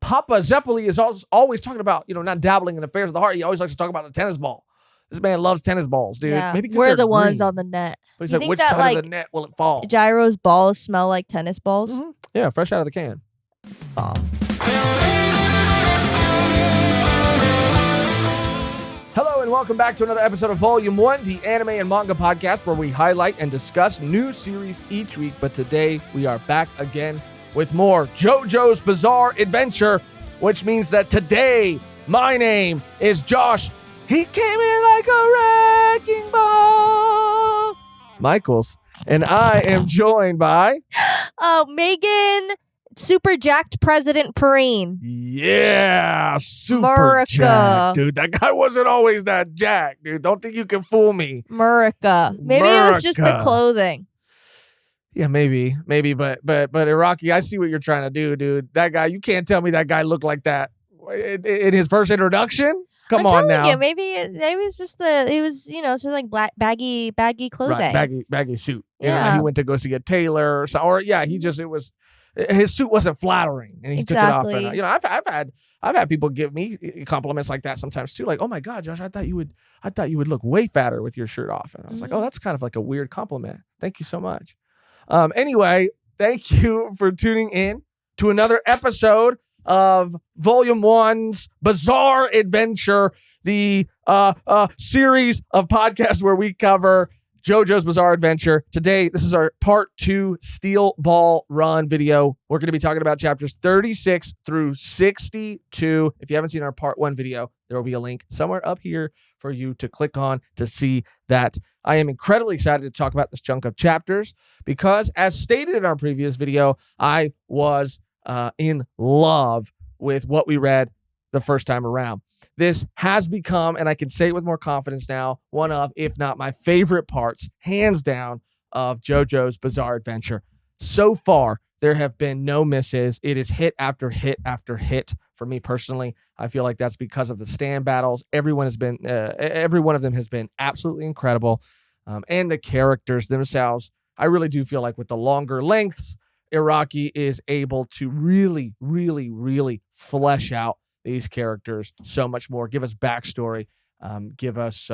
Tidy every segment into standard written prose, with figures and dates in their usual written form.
Papa Zeppeli is always talking about, not dabbling in affairs of the heart. He always likes to talk about the tennis ball. This man loves tennis balls, dude. Yeah, Maybe we're the ones green. on the net. But he's You like, think which that, side of the net will it fall? Gyro's balls smell like tennis balls? Mm-hmm. Yeah, fresh out of the can. It's bomb. Hello and welcome back to another episode of Volume 1, the anime and manga podcast where we highlight and discuss new series each week. But today we are back again with more JoJo's Bizarre Adventure, which means that today my name is Josh. He came in like a wrecking ball, Michaels, and I am joined by Mehgan, super jacked President Perrine. Yeah, super Murica. jacked, dude. That guy wasn't always that jacked, dude. Don't think you can fool me. Murica. Maybe it was just the clothing. Yeah, maybe, but Iraqi, I see what you're trying to do, dude. That guy, you can't tell me that guy looked like that in his first introduction. Come on now. You, maybe it's just sort of like black baggy clothing. Right, baggy suit. Yeah. He went to go see a tailor his suit wasn't flattering and he took it off. And, I've had people give me compliments like that sometimes too. Like, oh my God, Josh, I thought you would look way fatter with your shirt off. And I was like, oh, that's kind of like a weird compliment. Thank you so much. Anyway, thank you for tuning in to another episode of Volume 1's Bizarre Adventure, the series of podcasts where we cover JoJo's Bizarre Adventure. Today, this is our Part 2 Steel Ball Run video. We're going to be talking about chapters 36 through 62. If you haven't seen our Part 1 video, there will be a link somewhere up here for you to click on to see that. I am incredibly excited to talk about this chunk of chapters because, as stated in our previous video, I was in love with what we read the first time around. This has become, and I can say it with more confidence now, one of, if not my favorite parts, hands down, of JoJo's Bizarre Adventure. So far, there have been no misses. It is hit after hit after hit for me personally. I feel like that's because of the stand battles. Every one of them has been absolutely incredible. And the characters themselves, I really do feel like with the longer lengths, Iraqi is able to really, really, really flesh out these characters so much more. Give us backstory. Give us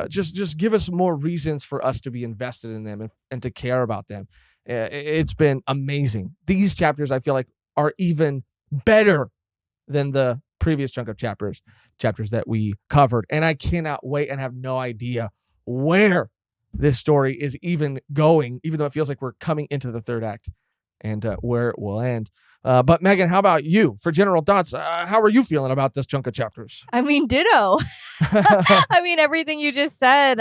just give us more reasons for us to be invested in them and to care about them. It's been amazing. These chapters, I feel like, are even better than the previous chunk of chapters that we covered. And I cannot wait and have no idea where this story is even going, even though it feels like we're coming into the third act and where it will end. But Mehgan, how about you? For general thoughts, how are you feeling about this chunk of chapters? I mean, ditto. I mean, everything you just said.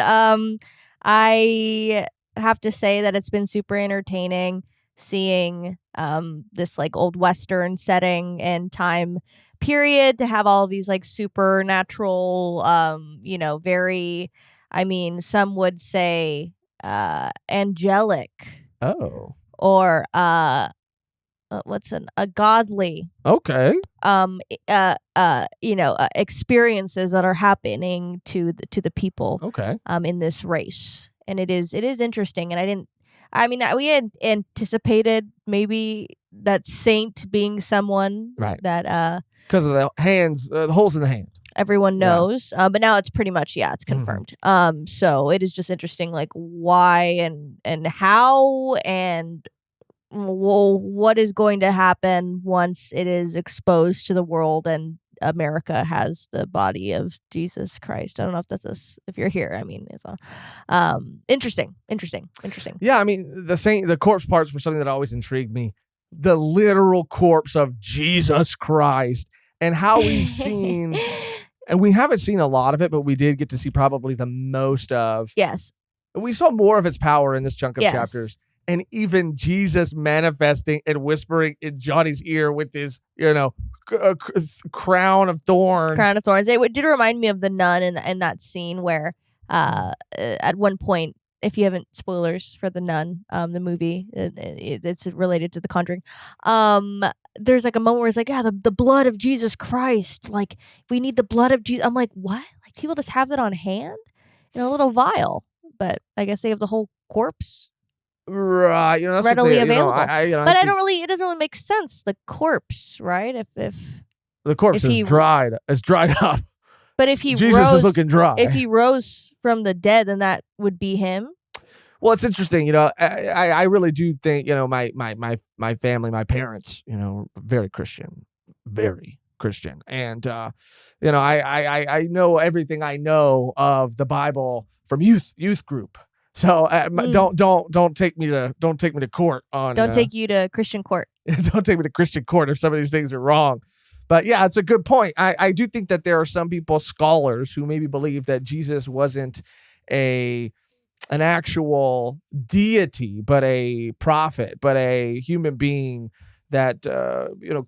I have to say that it's been super entertaining seeing this like old Western setting and time period to have all these like supernatural, very, I mean, some would say angelic. Oh. Or a godly experiences that are happening to the people in this race. And it is interesting. And we had anticipated maybe that Saint being someone that because of the hands, the holes in the hand, everyone knows. But now it's pretty much it's confirmed. So it is just interesting, like why and how and what is going to happen once it is exposed to the world and America has the body of Jesus Christ. I don't know if that's if you're here. I mean, it's interesting. Yeah, I mean, the corpse parts were something that always intrigued me. The literal corpse of Jesus Christ and how we've seen, and we haven't seen a lot of it, but we did get to see probably the most of. Yes. We saw more of its power in this chunk of chapters. And even Jesus manifesting and whispering in Johnny's ear with his, crown of thorns. It did remind me of the nun in that scene where at one point, if you haven't, spoilers for the nun, the movie, it's related to The Conjuring. There's like a moment where it's like, the blood of Jesus Christ. Like, we need the blood of Jesus. I'm like, what? Like, people just have that on hand in a little vial. But I guess they have the whole corpse. Right, that's readily what they, available. I But think it doesn't really make sense. The corpse, right? If the corpse if is he dried up. but if he Jesus rose is looking dry. if he rose from the dead, then that would be him. Well, it's interesting, I really do think, my family, my parents, very Christian, and I know everything I know of the Bible from youth group. So don't take me to court on. Don't take you to Christian court. Don't take me to Christian court if some of these things are wrong. But yeah, it's a good point. I do think that there are some people, scholars, who maybe believe that Jesus wasn't an actual deity, but a prophet, but a human being that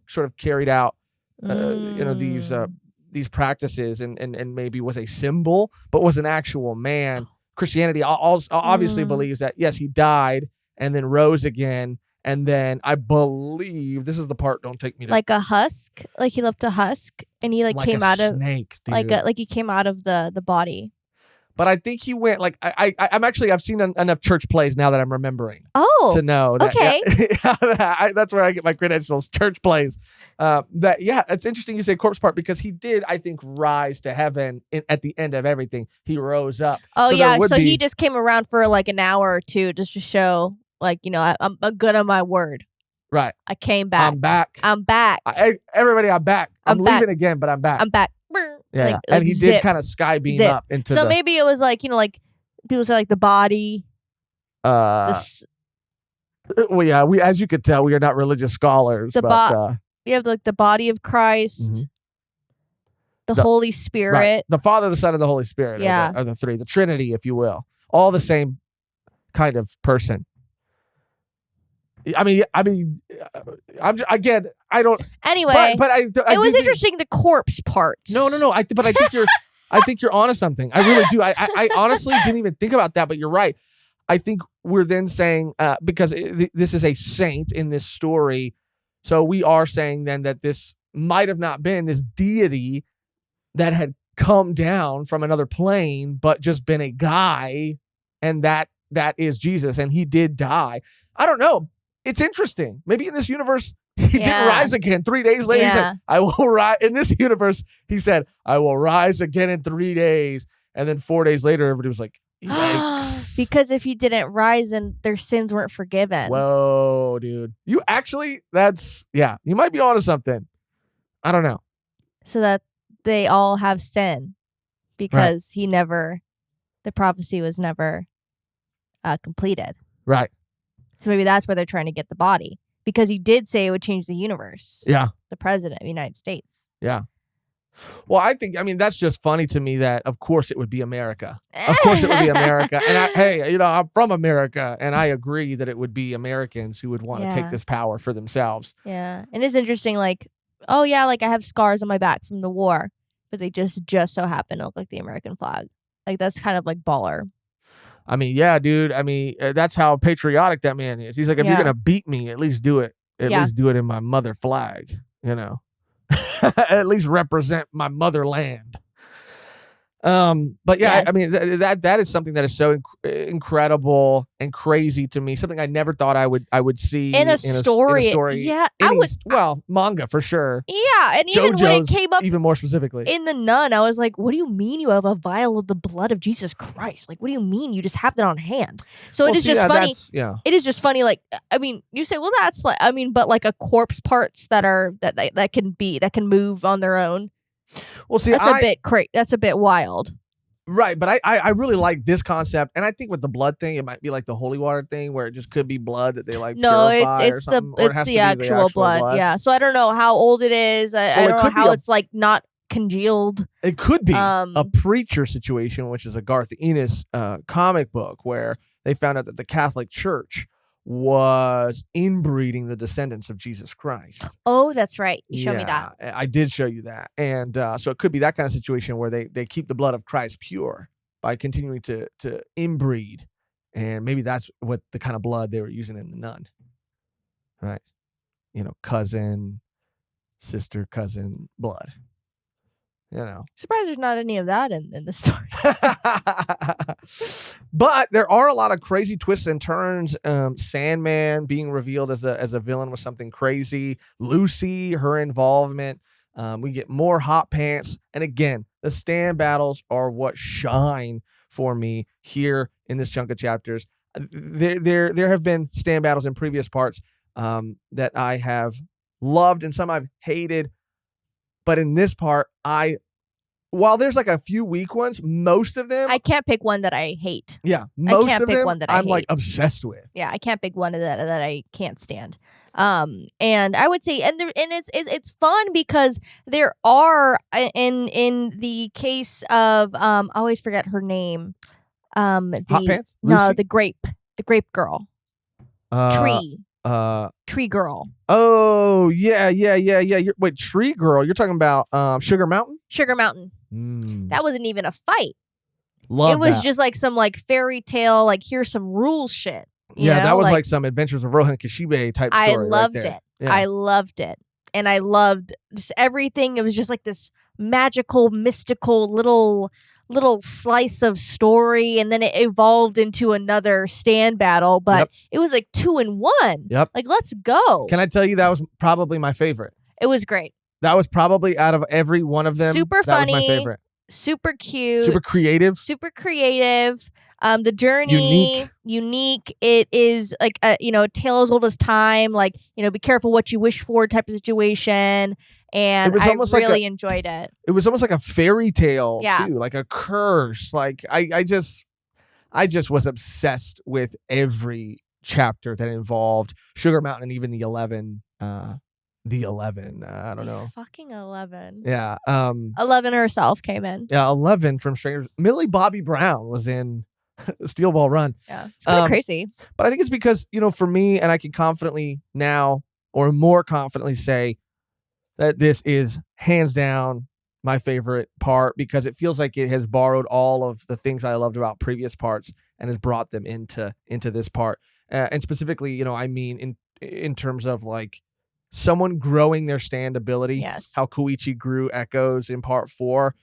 sort of carried out these practices and maybe was a symbol, but was an actual man. Christianity obviously believes that, yes, he died and then rose again. And then I believe, this is the part, don't take me to, like a husk, like he left a husk and he like came out of snake, dude. like he came out of the body. But I think he went like I've seen enough church plays now that I'm remembering. Oh, to know that. Okay, that's where I get my credentials. Church plays. It's interesting you say corpse part, because he did, I think, rise to heaven at the end of everything. He rose up. Oh yeah, so he just came around for like an hour or two just to show, like, I'm good on my word. Right. I came back. I'm back. Everybody, I'm back. I'm leaving again, but I'm back. I'm back. Yeah, like, and he did kind of sky beam up into. So maybe it was like, like people say like the body. Well, yeah, as you could tell, we are not religious scholars. You have like the body of Christ, the Holy Spirit, right. The Father, the Son, and the Holy Spirit. Yeah, are the three, the Trinity, if you will, all the same kind of person. I mean, again, I don't. Anyway, but it was interesting, the corpse parts. No. But I think I think you're onto something. I really do. I honestly didn't even think about that, but you're right. I think we're then saying, because this is a saint in this story, so we are saying then that this might have not been this deity that had come down from another plane, but just been a guy, and that is Jesus, and he did die. I don't know. It's interesting. Maybe in this universe, he didn't rise again. 3 days later, he said, I will rise. In this universe, he said, I will rise again in 3 days. And then 4 days later, everybody was like, yikes. Because if he didn't rise, and their sins weren't forgiven. Whoa, dude. You actually, you might be onto something. I don't know. So that they all have sin because the prophecy was never completed. Right. So maybe that's where they're trying to get the body, because he did say it would change the universe. Yeah. The president of the United States. Yeah. Well, I mean, that's just funny to me that, of course, it would be America. Of course it would be America. And I'm from America, and I agree that it would be Americans who would want to take this power for themselves. Yeah. And it's interesting, like, oh, yeah, like I have scars on my back from the war, but they just so happen to look like the American flag. Like, that's kind of like baller. I mean, yeah, dude. I mean, that's how patriotic that man is. He's like, if you're going to beat me, at least do it. At least do it in my mother flag, At least represent my motherland. But yeah, yes. I mean, that is something that is so incredible and crazy to me. Something I never thought I would see in a story. Yeah, manga for sure. Yeah, and even when it came up, even more specifically in The Nun, I was like, "What do you mean you have a vial of the blood of Jesus Christ? Like, what do you mean you just have that on hand?" So it is just funny. Yeah, it is just funny. Like, I mean, you say, "Well, that's like," I mean, but like a corpse parts that can move on their own. Well, see, that's a bit wild. Right, but I really like this concept, and I think with the blood thing, it might be like the holy water thing, where it just could be blood that they like purify it's the actual blood. Yeah, so I don't know how old it is. I don't know how it's like not congealed. It could be a preacher situation, which is a Garth Ennis comic book, where they found out that the Catholic Church was inbreeding the descendants of Jesus Christ. Oh, that's right. You showed me that. I did show you that. And so it could be that kind of situation where they keep the blood of Christ pure by continuing to inbreed. And maybe that's what the kind of blood they were using in The Nun. Right? Cousin, sister, cousin blood. Surprised there's not any of that in the story. But there are a lot of crazy twists and turns. Sandman being revealed as a villain was something crazy. Lucy, her involvement. We get more hot pants. And again, the stand battles are what shine for me here in this chunk of chapters. There have been stand battles in previous parts that I have loved and some I've hated. But in this part, while there's like a few weak ones, most of them... I can't pick one that I hate. Yeah, most of them I'm hate. like obsessed with. Yeah, I can't pick one that I can't stand. And I would say, and it's fun because there are in the case of I always forget her name. Hot Pants? No, Lucy? the grape girl. Tree girl. Oh yeah. Wait, Tree Girl? You're talking about Sugar Mountain? Sugar Mountain. That wasn't even a fight. Love it was that. just like some like fairy tale, like here's some rules shit. Yeah, that was like some Adventures of Rohan Kashibe type story. I loved right it. Yeah. I loved it. And I loved just everything. It was just like this magical, mystical little slice of story, and then it evolved into another stand battle, but it was like 2 in 1. Yep. Like, let's go. Can I tell you that was probably my favorite? It was great. That was probably out of every one of them. Super funny. That was my favorite. Super cute. Super creative. The journey, unique. It is like a tale as old as time. Like, be careful what you wish for type of situation. And I really enjoyed it. It was almost like a fairy tale too, like a curse. Like I just was obsessed with every chapter that involved Sugar Mountain and even the 11. I don't know. Fucking 11. Yeah. 11 herself came in. Yeah, 11 from Strangers. Millie Bobby Brown was in Steel Ball Run. Yeah, it's kind of crazy. But I think it's because, for me, and I can confidently now or more confidently say that this is hands down my favorite part because it feels like it has borrowed all of the things I loved about previous parts and has brought them into this part. And specifically, I mean in terms of like someone growing their stand ability. Yes. How Koichi grew Echoes in part 4,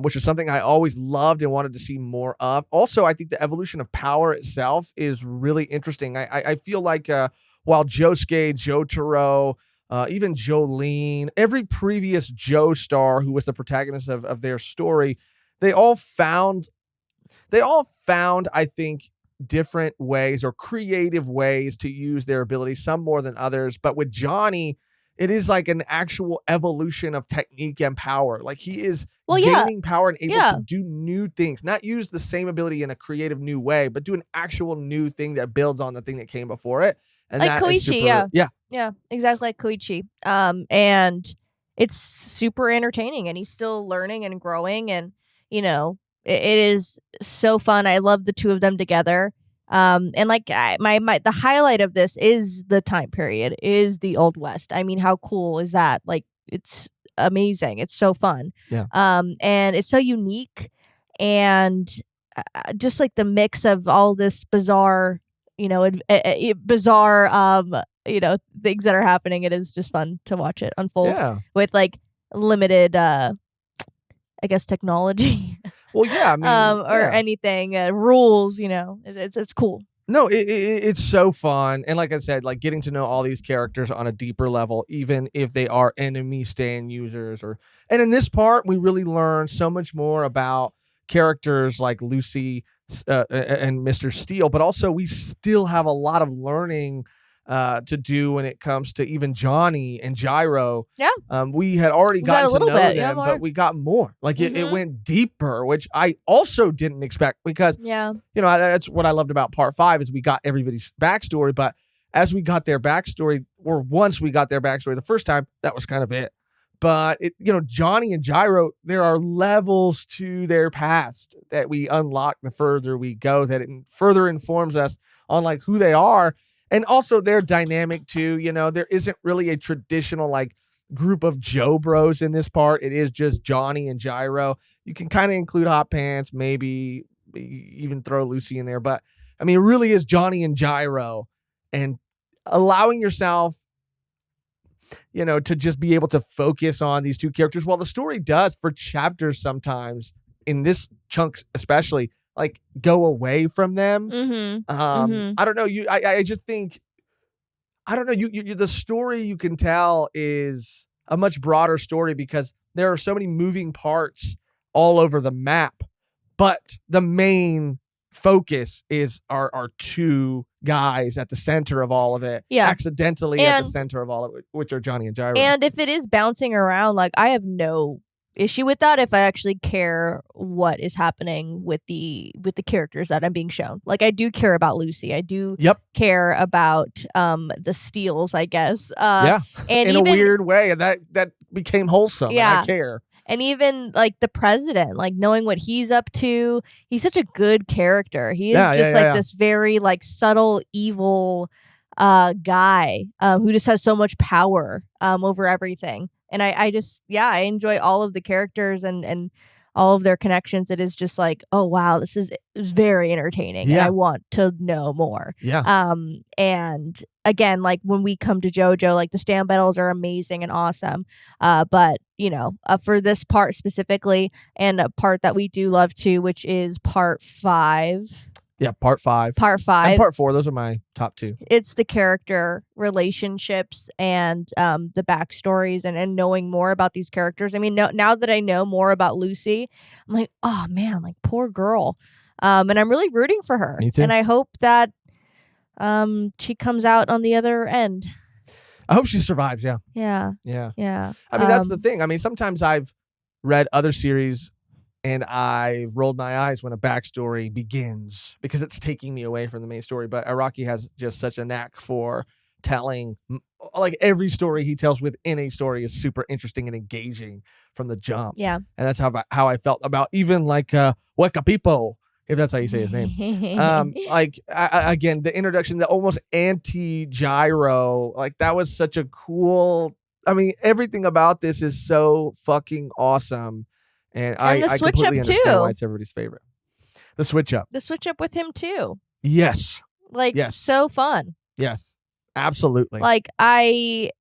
which is something I always loved and wanted to see more of. Also, I think the evolution of power itself is really interesting. I feel like while Josuke, Jotaro, even Jolene, every previous Joestar who was the protagonist of their story, they all found, I think, different ways or creative ways to use their abilities, some more than others. But with Johnny, it is like an actual evolution of technique and power. Like he is gaining power and able to do new things, not use the same ability in a creative new way, but do an actual new thing that builds on the thing that came before it. And like Koichi, yeah, exactly like Koichi. And it's super entertaining, and he's still learning and growing, and it is so fun. I love the two of them together. And like the highlight of this is the time period, is the Old West. I mean, how cool is that? Like, it's amazing. It's so fun. Yeah. And it's so unique, and just like the mix of all this bizarre, things that are happening. It is just fun to watch it unfold with like limited, I guess, technology. Well, yeah, I mean, or anything, rules, it's cool. No, it's so fun. And like I said, like getting to know all these characters on a deeper level, even if they are enemy stand users and in this part, we really learn so much more about characters like Lucy and Mr. Steele, but also we still have a lot of learning to do when it comes to even Johnny and Gyro. Yeah. We had already gotten to know them, more. but we got more. Like it went deeper, which I also didn't expect because, that's what I loved about part 5 is we got everybody's backstory. But as we got their backstory, or once we got their backstory the first time, that was kind of it. But Johnny and Gyro, there are levels to their past that we unlock the further we go, that it further informs us on like who they are. And also their dynamic too, there isn't really a traditional like group of Joe bros in this part. It is just Johnny and Gyro. You can kind of include Hot Pants, maybe even throw Lucy in there. But I mean, it really is Johnny and Gyro, and allowing yourself to just be able to focus on these two characters. While the story does for chapters sometimes, in this chunk especially, like go away from them. I don't know. I just think, I don't know. You the story you can tell is a much broader story because there are so many moving parts all over the map, but the main focus is our two guys at the center of all of it, accidentally at the center of all of it, which are Johnny and Gyro. And if it is bouncing around, like I have no issue with that if I actually care what is happening with the characters that I'm being shown. Like I do care about Lucy. I do care about the Steeles, I guess. And in a weird way, and that became wholesome. Yeah. And I care. And even like the president, like knowing what he's up to, he's such a good character. He is this very like subtle evil guy who just has so much power over everything. And I I enjoy all of the characters and all of their connections. It is just like, oh wow, this is very entertaining. And I want to know more. And again, like when we come to JoJo, like the stand battles are amazing and awesome. But for this part specifically, and a part that we do love too, which is part 5. Yeah, part 5. Part 5. And part 4, those are my top 2. It's the character relationships and the backstories and knowing more about these characters. I mean, now that I know more about Lucy, I'm like, oh man, like poor girl. And I'm really rooting for her. Me too. And I hope that she comes out on the other end. I hope she survives, yeah. Yeah. I mean, that's the thing. I mean, sometimes I've read other series and I've rolled my eyes when a backstory begins because it's taking me away from the main story. But Araki has just such a knack for telling, like every story he tells within a story is super interesting and engaging from the jump. Yeah. And that's how I felt about even like Wekapipo, if that's how you say his name. Again, the introduction, the almost anti-gyro, like that was such a cool, I mean, everything about this is so fucking awesome. And I completely understand why it's everybody's favorite. The switch up. The switch up with him too. Yes. Like so fun. Yes. Absolutely. Like when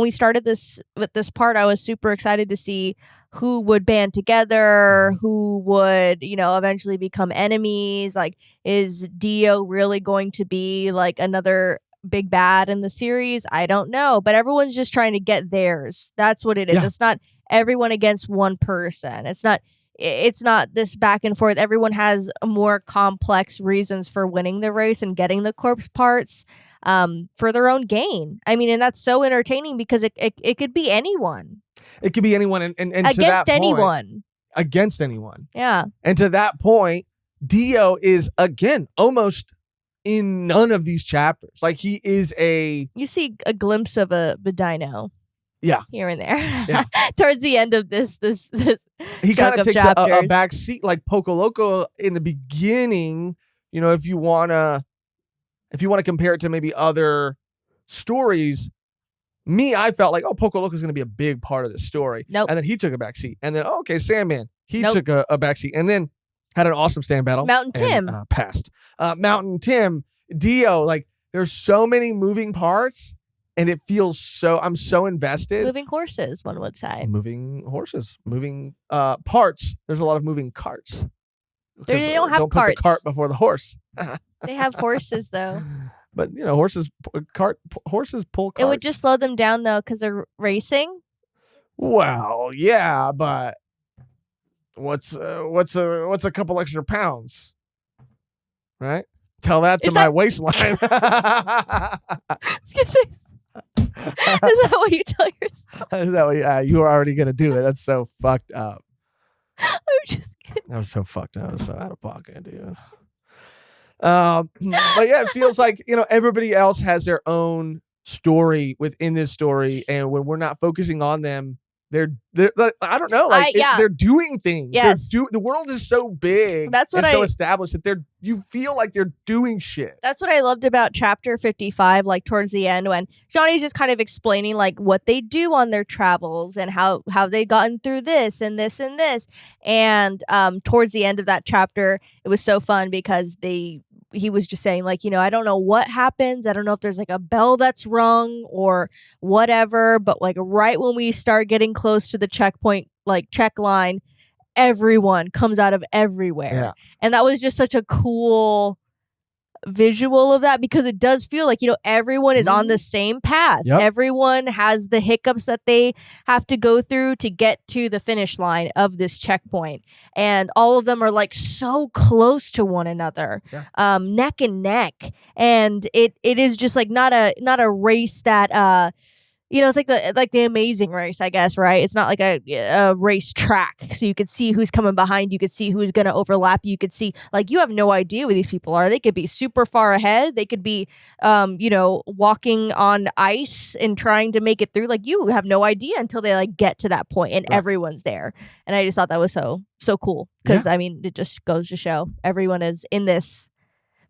we started this with this part, I was super excited to see who would band together, who would, eventually become enemies. Like, is Dio really going to be like another big bad in the series? I don't know, but everyone's just trying to get theirs. That's what it is. It's not everyone against one person. It's not this back and forth. Everyone has more complex reasons for winning the race and getting the corpse parts for their own gain. I mean, and that's so entertaining because it could be anyone. It could be anyone and against to that anyone. Point, against anyone. Yeah. And to that point, Dio is again almost in none of these chapters. Like he is you see a glimpse of a dino. Yeah. Here and there. Yeah. Towards the end of this he kind of takes a back seat like Poco Loco in the beginning, if you want to compare it to maybe other stories. I felt like, Poco Loco is going to be a big part of this story. Nope. And then he took a back seat. And then, Sandman, he took a back seat. And then had an awesome stand battle. Mountain Tim. Passed. Mountain Tim, Dio, like there's so many moving parts. And it feels I'm so invested. Moving horses, one would say. Moving horses, moving parts. There's a lot of moving carts. They don't have don't carts. Put the cart before the horse. They have horses, though. But, horses pull carts. It would just slow them down, though, because they're racing. Well, yeah, but what's a couple extra pounds? Right? Tell that to my waistline. I was gonna say, is that what you tell yourself? Is that what you were already going to do it? That's so fucked up. I'm just kidding. That was so fucked up. I was so out of pocket, dude. But yeah, it feels like, everybody else has their own story within this story. And when we're not focusing on them, they're I don't know, like they're doing things. Yes. The world is so big so established that you feel like they're doing shit. That's what I loved about chapter 55, like towards the end when Johnny's just kind of explaining like what they do on their travels and how they gotten through this and this and this. And towards the end of that chapter, it was so fun because they he was just saying like, I don't know what happens. I don't know if there's like a bell that's rung or whatever, but like right when we start getting close to the checkpoint, like check line, everyone comes out of everywhere. Yeah. And that was just such a cool visual of that, because it does feel like, everyone is on the same path. Yep. Everyone has the hiccups that they have to go through to get to the finish line of this checkpoint, and all of them are like so close to one another, neck and neck, and it is just like not a race that it's like the Amazing Race, I guess, right? It's not like a race track, so you could see who's coming behind. You could see who's going to overlap. You could see, like, you have no idea where these people are. They could be super far ahead. They could be, walking on ice and trying to make it through. Like, you have no idea until they like get to that point, and everyone's there. And I just thought that was so cool, because I mean, it just goes to show everyone is in this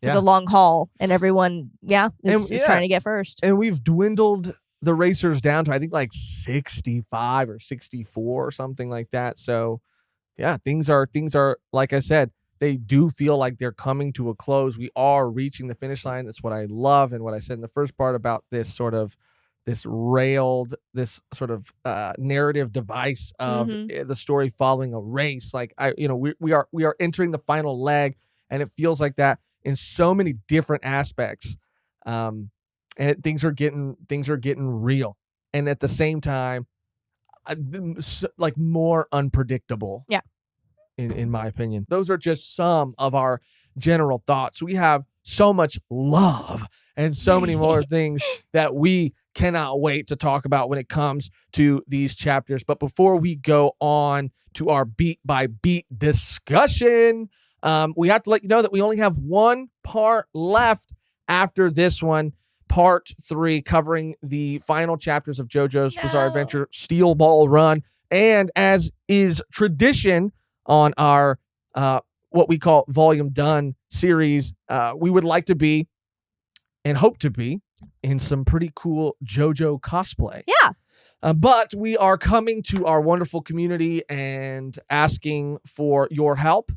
for the long haul, and everyone, is trying to get first. And we've dwindled the racers down to, I think, like 65 or 64 or something like that. So yeah, things are, like I said, they do feel like they're coming to a close. We are reaching the finish line. That's what I love. And what I said in the first part about this sort of narrative device of the story following a race. Like we are entering the final leg, and it feels like that in so many different aspects. And things are getting real, and at the same time, like more unpredictable. Yeah. In my opinion, those are just some of our general thoughts. We have so much love and so many more things that we cannot wait to talk about when it comes to these chapters. But before we go on to our beat by beat discussion, we have to let you know that we only have one part left after this one. Part 3, covering the final chapters of JoJo's Bizarre Adventure Steel Ball Run. And as is tradition on our what we call Volume Done series, we would like to be and hope to be in some pretty cool JoJo cosplay. Yeah. But we are coming to our wonderful community and asking for your help.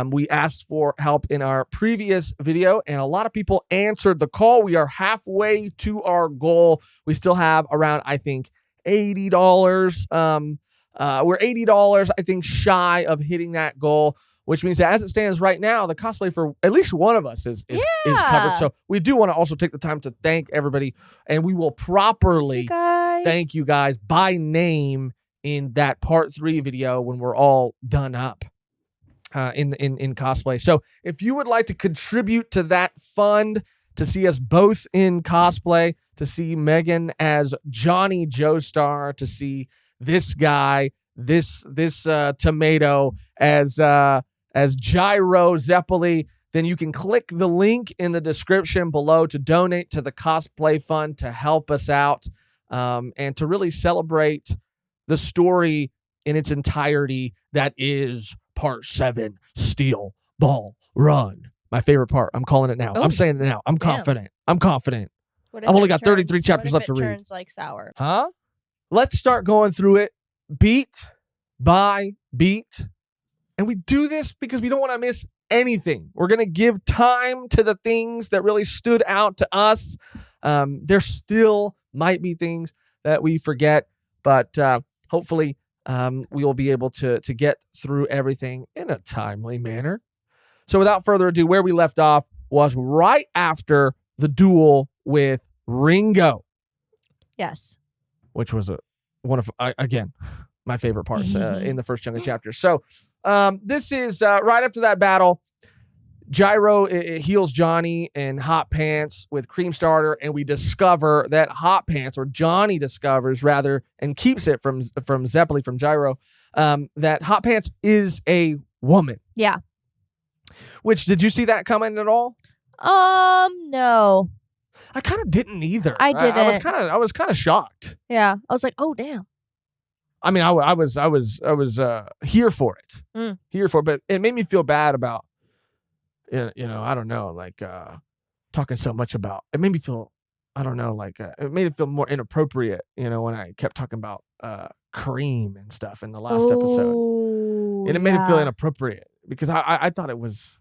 We asked for help in our previous video, and a lot of people answered the call. We are halfway to our goal. We still have around, I think, $80. We're $80, I think, shy of hitting that goal, which means that as it stands right now, the cosplay for at least one of us is covered. So we do want to also take the time to thank everybody, and we will properly thank you guys by name in that part 3 video when we're all done up. In cosplay. So if you would like to contribute to that fund, to see us both in cosplay, to see Mehgan as Johnny Joestar, to see this guy, this tomato as Gyro Zeppeli, then you can click the link in the description below to donate to the cosplay fund to help us out, and to really celebrate the story in its entirety that is Part 7, Steel Ball Run. My favorite part. I'm calling it now. I'm saying it now. I'm confident. I've only got 33 chapters left to read. Turns like sour. Huh? Let's start going through it beat by beat. And we do this because we don't want to miss anything. We're going to give time to the things that really stood out to us. There still might be things that we forget, but hopefully we will be able to get through everything in a timely manner. So without further ado, where we left off was right after the duel with Ringo. Yes. Which was one of, again, my favorite parts in the first chunk of chapters. So this is right after that battle. Gyro heals Johnny and Hot Pants with Cream Starter, and we discover that Hot Pants, or Johnny discovers rather, and keeps it from Zeppeli, from Gyro, that Hot Pants is a woman. Yeah. Which, did you see that coming at all? No. I kind of didn't either. I didn't. I was kind of shocked. Yeah. I was like, oh damn. I mean, I was here for it. Here for it, but it made me feel bad about, I don't know, like talking so much about, it made me feel, I don't know, like it made it feel more inappropriate, when I kept talking about cream and stuff in the last episode. And it made it feel inappropriate because I thought I was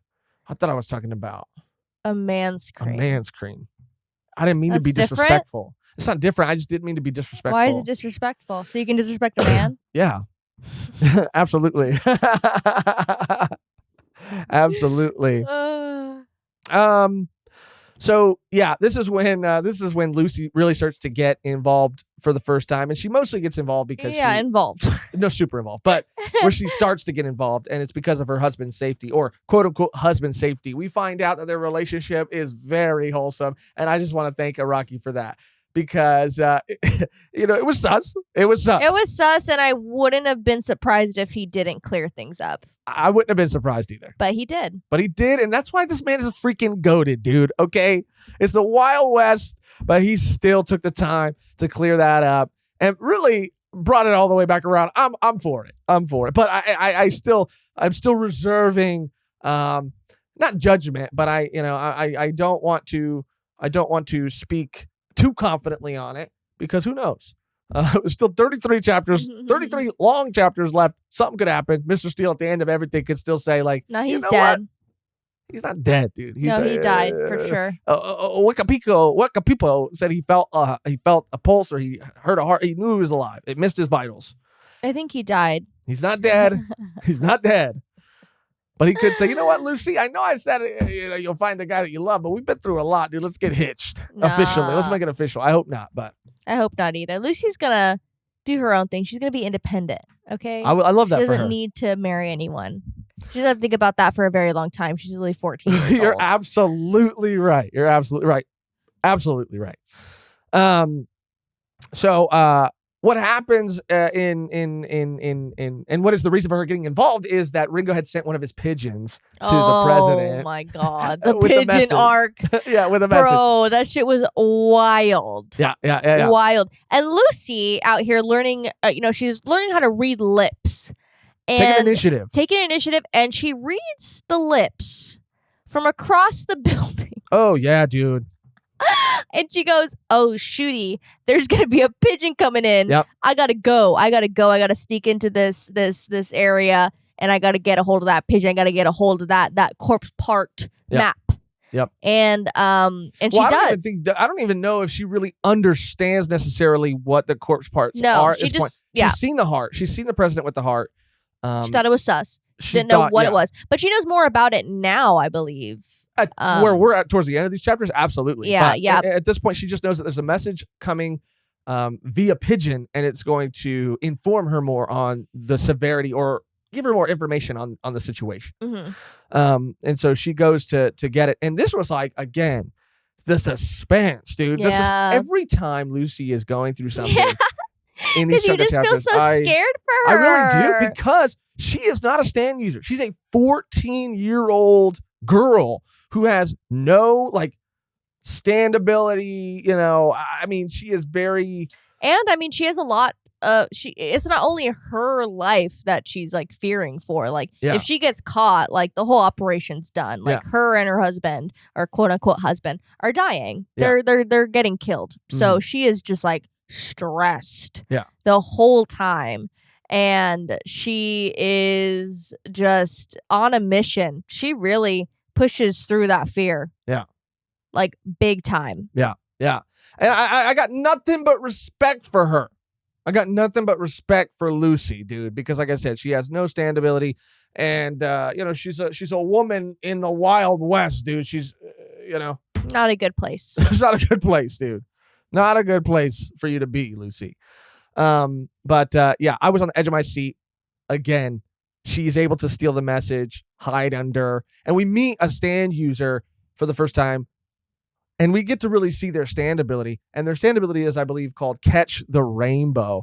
talking about A man's cream. A man's cream. I didn't mean to be different? disrespectful. It's not different. I just didn't mean to be disrespectful. Why is it disrespectful? So you can disrespect a man? Yeah. Absolutely. Absolutely. So yeah, this is when Lucy really starts to get involved for the first time, and she mostly gets involved because involved. No, super involved, but where she starts to get involved, and it's because of her husband's safety, or quote unquote husband's safety. We find out that their relationship is very wholesome, and I just want to thank Araki for that. Because, it was sus. It was sus, and I wouldn't have been surprised if he didn't clear things up. I wouldn't have been surprised either. But he did. And that's why this man is freaking goated, dude, okay? It's the Wild West, but he still took the time to clear that up and really brought it all the way back around. I'm for it. But I'm still reserving, not judgment, but I don't want to speak too confidently on it, because who knows? There's still 33 chapters, 33 long chapters left. Something could happen. Mr. Steele at the end of everything could still say, like, no, he's dead. What? He's not dead, dude. He died for sure. Wakapico said he felt a pulse, or he heard a heart. He knew he was alive. It missed his vitals. I think he died. He's not dead. He's not dead. But he could say, you know what, Lucy? I know I said you'll find the guy that you love, but we've been through a lot, dude. Let's get hitched officially. Let's make it official. I hope not, but I hope not either. Lucy's gonna do her own thing. She's gonna be independent. Okay. I love that. She doesn't need to marry anyone. She doesn't have to think about that for a very long time. She's only 14 years You're old. absolutely right. You're absolutely right. Absolutely right. So what happens and what is the reason for her getting involved is that Ringo had sent one of his pigeons to the president. Oh my God. The pigeon arc. Yeah, with a message. Bro, that shit was wild. Yeah. Wild. And Lucy out here learning, she's learning how to read lips. And taking initiative. And she reads the lips from across the building. Oh, yeah, dude. And she goes, oh, shooty, there's going to be a pigeon coming in. Yep. I got to go. I got to sneak into this area, and I got to get a hold of that pigeon. I got to get a hold of that corpse part map. Yep. And she does. I don't even know if she really understands necessarily what the corpse parts are. She just, She's seen the heart. She's seen the president with the heart. She thought it was sus. She didn't know what it was. But she knows more about it now, I believe. Where we're at towards the end of these chapters, absolutely. Yeah. At this point, she just knows that there's a message coming via pigeon, and it's going to inform her more on the severity, or give her more information on the situation. Mm-hmm. And so she goes to get it. And this was like, again, the suspense, dude. Yeah. This is every time Lucy is going through something in these chapters. Because you just feel so scared for her. I really do, because she is not a stand user. She's a 14-year-old girl who has no stand ability. I mean, she is very, and I mean, she has a lot. It's not only her life that she's fearing for. If she gets caught, the whole operation's done. Her and her husband, or quote unquote husband, are dying. They're getting killed. Mm-hmm. So she is just stressed. The whole time. And she is just on a mission. She really pushes through that fear. Yeah. Big time. Yeah. And I got nothing but respect for her. I got nothing but respect for Lucy, dude, because like I said, she has no stand ability, and she's a woman in the Wild West, dude. She's not a good place. It's not a good place, dude. Not a good place for you to be, Lucy. But I was on the edge of my seat. Again, she's able to steal the message, hide under, and we meet a stand user for the first time, and we get to really see their stand ability. And their stand ability is, I believe, called Catch the Rainbow.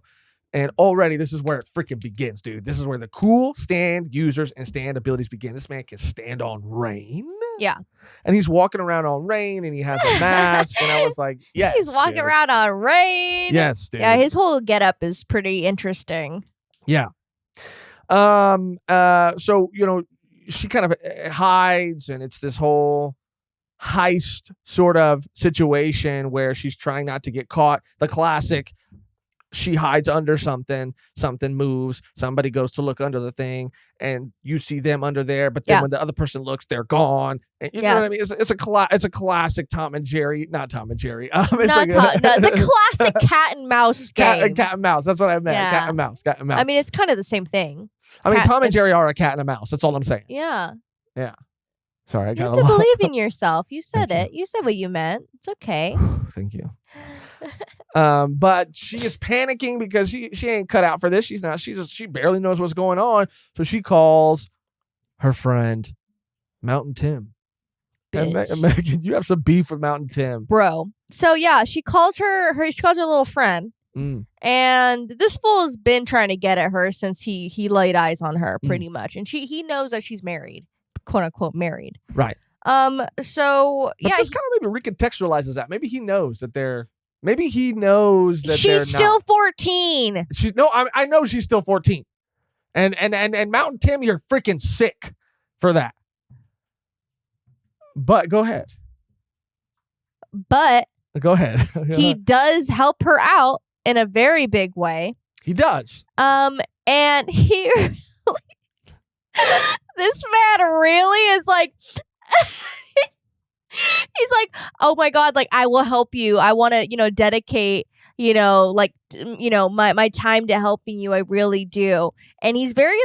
And already, this is where it freaking begins, dude. This is where the cool stand users and stand abilities begin. This man can stand on rain. Yeah. And he's walking around on rain, and he has a mask. And I was like, yes, he's walking around on rain. Yes, dude. Yeah, his whole getup is pretty interesting. Yeah. So, she kind of hides, and it's this whole heist sort of situation where she's trying not to get caught. The classic, she hides under something moves, somebody goes to look under the thing, and you see them under there, but then when the other person looks, they're gone. And you know what I mean? It's a classic Tom and Jerry, not Tom and Jerry. It's the classic cat and mouse game. Cat and mouse. That's what I meant. Cat and mouse. I mean, it's kind of the same thing. I mean, Tom and Jerry are a cat and a mouse. That's all I'm saying. Yeah. Sorry, I got you have to believe in yourself. You said it. You said what you meant. It's okay. Thank you. But she is panicking because she ain't cut out for this. She's not. She barely knows what's going on. So she calls her friend Mountain Tim. And Mehgan, you have some beef with Mountain Tim, bro. So yeah, she calls her little friend. And this fool has been trying to get at her since he laid eyes on her pretty much, and he knows that she's married, quote unquote married, right? So but this kind of maybe recontextualizes that. Maybe he knows that they're. Maybe he knows that she's still 14. I know she's still 14, and Mountain Tim, you're freaking sick for that. But go ahead. But go ahead. He does help her out in a very big way. He does. And he this man really is like he's like, oh my God, like I will help you. I want to, dedicate, my time to helping you. I really do. And he's very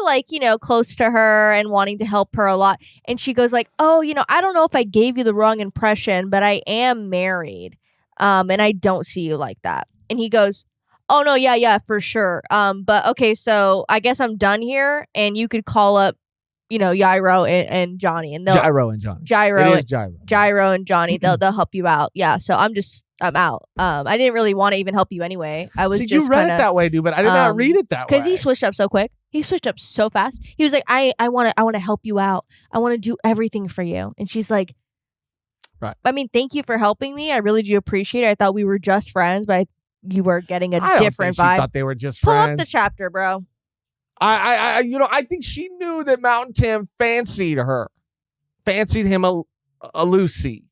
close to her and wanting to help her a lot. And she goes like, oh, I don't know if I gave you the wrong impression, but I am married. And I don't see you like that. And he goes, oh no, yeah, for sure. But okay, so I guess I'm done here, and you could call up, Gyro and Johnny, and Gyro and Johnny. Gyro and Johnny. They'll help you out. Yeah. So I'm out. I didn't really want to even help you anyway. I was just you read it that way, dude, but I did not read it that way because he switched up so quick. He switched up so fast. He was like, I want to help you out. I want to do everything for you. And she's like, right. I mean, thank you for helping me. I really do appreciate it. I thought we were just friends, but you were getting a different vibe. She thought they were just friends. Pull up the chapter, bro. I think she knew that Mountain Tim fancied him a Lucy,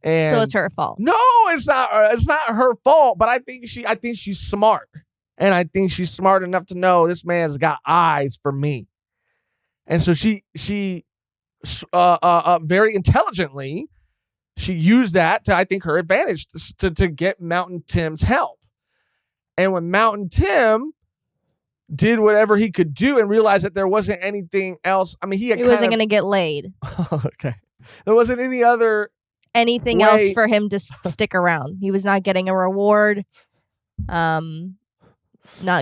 and so it's her fault. No, it's not. It's not her fault. But I think she's smart, and I think she's smart enough to know this man's got eyes for me, and so she very intelligently she used that to, I think, her advantage to get Mountain Tim's help, and when Mountain Tim did whatever he could do and realized that there wasn't anything else. I mean, he wasn't going to get laid. Okay. There wasn't anything else for him to stick around. He was not getting a reward. Not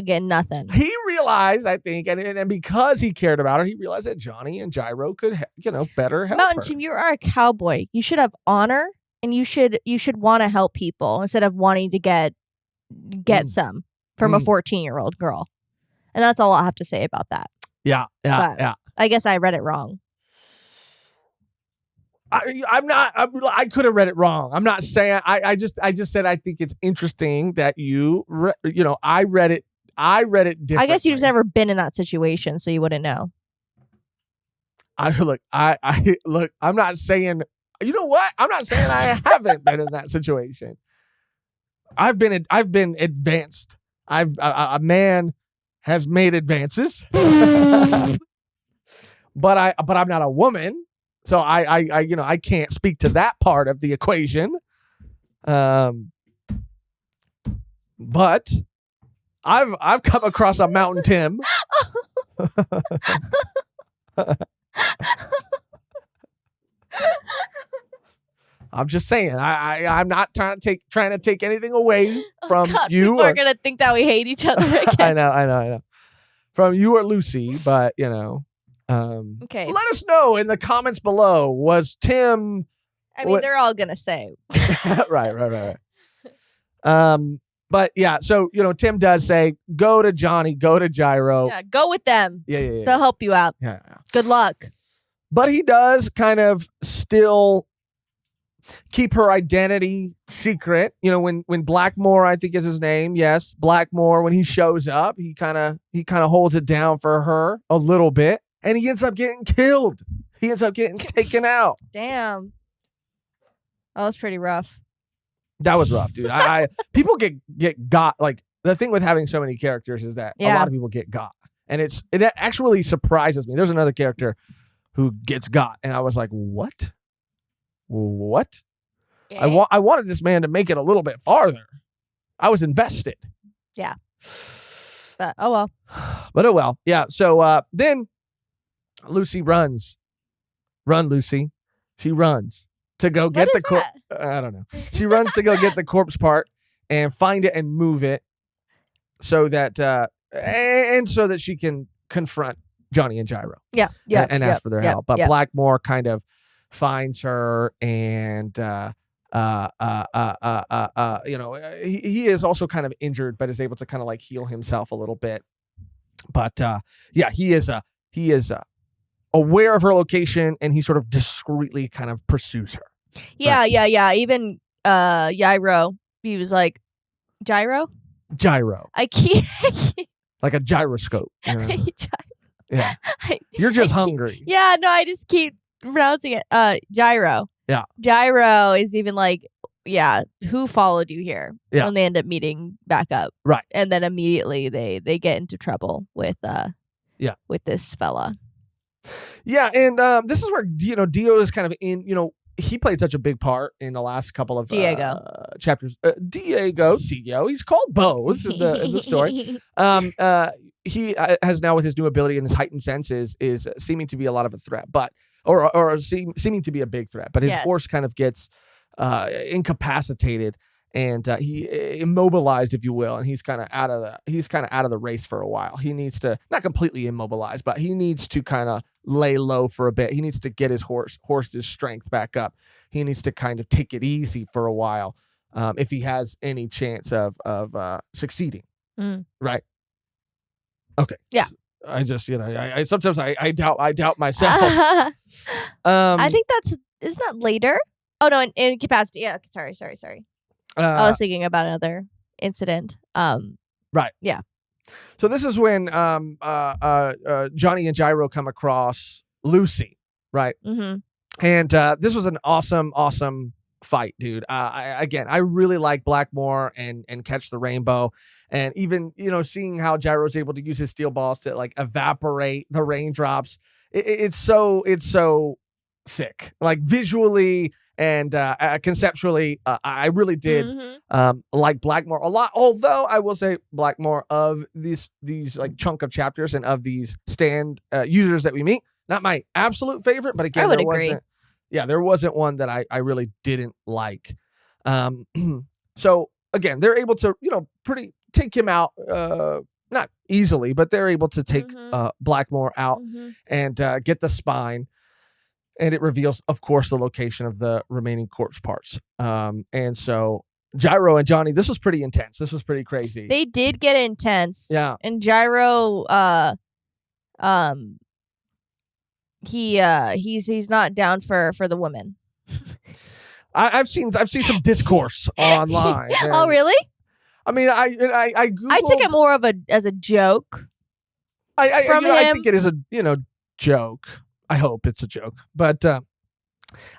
getting nothing. He realized, I think, and because he cared about her, he realized that Johnny and Gyro could, better help Mountain her. Tim, you are a cowboy. You should have honor, and you should want to help people instead of wanting to get some from a 14-year-old girl. And that's all I'll have to say about that. Yeah. I guess I read it wrong. I could have read it wrong. I'm not saying. I just said I think it's interesting that I read it differently. I guess you've just never been in that situation, so you wouldn't know. Look. I'm not saying. You know what? I'm not saying I haven't been in that situation. I've been advanced. A man has made advances, but I'm not a woman, so I can't speak to that part of the equation. But I've come across a Mountain Tim. I'm just saying. I'm not trying to take anything away from you. People are gonna think that we hate each other again. I know. From you or Lucy, but okay. Let us know in the comments below. Was Tim? I mean, they're all gonna say. Right. But yeah, so Tim does say, go to Johnny, go to Gyro. Yeah, go with them. Yeah. They'll help you out. Yeah. Good luck. But he does kind of still keep her identity secret. When Blackmore, I think is his name. Yes, Blackmore. When he shows up, he kind of holds it down for her a little bit, and he ends up getting killed. He ends up getting taken out. Damn, that was pretty rough. That was rough, dude. People get got like the thing with having so many characters is that a Yeah. lot of people get got, and it actually surprises me. There's another character who gets got, and I was like, what? I wanted this man to make it a little bit farther. I was invested. Yeah. But oh well. But oh well. Yeah. So then Lucy runs. Run, Lucy. She runs to go get the corpse. I don't know. She runs to go get the corpse part and find it and move it so that and so that she can confront Johnny and Gyro. Yeah. And ask for their help. But Blackmore kind of finds her and he is also kind of injured, but is able to kind of like heal himself a little bit. But he is aware of her location, and he sort of discreetly kind of pursues her. Yeah. Even Gyro, he was like, Gyro. I keep like a gyroscope. You know? Yeah, you're just hungry. Yeah, no, I just keep pronouncing it. Gyro. Yeah. Gyro is even like, who followed you here? Yeah. And they end up meeting back up. Right. And then immediately they get into trouble with with this fella. Yeah, and this is where Dio is kind of in. He played such a big part in the last couple of chapters. Diego, he's called both in the story. He has now, with his new ability and his heightened senses, is seeming to be a lot of a threat, but seeming to be a big threat. But his force kind of gets incapacitated and he immobilized, if you will, and he's kind of out of the race for a while. He needs to, not completely immobilized, but he needs to kind of lay low for a bit. He needs to get his horse's strength back up. He needs to kind of take it easy for a while if he has any chance of succeeding. Right. Okay. Yeah. I just, I sometimes I doubt myself. I think isn't that later? Oh no, in capacity. Yeah. Sorry. I was thinking about another incident. Right. Yeah. So this is when Johnny and Gyro come across Lucy, right? Mm-hmm. And this was an awesome fight, dude. I really like Blackmore and Catch the Rainbow, and even seeing how Gyro's able to use his steel balls to like evaporate the raindrops. It's so sick, like visually and conceptually. I really did like Blackmore a lot. Although I will say Blackmore, of these there chunk of chapters and of these stand users that we meet, not my absolute favorite, but again, there wasn't one that I really didn't like. So again, they're able to, take him out, not easily, but they're able to take Blackmore out and get the spine. And it reveals, of course, the location of the remaining corpse parts. And so Gyro and Johnny, this was pretty intense. This was pretty crazy. They did get intense. Yeah. And Gyro, he's not down for the woman. I've seen some discourse online. Oh, really? I mean, I Googled, I took it more as a joke. I think it is a joke. I hope it's a joke, but I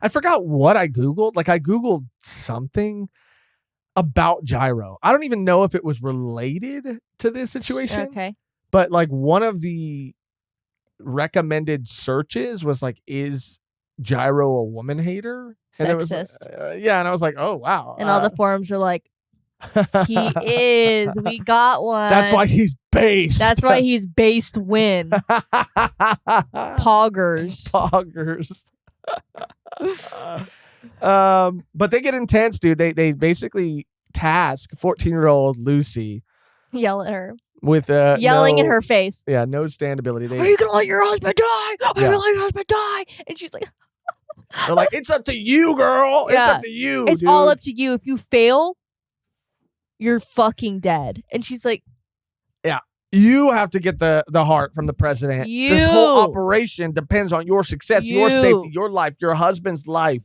forgot what I Googled. Like, I Googled something about Gyro. I don't even know if it was related to this situation. Okay. But like, one of the recommended searches was like, is Gyro a woman hater? And Sexist. It was, and I was like, oh wow. And all the forums are like, he is. We got one. That's why he's based. That's why he's based win. Poggers. But they get intense, dude. They basically task 14-year-old Lucy. Yell at her. With yelling in her face. Yeah, no stand ability. Are you gonna let your husband die? Are you gonna let your husband die? And she's like, they're like, it's up to you, girl. It's up to you. It's all up to you. If you fail, you're fucking dead. And she's like, yeah, you have to get the heart from the president. This whole operation depends on your success, your safety, your life, your husband's life.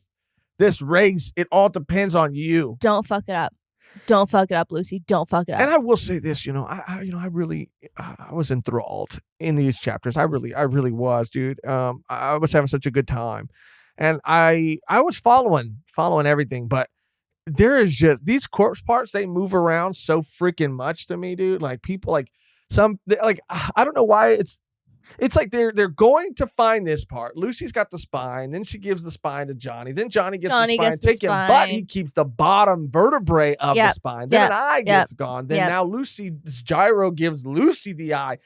This race, it all depends on you. Don't fuck it up. Don't fuck it up, Lucy. Don't fuck it up. And I will say this, I really was enthralled in these chapters. I really was, dude. I was having such a good time, and I was following everything, but there is just these corpse parts, they move around so freaking much to me, dude. Like people like I don't know why it's like they're going to find this part. Lucy's got the spine, then she gives the spine to Johnny. Then Johnny gets the spine taken, but he keeps the bottom vertebrae of the spine. Then an eye gets gone. Then now Lucy's gyro gives Lucy the eye.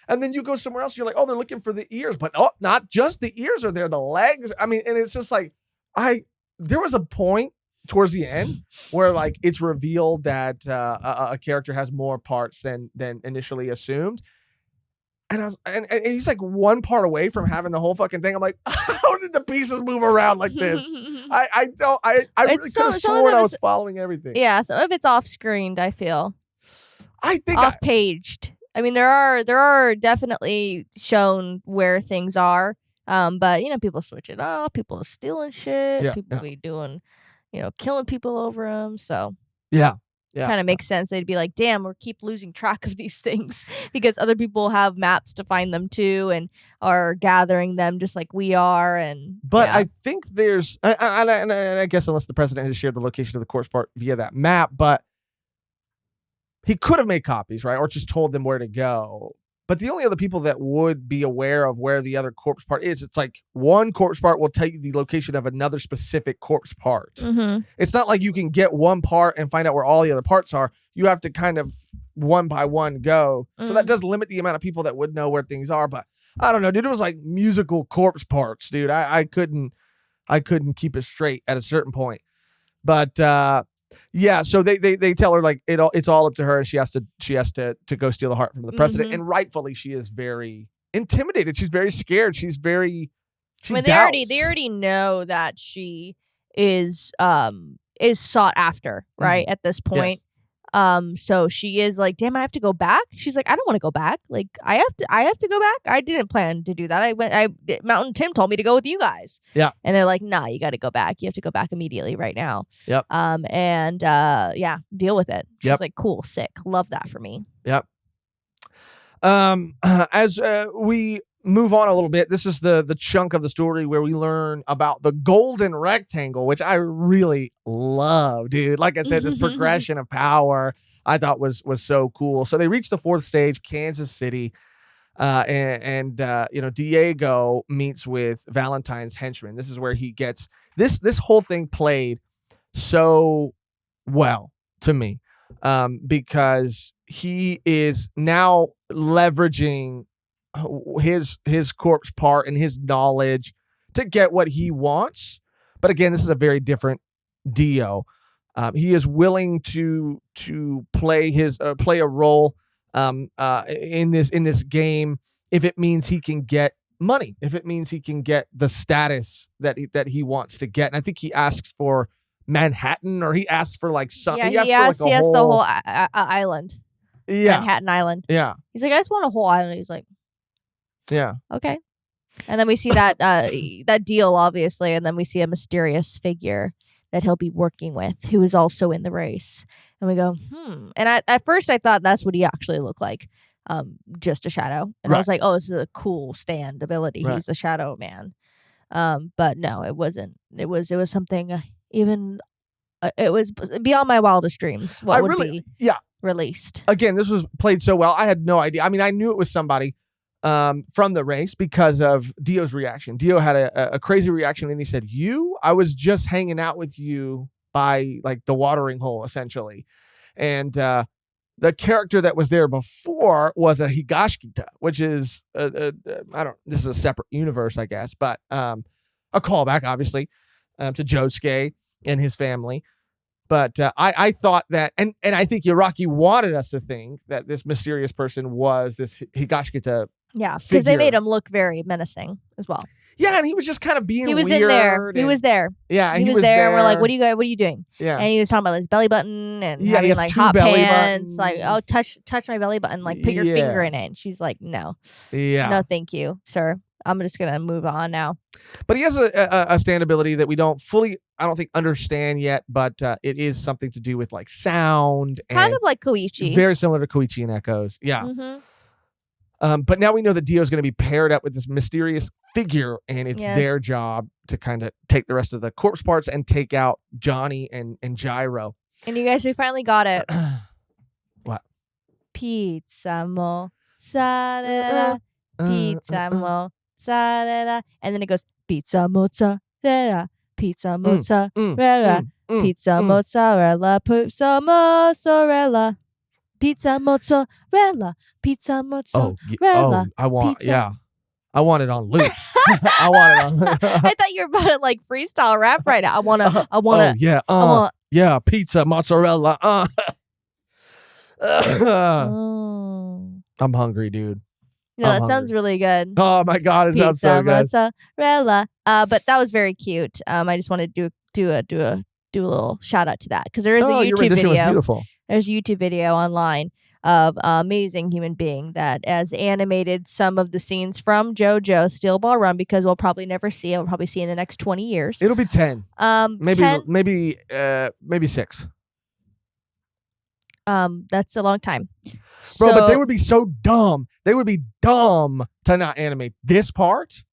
And then you go somewhere else, you're like, oh, they're looking for the ears, but not just the ears are there, the legs. I mean, and it's just like there was a point towards the end where like it's revealed that a character has more parts than initially assumed. And he's like one part away from having the whole fucking thing. I'm like, how did the pieces move around like this? I really could have sworn I was following everything. Yeah, some of it's off screened, I feel. I think off paged. I mean, there are definitely shown where things are. But people switch it up. People are stealing shit. People be doing, killing people over them. So yeah. Kind of makes sense. They'd be like, damn, we keep losing track of these things because other people have maps to find them too and are gathering them just like we are. But I think there's, and I guess unless the president has shared the location of the corpse part via that map, but he could have made copies, right? Or just told them where to go. But the only other people that would be aware of where the other corpse part is, it's like one corpse part will tell you the location of another specific corpse part. Mm-hmm. It's not like you can get one part and find out where all the other parts are. You have to kind of one by one go. So that does limit the amount of people that would know where things are. But I don't know, dude. It was like musical corpse parts, dude. I couldn't keep it straight at a certain point. But yeah, so they tell her like it's all up to her, and she has to go steal the heart from the president, and rightfully she is very intimidated. She's very scared. She's very. They already know that she is sought after, right? At this point. Yes. So she is like, damn, I have to go back. She's like, I don't want to go back. Like, I have to go back. I didn't plan to do that. Mountain Tim told me to go with you guys. Yeah. And they're like, nah, you got to go back. You have to go back immediately right now. Yep. Deal with it. She's yep. like, cool, sick. Love that for me. Yep. As we move on a little bit, this is the chunk of the story where we learn about the golden rectangle, which I really love, dude. Like I said, this progression of power I thought was so cool. So they reach the fourth stage, Kansas City, and Diego meets with Valentine's henchman. This is where he gets this whole thing played so well to me, because he is now leveraging his corpse part and his knowledge to get what he wants. But again, this is a very different Dio. He is willing to play a role in this game if it means he can get money, if it means he can get the status that he wants to get. And I think he asks for Manhattan, or he asks for like something. Yeah, he asks the whole island. Yeah, Manhattan Island. Yeah, he's like, I just want a whole island. He's like, yeah, okay. And then we see that that deal, obviously, and then we see a mysterious figure that he'll be working with, who is also in the race. And we go, And at first I thought that's what he actually looked like, just a shadow. And I was like, oh, this is a cool stand ability. Right. He's a shadow man. But no, it wasn't. It was something even. It was beyond my wildest dreams. What would be released? Again, this was played so well. I had no idea. I mean, I knew it was somebody from the race because of Dio's reaction. Dio had a crazy reaction, and he said, I was just hanging out with you by like the watering hole, essentially. And the character that was there before was a Higashikita, which is this is a separate universe, I guess, but a callback, obviously, to Josuke and his family. But I thought that, and I think Iraqi wanted us to think that this mysterious person was this Higashikita. Yeah, because they made him look very menacing as well. Yeah, and he was just kind of being weird. He was in there. He was there. Yeah, he was there. And we're like, what are you doing? Yeah. And he was talking about his belly button and having like hot pants. Like, oh, touch my belly button. Like, put your finger in it. And she's like, no. Yeah. No, thank you, sir. I'm just going to move on now. But he has a stand ability that we don't fully, I don't think, understand yet, but it is something to do with like sound. Kind of like Koichi. Very similar to Koichi and Echoes. Yeah. Mm-hmm. But now we know that Dio's going to be paired up with this mysterious figure, and it's their job to kind of take the rest of the corpse parts and take out Johnny and Gyro. And you guys, we finally got it. What? Pizza mozzarella, pizza mozzarella, and then it goes pizza mozzarella, pizza mozzarella, pizza mozzarella, pizza mozzarella, pizza mozzarella, pizza mozzarella. I want, I want it on loop. I want it on loop. I thought you were about to like freestyle rap right now. I want pizza mozzarella. I'm hungry, dude. No, that sounds really good. Oh my god, it sounds so good. Mozzarella. But that was very cute. I just wanted to do a little shout out to that because there is a YouTube video. Was beautiful. There's a YouTube video online of amazing human being that has animated some of the scenes from JoJo Steel Ball Run because we'll probably never see it. We'll probably see it in the next 20 years. It'll be 10. Maybe 6. That's a long time. Bro, but they would be so dumb. They would be dumb to not animate this part.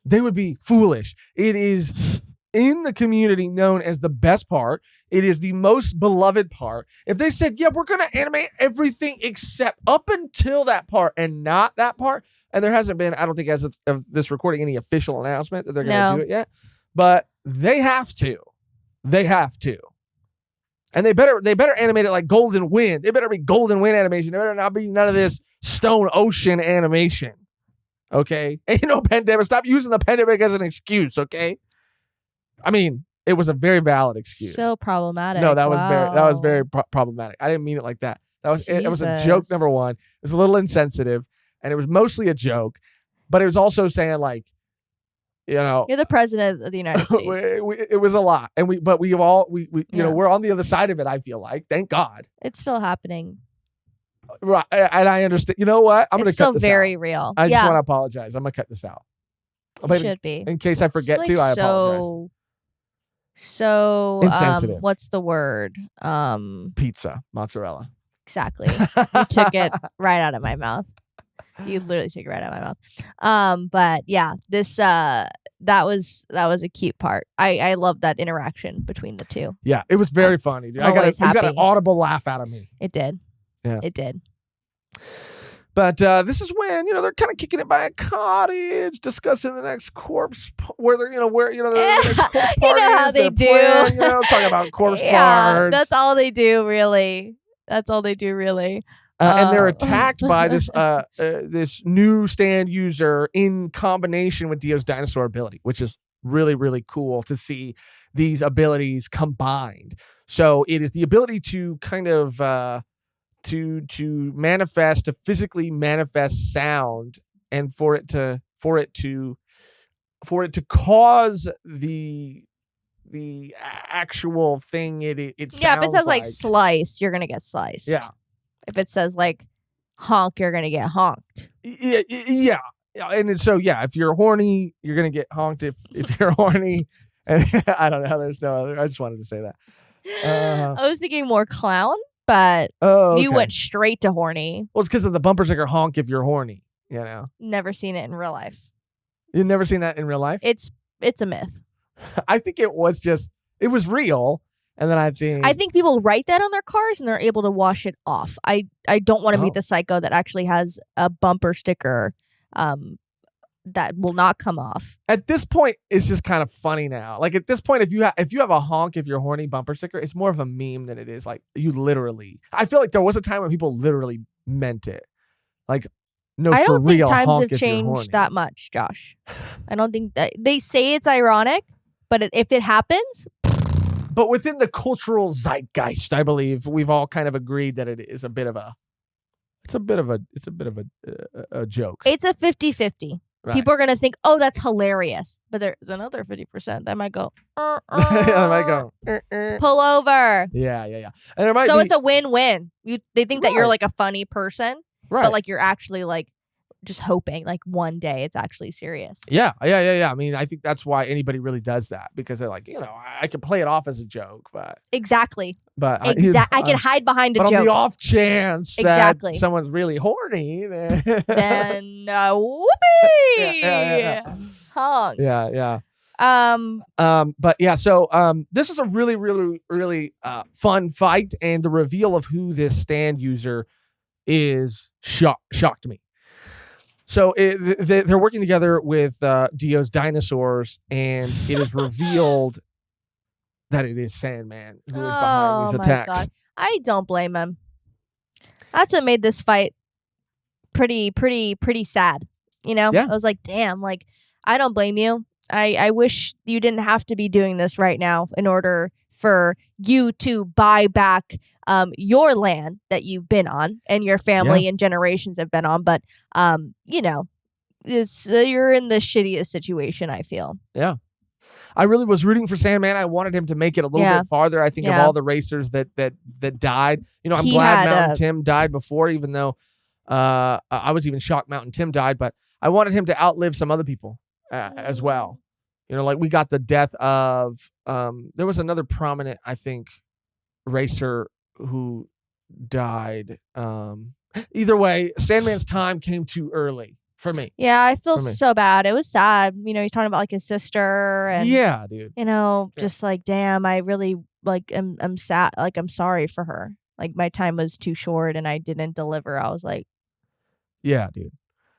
They would be foolish. It is in the community known as the best part. It is the most beloved part. If they said, yeah, we're going to animate everything except up until that part and not that part, and there hasn't been, I don't think as of this recording, any official announcement that they're going to do it yet, but they have to. They have to. And they better animate it like Golden Wind. It better be Golden Wind animation. It better not be none of this Stone Ocean animation. Okay? Ain't no pandemic. Stop using the pandemic as an excuse, okay? I mean, it was a very valid excuse. So problematic. No, that was very problematic. I didn't mean it like that. It was a joke, number one. It was a little insensitive, and it was mostly a joke, but it was also saying like, you know, you're the president of the United States. It was a lot, and we're on the other side of it. I feel like, thank God, it's still happening. Right, and I understand. You know what? I'm going to cut this out. It's still very real. I just want to apologize. I'm going to cut this out. Should be in case I forget to. I apologize. So insensitive. What's the word? Pizza mozzarella. Exactly. You took it right out of my mouth. You literally took it right out of my mouth. But yeah, this that was a cute part. I love that interaction between the two. Yeah, it was very funny. Dude. You got an audible laugh out of me. It did. Yeah, it did. But this is when they're kind of kicking it by a cottage, discussing the next corpse where they're the next corpse party. How they do. Talking about corpse parts. That's all they do, really. And they're attacked by this this new stand user in combination with Dio's dinosaur ability, which is really, really cool to see these abilities combined. So it is the ability to kind of to physically manifest sound, and for it to cause the actual thing it sounds. Yeah, if it says like slice, you're gonna get sliced. Yeah. If it says like honk, you're gonna get honked. Yeah. And so if you're horny, you're gonna get honked. If you're horny, and I don't know. There's no other. I just wanted to say that. I was thinking more clown, but you went straight to horny. Well, it's because of the bumper sticker honk if you're horny. Never seen it in real life. You've never seen that in real life? It's a myth. I think it was real. And then I think people write that on their cars and they're able to wash it off. I don't want to meet the psycho that actually has a bumper sticker that will not come off. At this point, it's just kind of funny now. Like at this point, if you have a honk if you're horny bumper sticker, it's more of a meme than it is like you literally. I feel like there was a time when people literally meant it. Like I don't think times have changed that much, Josh. I don't think that they say it's ironic, but if it happens. But within the cultural zeitgeist, I believe we've all kind of agreed that it is a bit of a joke. It's a 50-50. Right. People are going to think, oh, that's hilarious. But there's another 50% that might go, pull over. Yeah. And it's a win-win. They think that you're like a funny person, right? But like you're actually like just hoping like one day it's actually serious. Yeah. I mean, I think that's why anybody really does that, because they're like, I can play it off as a joke, but exactly. I can hide behind a but joke. on the off chance that someone's really horny, then whoopee, honk. Yeah. But yeah, so this is a really, really, really fun fight, and the reveal of who this stand user is shocked me. So they're working together with Dio's dinosaurs, and it is revealed that it is Sandman who is behind these attacks. God. I don't blame him. That's what made this fight pretty sad. Yeah. I was like, damn, like, I don't blame you. I wish you didn't have to be doing this right now in order for you to buy back your land that you've been on and your family and generations have been on. But, it's you're in the shittiest situation, I feel. Yeah. I really was rooting for Sandman. I wanted him to make it a little bit farther. I think of all the racers that died. I'm glad Mountain Tim died before, even though I was even shocked Mountain Tim died. But I wanted him to outlive some other people as well. Like we got the death of there was another prominent, I think, racer who died. Either way, Sandman's time came too early for me. Yeah, I feel so bad. It was sad. He's talking about like his sister and yeah, dude. Just like, damn, I really like I'm sad. Like, I'm sorry for her. Like, my time was too short and I didn't deliver. I was like, yeah, dude.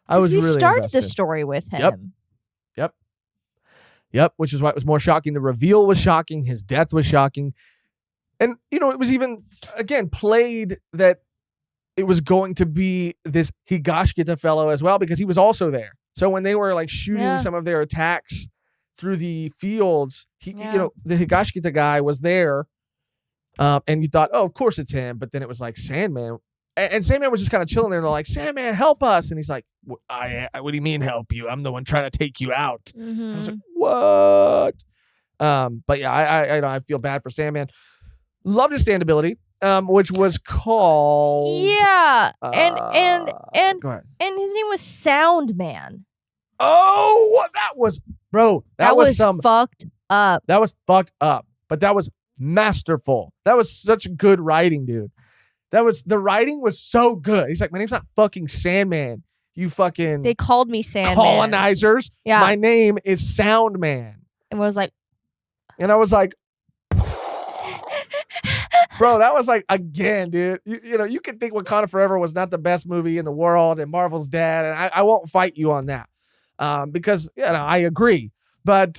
I was really started invested. the story with him. Yep, which is why it was more shocking. The reveal was shocking. His death was shocking. And, it was even, again, played that it was going to be this Higashikita fellow as well, because he was also there. So when they were like shooting some of their attacks through the fields, the Higashikita guy was there. And you thought, oh, of course it's him. But then it was like Sandman. And Sandman was just kind of chilling there. And they're like, Sandman, help us. And he's like, what do you mean help you? I'm the one trying to take you out. I was like, what? But yeah, I feel bad for Sandman. Loved his stand ability, which was called and go ahead. And his name was Soundman. Oh, that was fucked up. That was fucked up, but that was masterful. That was such good writing, dude. The writing was so good. He's like, my name's not fucking Sandman. You fucking They called me Sandman. Colonizers. Yeah. My name is Soundman. And I was like, bro, that was like, again, dude. You can think Wakanda Forever was not the best movie in the world and Marvel's dead, and I won't fight you on that because I agree. But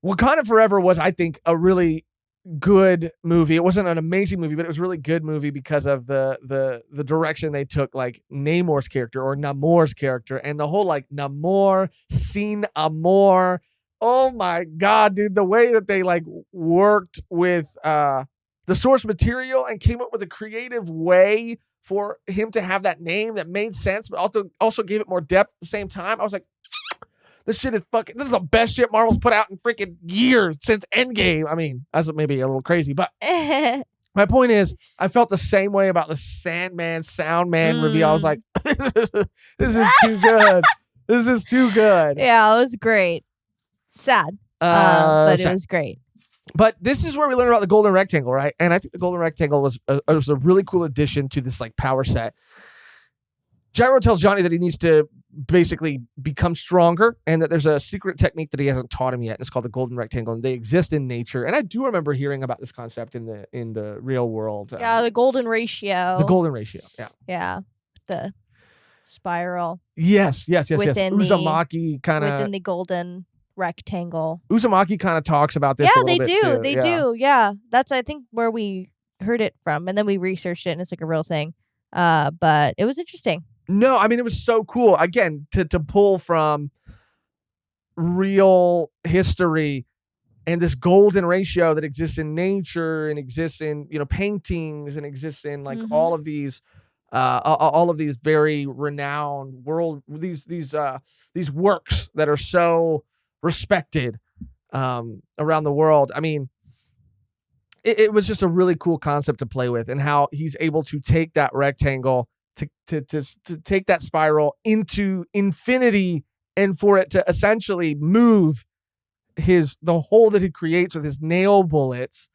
Wakanda Forever was, I think, a really good movie. It wasn't an amazing movie, but it was a really good movie because of the direction they took, like Namor's character or Namor's character, and the whole like Namor, Sin Amor. Oh my God, dude, the way that they like worked with the source material and came up with a creative way for him to have that name that made sense, but also gave it more depth at the same time. I was like, this is the best shit Marvel's put out in freaking years since Endgame. I mean, that's maybe a little crazy, but my point is, I felt the same way about the Sandman, Soundman reveal. I was like, this is too good. This is too good. Yeah, it was great. Sad, but it was great. But this is where we learn about the golden rectangle, right? And I think the golden rectangle was a really cool addition to this like power set. Gyro tells Johnny that he needs to basically become stronger, and that there's a secret technique that he hasn't taught him yet, and it's called the golden rectangle, and they exist in nature. And I do remember hearing about this concept in the real world. Yeah, the golden ratio. The golden ratio. Yeah. Yeah, the spiral. Yes. Uzumaki kind of within the golden rectangle. Uzumaki kind of talks about this. Yeah, a little bit too. They do. Yeah, that's I think where we heard it from, and then we researched it, and it's like a real thing. But it was interesting. No, I mean, it was so cool. Again, to pull from real history and this golden ratio that exists in nature and exists in paintings and exists in like all of these very renowned world these works that are so respected around the world. I mean, it was just a really cool concept to play with, and how he's able to take that rectangle to take that spiral into infinity and for it to essentially move the hole that he creates with his nail bullets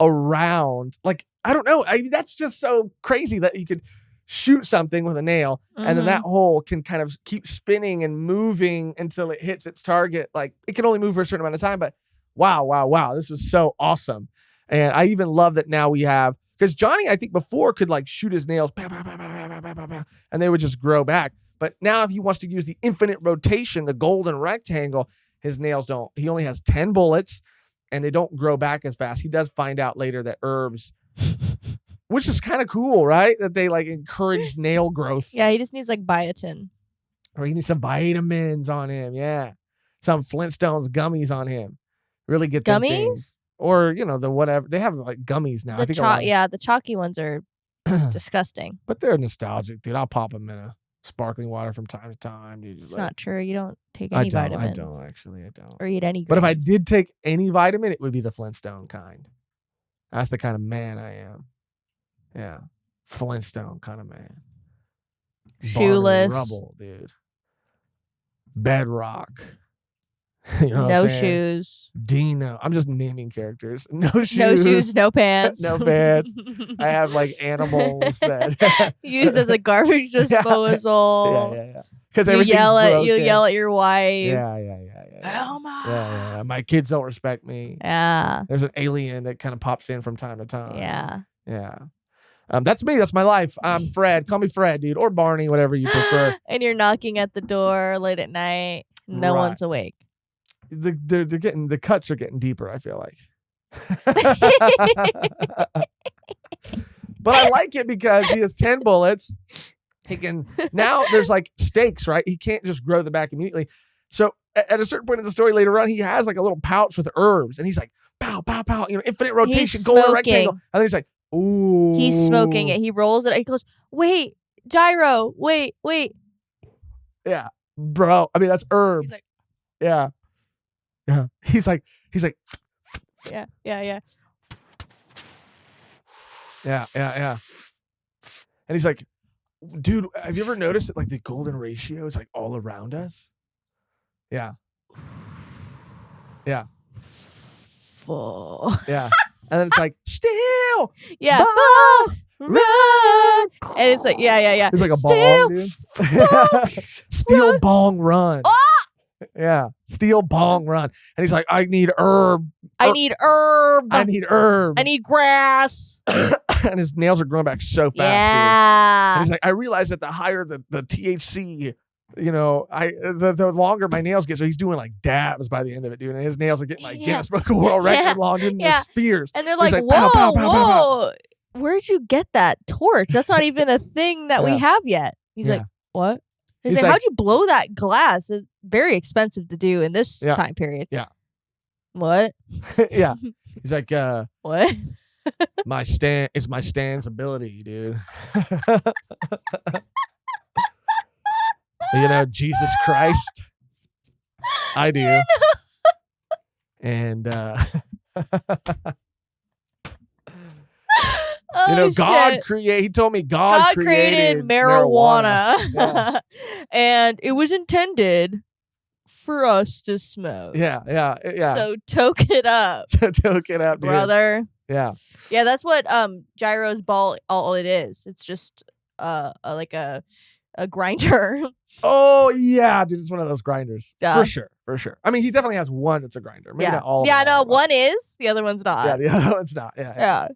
around. Like, I don't know. That's just so crazy that you could shoot something with a nail and then that hole can kind of keep spinning and moving until it hits its target. Like, it can only move for a certain amount of time, but wow. This was so awesome. And I even love that now we have, because Johnny, I think before could like shoot his nails, pow, pow, pow, pow, pow, pow, pow, pow, and they would just grow back. But now if he wants to use the infinite rotation, the golden rectangle, his nails don't. He only has 10 bullets and they don't grow back as fast. He does find out later that herbs, which is kind of cool, right? That they like encourage nail growth. Yeah, he just needs like biotin. Or he needs some vitamins on him. Yeah. Some Flintstones gummies on him. Really get them things. Or, the whatever. They have like gummies now. The chalky ones are disgusting. But they're nostalgic, dude. I'll pop them in a sparkling water from time to time. Dude. It's not true. You don't take any vitamins. I don't. Or eat any grains. But if I did take any vitamin, it would be the Flintstone kind. That's the kind of man I am. Yeah. Flintstone kind of man. Shoeless. Barney Rubble, dude. Bedrock. No shoes. Dino. I'm just naming characters. No shoes. No shoes, no pants. No pants. I have like animals that used as a garbage disposal. Yeah. Because you yell at your wife. Yeah. Elma. Yeah. My kids don't respect me. Yeah. There's an alien that kind of pops in from time to time. Yeah. That's me. That's my life. I'm Fred. Call me Fred, dude, or Barney, whatever you prefer. And you're knocking at the door late at night. No one's awake. The cuts are getting deeper, I feel like. But I like it because he has 10 bullets. Now there's like stakes, right? He can't just grow the back immediately. So at a certain point in the story later on, he has like a little pouch with herbs and he's like, pow, pow, pow, infinite rotation, golden rectangle. And then he's like, ooh. He's smoking it. He rolls it. He goes, wait, gyro, wait. Yeah, bro. I mean, that's herb. He's like, yeah. He's like. Yeah. Yeah. And he's like, dude, have you ever noticed that like the golden ratio is like all around us? Yeah. Full. Yeah. And then it's like, Steele! Yeah. Run! And it's like, yeah. It's like a bong, dude. Steele bong run. Oh! Yeah. Steele bong run. And he's like, I need herb. I need herb. I need grass. And his nails are growing back so fast. Yeah. Dude. And he's like, I realize that the higher the THC, the longer my nails get. So he's doing like dabs by the end of it, dude. And his nails are getting like Guinness Book of World Record longer than the spears. And they're like, whoa, pow, pow, pow, pow, pow. Where'd you get that torch? That's not even a thing that we have yet. He's like, what? He's like, how'd you blow that glass? It's very expensive to do in this time period. Yeah. What? Yeah. He's like, what? It's my Stan's ability, dude. Jesus Christ. I do. And God he told me God created marijuana. Yeah. And it was intended for us to smoke. Yeah. So toke it up. Toke it up, dude. Brother. Yeah. Yeah, that's what Gyro's ball all it is. It's just like a grinder. Oh yeah, dude, it's one of those grinders. Yeah. For sure. I mean, he definitely has one that's a grinder. Maybe not all. Yeah, no, one is, the other one's not. Yeah, the other one's not. Yeah.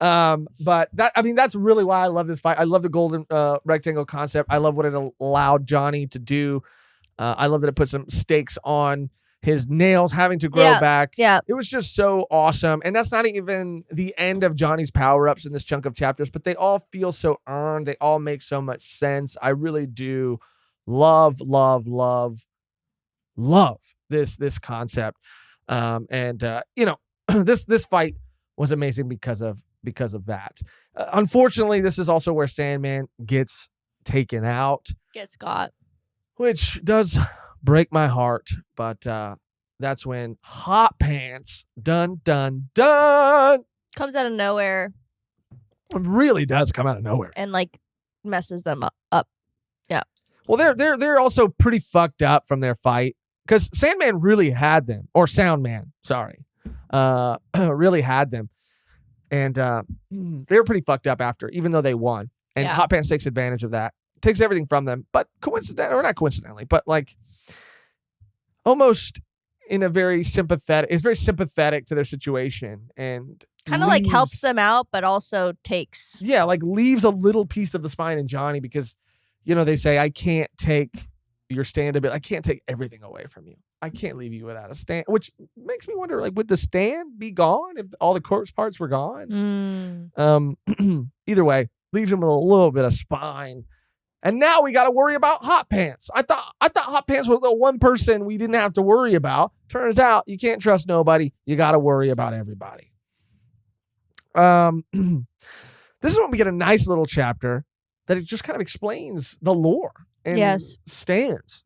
But that's really why I love this fight. I love the golden rectangle concept. I love what it allowed Johnny to do. I love that it put some stakes on his nails having to grow back. Yeah. It was just so awesome. And that's not even the end of Johnny's power-ups in this chunk of chapters, but they all feel so earned. They all make so much sense. I really do love this concept. This fight was amazing because of that. Unfortunately, this is also where Sandman gets taken out. Gets got. Which does break my heart, but that's when Hot Pants dun comes out of nowhere. It really does come out of nowhere. And like messes them up. Yeah. Well, they're also pretty fucked up from their fight because Sandman really had them, or Soundman, sorry, really had them, and they were pretty fucked up after, even though they won. And Hot Pants takes advantage of that, takes everything from them, but not coincidentally, but like almost in a very sympathetic. It's very sympathetic to their situation and kind of like helps them out, but also takes like leaves a little piece of the spine in Johnny because. They say, I can't take your stand a bit. I can't take everything away from you. I can't leave you without a stand, which makes me wonder, like, would the stand be gone if all the corpse parts were gone? Either way, leaves him with a little bit of spine. And now we got to worry about Hot Pants. I thought Hot Pants was the one person we didn't have to worry about. Turns out you can't trust nobody. You got to worry about everybody. This is when we get a nice little chapter that it just kind of explains the lore and stands.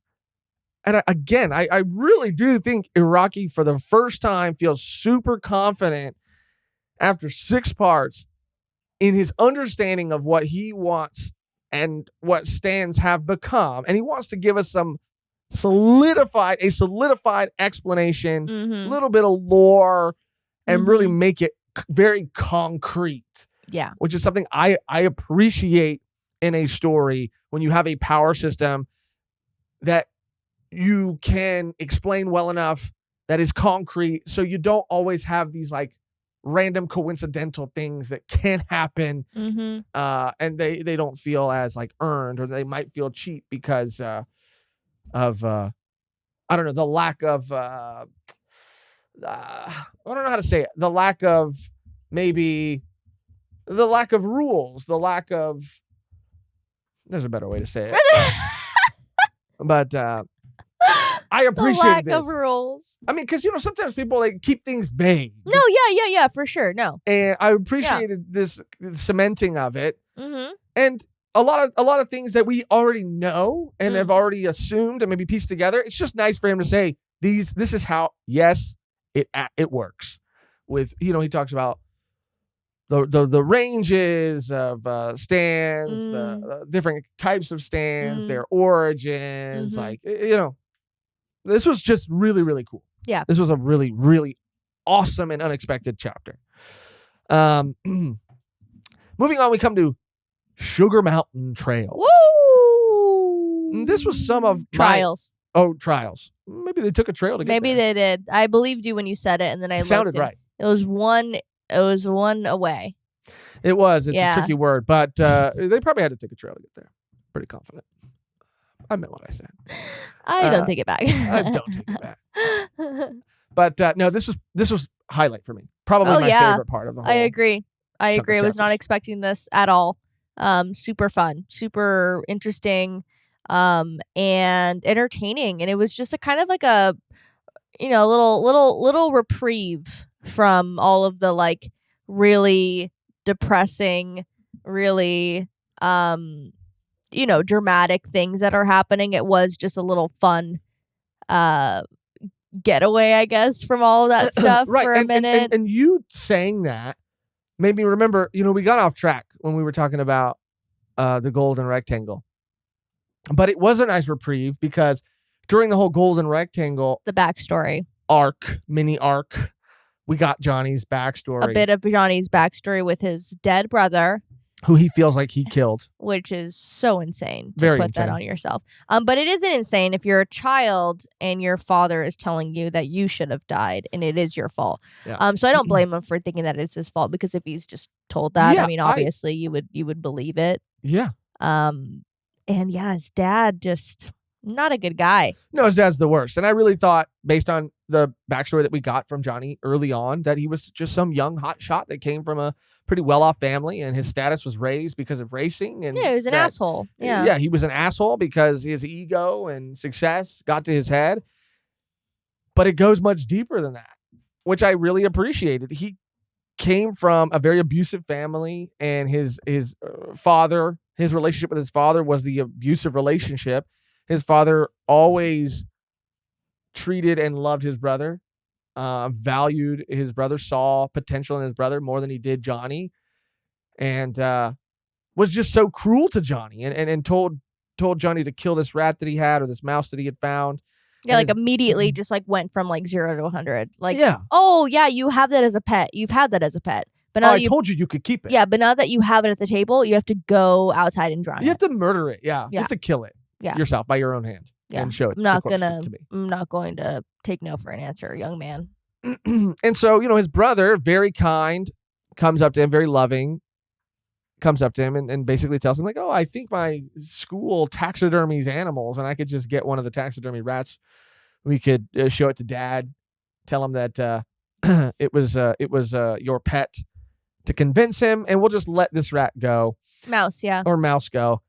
And I really do think Iraqi, for the first time, feels super confident after 6 parts in his understanding of what he wants and what stands have become. And he wants to give us some solidified explanation, a little bit of lore, and really make it very concrete. Yeah. Which is something I appreciate in a story when you have a power system that you can explain well enough that is concrete, so you don't always have these like random coincidental things that can happen, and they don't feel as like earned, or they might feel cheap because of I don't know, the lack of I don't know how to say it, the lack of rules, the lack of. There's a better way to say it. But I appreciate this. The lack of rules. I mean, because, sometimes people, like, keep things vague. No, yeah, for sure, no. And I appreciated this cementing of it. And a lot of things that we already know and have already assumed and maybe pieced together, it's just nice for him to say, this is how, yes, it works. With, he talks about the ranges of stands, the different types of stands, their origins, like, this was just really, really cool. Yeah. This was a really, really awesome and unexpected chapter. Moving on, we come to Sugar Mountain Trail. Woo! This was some of Trials. Trials. Maybe they took a trail to get Maybe there. they did. I believed you when you said it, and then I sounded right. It was one away. It was. It's a tricky word, but they probably had to take a trail to get there. Pretty confident. I meant what I said. I don't take it back. I don't take it back. But no, this was highlight for me. Probably my favorite part of the whole. I agree. I was not expecting this at all. Super fun, super interesting, and entertaining. And it was just a kind of like a, little reprieve from all of the like really depressing, really, dramatic things that are happening. It was just a little fun, getaway, I guess, from all of that stuff for a minute. And you saying that made me remember, we got off track when we were talking about the Golden Rectangle. But it was a nice reprieve because during the whole Golden Rectangle, the backstory mini arc, we got Johnny's backstory. A bit of Johnny's backstory with his dead brother, who he feels like he killed. Which is so insane to Very put insane. That on yourself. But it isn't insane if you're a child and your father is telling you that you should have died and it is your fault. Yeah. So I don't blame him for thinking that it's his fault, because if he's just told that, Yeah, I mean, obviously you would believe it. Yeah. And his dad just not a good guy. No, his dad's the worst. And I really thought, based on the backstory that we got from Johnny early on, that he was just some young hotshot that came from a pretty well-off family, and his status was raised because of racing. And he was an asshole. Yeah, he was an asshole because his ego and success got to his head. But it goes much deeper than that, which I really appreciated. He came from a very abusive family, and his father, his relationship with his father was the abusive relationship. His father always treated and loved his brother, valued his brother, saw potential in his brother more than he did Johnny. And was just so cruel to Johnny and told Johnny to kill this rat that he had or this mouse that he had found. Yeah, like immediately just like went from like 0 to 100. Like, yeah. Oh yeah, you have that as a pet. You've had that as a pet. But now I told you could keep it. Yeah, but now that you have it at the table, you have to go outside and drown it. You have to murder it. Yeah. You have to kill it yourself by your own hand. Yeah. And show it. I'm not going to take no for an answer, young man. And so, his brother, very kind, comes up to him, very loving, comes up to him and basically tells him like, oh, I think my school taxidermies animals and I could just get one of the taxidermy rats. We could show it to Dad, tell him that it was your pet to convince him, and we'll just let this rat go. Mouse, yeah. Or mouse go.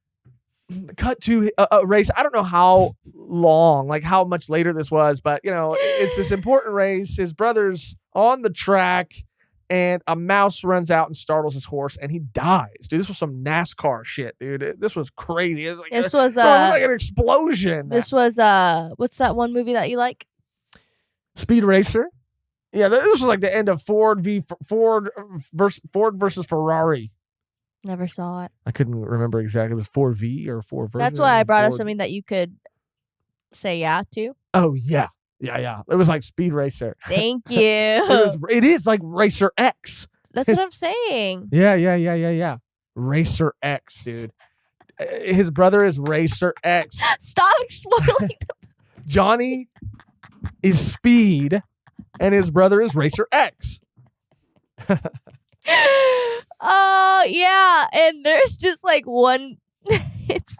Cut to a race. I don't know how long, like how much later this was, but it's this important race. His brother's on the track and a mouse runs out and startles his horse and he dies. Dude, this was some NASCAR shit, dude. This was crazy. It was like an explosion. This was what's that one movie that you like? Speed Racer. Yeah, this was like the end of Ford versus Ferrari. Never saw it. I couldn't remember exactly. It was 4V or 4 version. That's why I brought up something that you could say yeah to. Oh, yeah. Yeah. It was like Speed Racer. Thank you. It is like Racer X. That's what I'm saying. Yeah. Racer X, dude. His brother is Racer X. Stop spoiling. Johnny is Speed, and his brother is Racer X. Oh yeah, and there's just like one. It's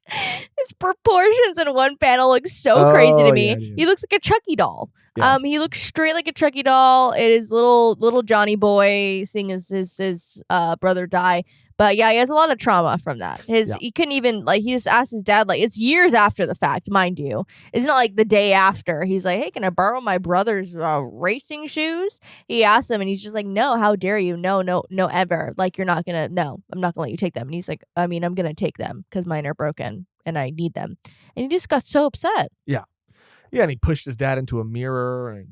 his proportions in one panel look so crazy to me. Yeah, he looks like a Chucky doll. Yeah. He looks straight like a Chucky doll. It is little Johnny boy seeing his brother die. But yeah, he has a lot of trauma from that. He couldn't even he just asked his dad, it's years after the fact, mind you. It's not like the day after. He's like, hey, can I borrow my brother's racing shoes? He asked him and he's just like, no, how dare you? No, ever. I'm not gonna let you take them. And he's like, I'm gonna take them because mine are broken and I need them. And he just got so upset. Yeah. Yeah, and he pushed his dad into a mirror and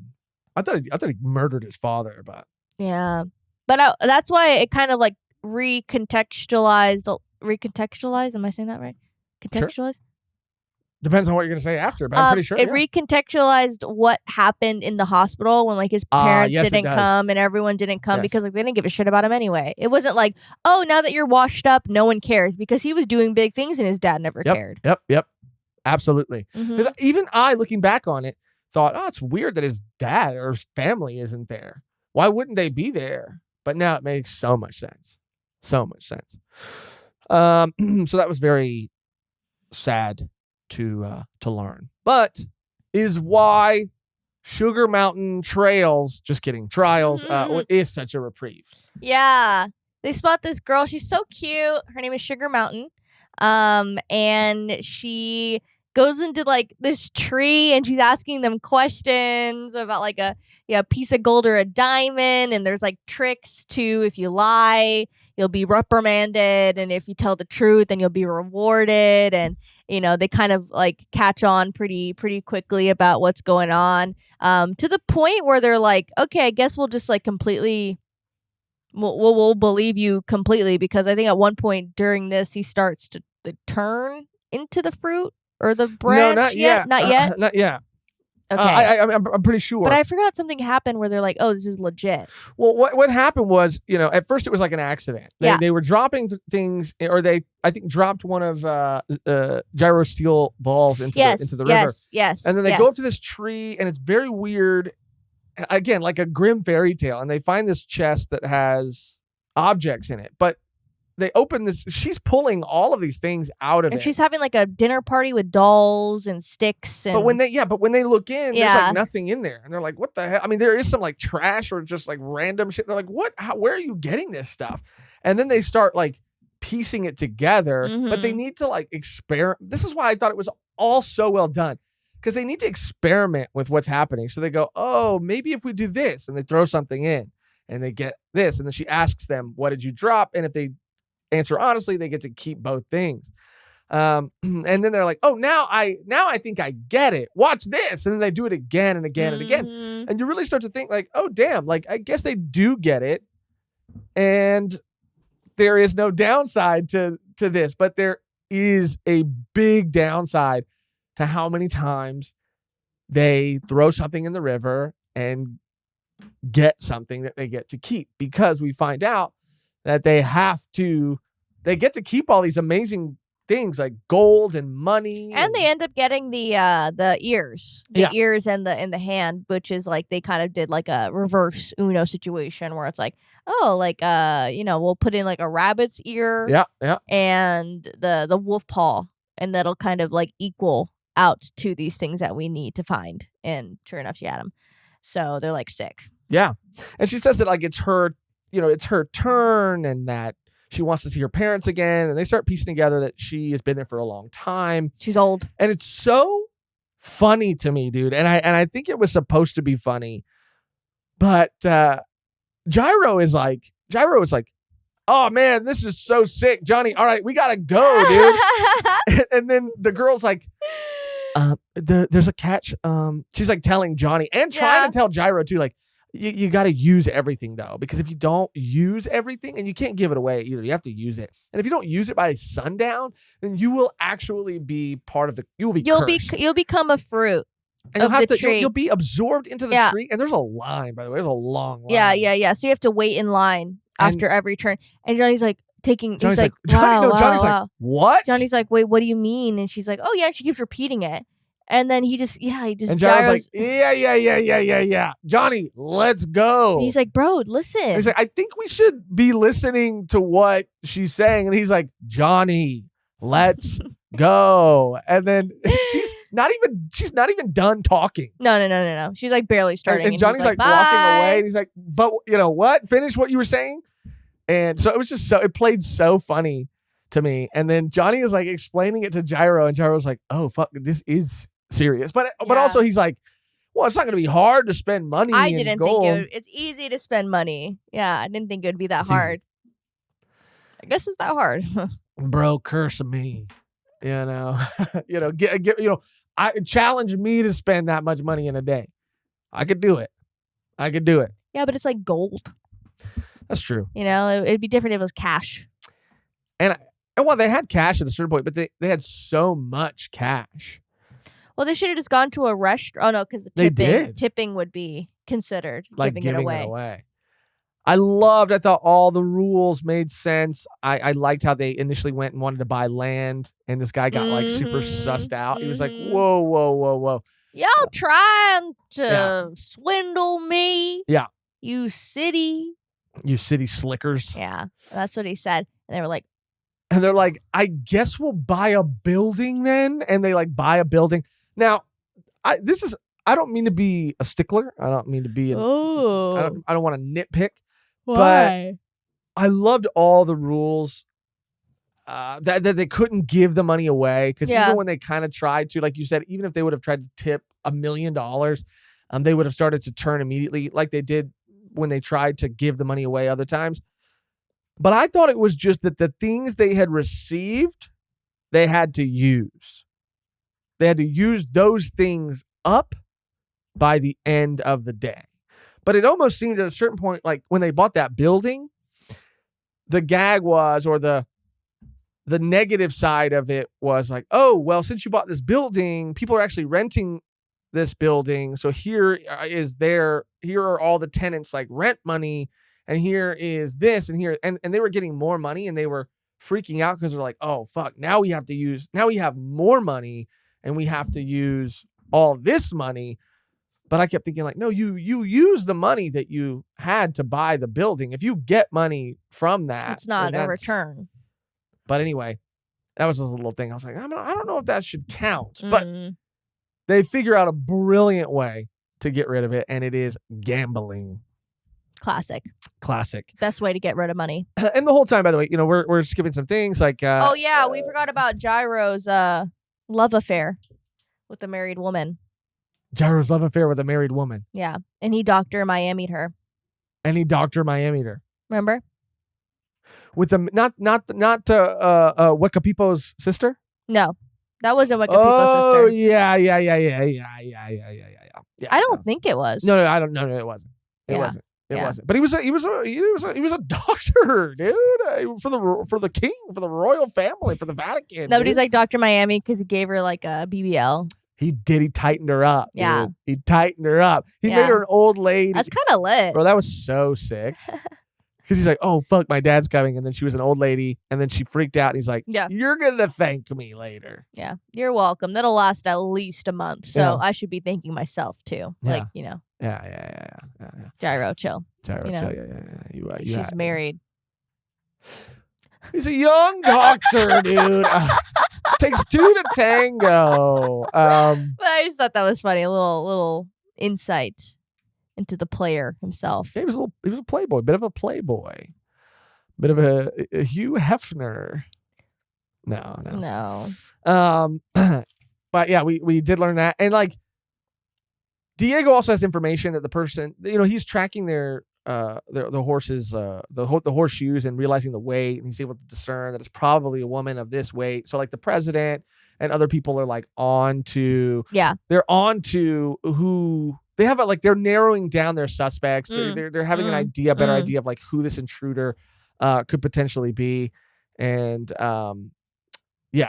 I thought he murdered his father, but yeah. But that's why it kind of recontextualized. Am I saying that right? Contextualized? Sure. Depends on what you're going to say after, but I'm pretty sure. It recontextualized what happened in the hospital when his parents didn't come and everyone didn't come because they didn't give a shit about him anyway. It wasn't like, oh, now that you're washed up, no one cares, because he was doing big things and his dad never cared. Yep. Absolutely. Because even I, looking back on it, thought, oh, it's weird that his dad or his family isn't there. Why wouldn't they be there? But now it makes so much sense. So much sense. So that was very sad to learn, but is why Sugar Mountain Trails, just kidding, Trials, is such a reprieve. Yeah, they spot this girl. She's so cute. Her name is Sugar Mountain, and she goes into this tree and she's asking them questions about a piece of gold or a diamond, and there's tricks too. If you lie, you'll be reprimanded, and if you tell the truth, then you'll be rewarded. And they kind of catch on pretty quickly about what's going on, to the point where they're like, okay, I guess we'll just completely we'll believe you completely, because I think at one point during this he starts to turn into the fruit or the branch. No, not yet. Not yet. Okay. I'm pretty sure. But I forgot something happened where they're like, oh, this is legit. Well, what happened was, at first it was like an accident. They were dropping things, or I think dropped one of gyro steel balls into the river. Yes. And then they go up to this tree, and it's very weird. Again, like a grim fairy tale. And they find this chest that has objects in it. But they open this. She's pulling all of these things out of it. And she's having a dinner party with dolls and sticks. And... But when they look in, there's nothing in there. And they're like, what the hell? I mean, there is some trash or just random shit. They're like, what? Where are you getting this stuff? And then they start piecing it together. But they need to experiment. This is why I thought it was all so well done. Because they need to experiment with what's happening. So they go, oh, maybe if we do this. And they throw something in. And they get this. And then she asks them, what did you drop? And if they answer honestly, they get to keep both things. And then they're like, oh, now I think I get it. Watch this. And then they do it again and again and again. And you really start to think oh, damn, I guess they do get it. And there is no downside to this, but there is a big downside to how many times they throw something in the river and get something that they get to keep, because we find out that they get to keep all these amazing things like gold and money, and they end up getting the ears, ears and the hand, which is like they kind of did like a reverse Uno situation where it's like, oh, like we'll put in like a rabbit's ear, and the wolf paw, and that'll kind of like equal out to these things that we need to find. And sure enough, she had them. So they're like sick. Yeah, and she says that like it's her turn, and that she wants to see her parents again, and they start piecing together that she has been there for a long time. She's old. And it's so funny to me, dude. And I think it was supposed to be funny. But Gyro is like, oh man, this is so sick. Johnny, all right, we gotta go, dude. And then the girl's like, there's a catch. She's like telling Johnny and trying to tell Gyro too, like, you got to use everything though, because if you don't use everything, and you can't give it away either, you have to use it. And if you don't use it by sundown, then you will actually be part of you'll become a fruit. And you'll be absorbed into the tree. And there's a line, by the way, there's a long line. Yeah. So you have to wait in line after every turn. And Johnny's like Johnny's like, like, what? Johnny's like, wait, what do you mean? And she's like, oh yeah, she keeps repeating it. And then he just. And Gyro's like, yeah. Johnny, let's go. And he's like, bro, listen. And he's like, I think we should be listening to what she's saying. And he's like, Johnny, let's go. And then she's not even done talking. No. She's like barely starting. And Johnny's like walking away. And he's like, but you know what? Finish what you were saying. And so it was just it played so funny to me. And then Johnny is like explaining it to Gyro, and Gyro's like, oh, fuck, this is serious. But also he's like, well, it's not going to be hard to spend money. I didn't think it's easy to spend money. Yeah, I didn't think it would be that hard. I guess it's that hard. Bro, curse me. I challenge me to spend that much money in a day. I could do it. Yeah, but it's like gold. That's true. It'd be different if it was cash. And well, they had cash at a certain point, but they had so much cash. Well, they should have just gone to a restaurant. Oh no, because the tipping would be considered like giving it away. I thought all the rules made sense. I liked how they initially went and wanted to buy land, and this guy got like super sussed out. He was like, whoa. Y'all trying to swindle me? Yeah. You city slickers. Yeah, that's what he said. And they were like, they're like, I guess we'll buy a building then. And they like buy a building. Now, I don't mean to be a stickler. I don't mean to be I don't want to nitpick. Why? But I loved all the rules that they couldn't give the money away. Because even when they kind of tried to, like you said, even if they would have tried to tip $1 million, they would have started to turn immediately like they did when they tried to give the money away other times. But I thought it was just that the things they had received, they had to use. They had to use those things up by the end of the day. But it almost seemed at a certain point, like when they bought that building, the gag was, or the negative side of it was like, oh, well, since you bought this building, people are actually renting this building. So here are all the tenants like rent money. And here is this, and here, and they were getting more money, and they were freaking out because they're like, oh, fuck, now we have more money, and we have to use all this money. But I kept thinking like, no, you use the money that you had to buy the building. If you get money from that, it's not a return. But anyway, that was a little thing. I was like, I don't know if that should count. But they figure out a brilliant way to get rid of it, and it is gambling. Classic. Best way to get rid of money. And the whole time, by the way, we're skipping some things like. We forgot about Gyro's love affair with a married woman. Gyro's love affair with a married woman. Yeah, and he Dr. Miami'd her. Remember? With the not Wekapipo's sister. No, that wasn't Wekapipo's sister. Yeah. I don't think it was. No, I don't. No, it wasn't. It wasn't. It wasn't. But he was a doctor, dude, for the king, for the royal family, for the Vatican. Nobody's like Dr. Miami because he gave her like a BBL. He did. He tightened her up. Yeah. Dude. He tightened her up. He made her an old lady. That's kind of lit. Bro, that was so sick. Because he's like, oh, fuck, my dad's coming. And then she was an old lady. And then she freaked out. And he's like, you're going to thank me later. Yeah. You're welcome. That'll last at least a month. So I should be thanking myself too. Yeah. Like, you know. Yeah. Gyro, chill. Gyro, you know? chill. Yeah. She's married. He's a young doctor, dude. Takes two to tango. But I just thought that was funny. A little insight into the player himself. Yeah, he was a playboy, bit of a playboy, bit of a Hugh Hefner. No. But yeah, we did learn that, and like Diego also has information that the person, he's tracking their horses, the horseshoes, and realizing the weight, and he's able to discern that it's probably a woman of this weight. So like the president and other people are like they're on to who. They have they're narrowing down their suspects. They're having an idea, better idea of like who this intruder could potentially be, and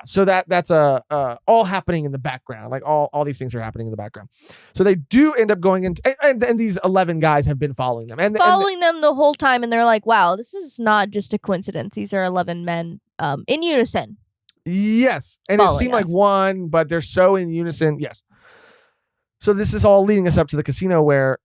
so that's all happening in the background. Like all these things are happening in the background. So they do end up going into, and these 11 guys have been following them and them the whole time, and they're like, wow, this is not just a coincidence. These are 11 men in unison. Yes, and it seemed like one, but they're so in unison. Yes. So this is all leading us up to the casino where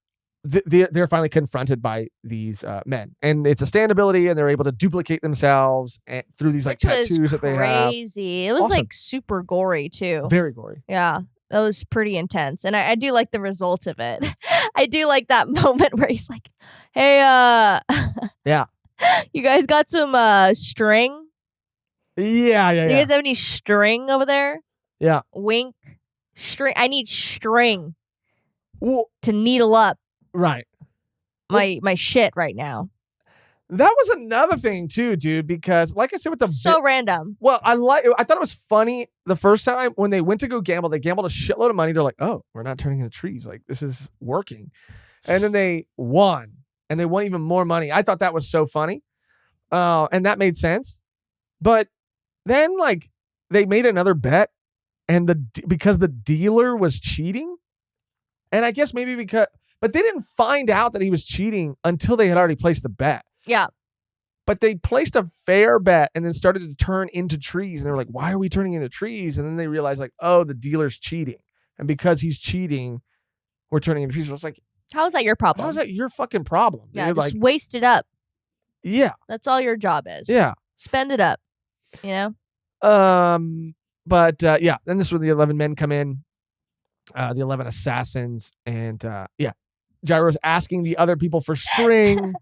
they're finally confronted by these men. And it's a stand ability, and they're able to duplicate themselves through these like tattoos that they have. Crazy. It was like super gory too. Very gory. Yeah. That was pretty intense. And I do like the result of it. I do like that moment where he's like, hey, yeah, you guys got some string? Yeah. Do you guys have any string over there? Yeah. Wink. String. I need string to needle up my shit right now. That was another thing too, dude, because like I said with the random. Well, I thought it was funny the first time when they went to go gamble. They gambled a shitload of money. They're like, oh, we're not turning into trees. Like this is working, and then they won, and they won even more money. I thought that was so funny, and that made sense. But then like they made another bet. And because the dealer was cheating, and I guess maybe but they didn't find out that he was cheating until they had already placed the bet. Yeah. But they placed a fair bet and then started to turn into trees. And they were like, why are we turning into trees? And then they realized like, oh, the dealer's cheating. And because he's cheating, we're turning into trees. So it's like, how is that your problem? How is that your fucking problem? Yeah, just waste it up. Yeah. That's all your job is. Yeah. Spend it up, But then this is where the 11 men come in, the 11 assassins, and Gyro's asking the other people for string.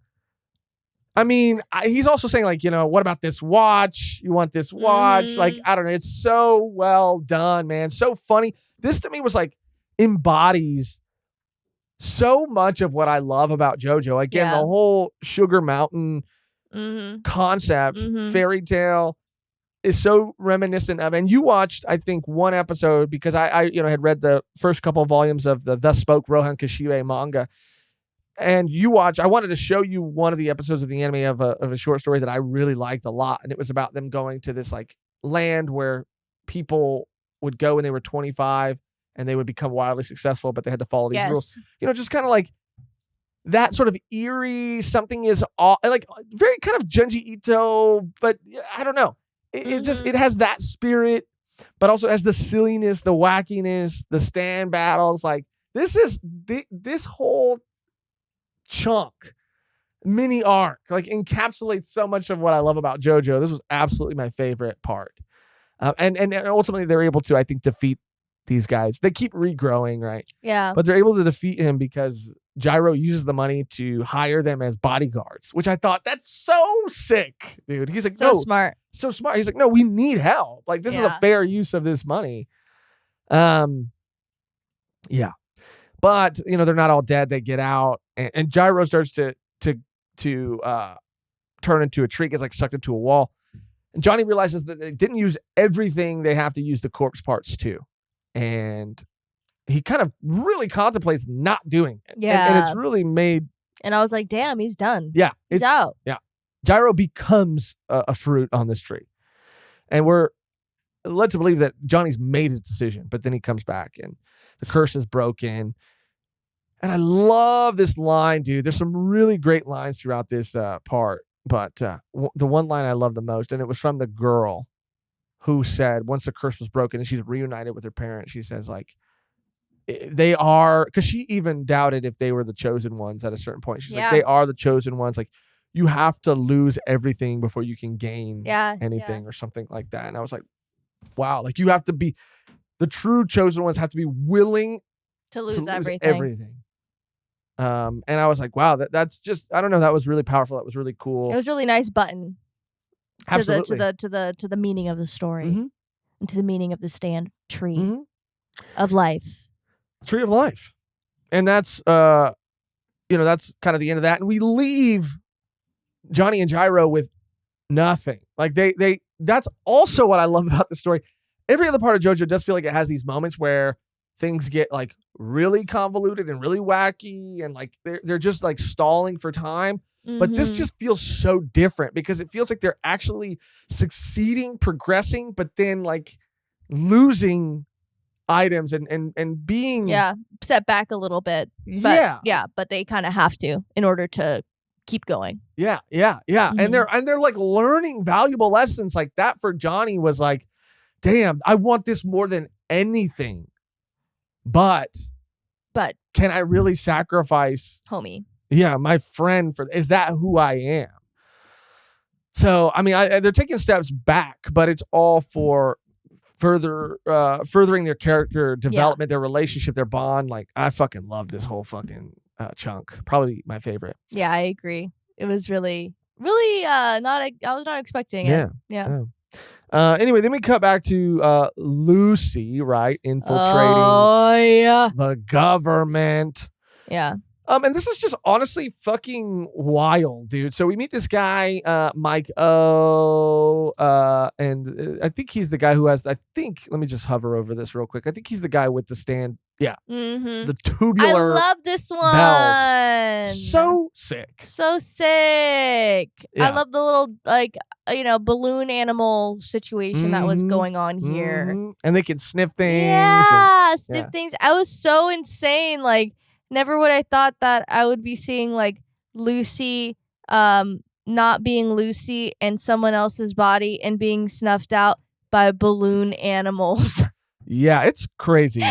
I mean, he's also saying like, what about this watch? You want this watch? Like, I don't know. It's so well done, man. So funny. This to me was like embodies so much of what I love about JoJo. Again, the whole Sugar Mountain concept, fairy tale, is so reminiscent of, and you watched, I think, one episode because I had read the first couple of volumes of the Thus Spoke Rohan Kashibe manga, and I wanted to show you one of the episodes of the anime of a short story that I really liked a lot, and it was about them going to this like land where people would go when they were 25 and they would become wildly successful, but they had to follow these rules. Just kind of like that sort of eerie, something is like very kind of Junji Ito, but I don't know. It has that spirit, but also it has the silliness, the wackiness, the stand battles. Like this whole chunk, mini arc, like encapsulates so much of what I love about JoJo. This was absolutely my favorite part. And ultimately they're able to, I think, defeat these guys. They keep regrowing, right? Yeah. But they're able to defeat him because Gyro uses the money to hire them as bodyguards, which I thought, that's so sick, dude. He's like, so smart. So smart. He's like, no, we need help. Like, this is a fair use of this money. Yeah. But, they're not all dead. They get out, and Gyro starts to turn into a tree, gets like sucked into a wall. And Johnny realizes that they didn't use everything. They have to use the corpse parts too. And he kind of really contemplates not doing it. Yeah. And it's really made And I was like, damn, he's done. Yeah. He's out. Yeah. Gyro becomes a fruit on this tree. And we're led to believe that Johnny's made his decision, but then he comes back and the curse is broken. And I love this line, dude. There's some really great lines throughout this part. But the one line I love the most, and it was from the girl who said, once the curse was broken and she's reunited with her parents, she says, like, they are, because she even doubted if they were the chosen ones at a certain point. She's like, they are the chosen ones. Like, you have to lose everything before you can gain anything or something like that. And I was like, wow, like you have to be, the true chosen ones have to be willing to lose everything. And I was like, wow, that's just, I don't know, that was really powerful. That was really cool. It was really nice button. Absolutely. To the meaning of the story. And to the meaning of the stand tree of life. Tree of life. And that's that's kind of the end of that. And we leave Johnny and Gyro with nothing. Like they that's also what I love about the story. Every other part of JoJo does feel like it has these moments where things get like really convoluted and really wacky and like they're just like stalling for time. But this just feels so different because it feels like they're actually succeeding, progressing, but then like losing items and being set back a little bit. But, but they kind of have to in order to keep going. And they're like learning valuable lessons. Like that for Johnny was like, damn, I want this more than anything. But can I really sacrifice homie? Yeah, my friend is that who I am? So I mean, they're taking steps back, but it's all for furthering their character development, their relationship, their bond. Like I fucking love this whole fucking chunk. Probably my favorite. Yeah, I agree. It was really not. I was not expecting it. Yeah. Anyway, then we cut back to Lucy, right, infiltrating the government. Yeah. And this is just honestly fucking wild, dude. So we meet this guy, Mike O, and I think he's the guy who has, let me just hover over this real quick. I think he's the guy with the stand. Yeah. The tubular I love this one. Bells. So sick. Yeah. I love the little, balloon animal situation that was going on here. And they can sniff things. Yeah, sniff things. I was so insane. Like, never would I thought that I would be seeing like Lucy not being Lucy in someone else's body and being snuffed out by balloon animals. Yeah, it's crazy.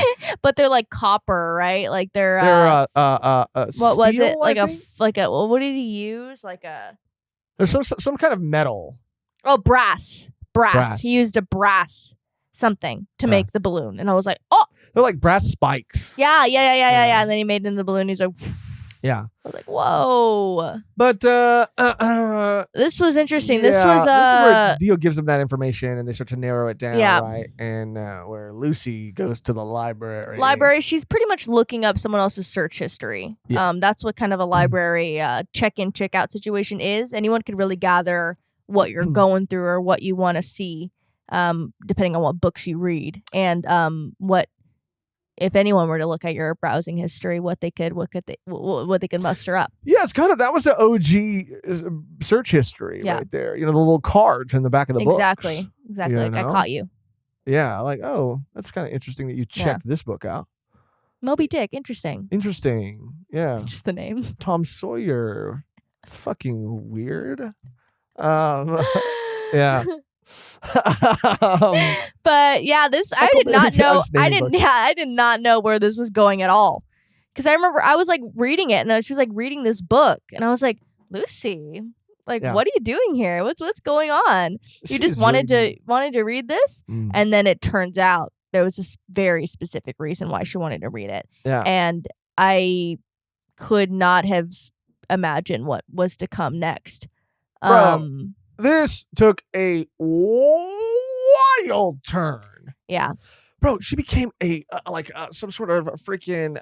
But they're like copper, right? Like they're what Steel, was it? Like a what did he use? Like a there's some kind of metal. Oh, brass. He used a brass something to make the balloon, and I was like, oh. They're like brass spikes. Yeah. And then he made it in the balloon. He's like, yeah. I was like, whoa. But this was interesting. This was where Dio gives them that information, and they start to narrow it down, right? And where Lucy goes to the library. She's pretty much looking up someone else's search history. Yeah. That's what kind of a library check-in, check-out situation is. Anyone could really gather what you're going through or what you want to see, depending on what books you read, and what. If anyone were to look at your browsing history, what they could muster up. Yeah, it's kind of, that was the OG search history right there. The little cards in the back of the book. Exactly. Like I caught you. Yeah, like, oh, that's kind of interesting that you checked this book out. Moby Dick, interesting. Yeah. Just the name. Tom Sawyer. It's fucking weird. Yeah. But yeah, I did not know where this was going at all, because I remember I was like reading it, and she was like reading this book, and I was like, Lucy, like, what are you doing here? What's going on? You just wanted to read this, and then it turns out there was this very specific reason why she wanted to read it, and I could not have imagined what was to come next. This took a wild turn. Yeah. Bro, she became some sort of a freaking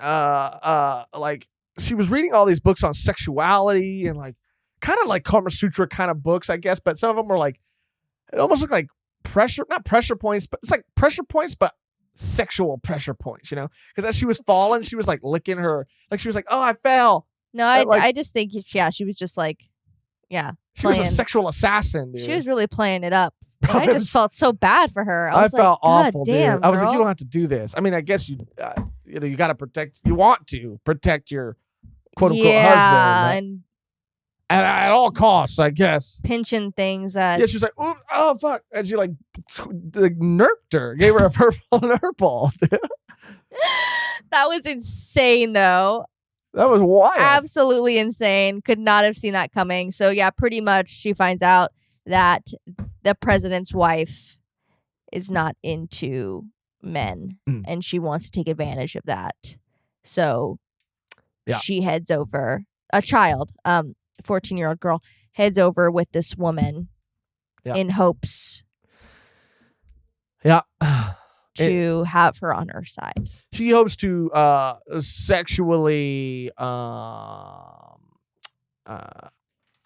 like, she was reading all these books on sexuality and like kind of like Kama Sutra kind of books, I guess, but some of them were like, it almost looked like not pressure points, but it's like pressure points, but sexual pressure points, because as she was falling, she was like licking her, like she was like, oh, I fell. No, I just think she was just like, she was a sexual assassin, dude. She was really playing it up. I just felt so bad for her. I felt awful, damn, dude. I was like, girl. you don't have to do this. I mean, I guess you got to protect. You want to protect your quote unquote husband, and at all costs, I guess. Pinching things. Yeah, she was like, oh fuck, and she like nerfed her, gave her a purple nerf ball. That was insane, though. That was wild. Absolutely insane. Could not have seen that coming. So yeah, pretty much she finds out that the president's wife is not into men and she wants to take advantage of that. So she heads over, a child, 14-year-old girl, heads over with this woman in hopes to have her on her side. She hopes to sexually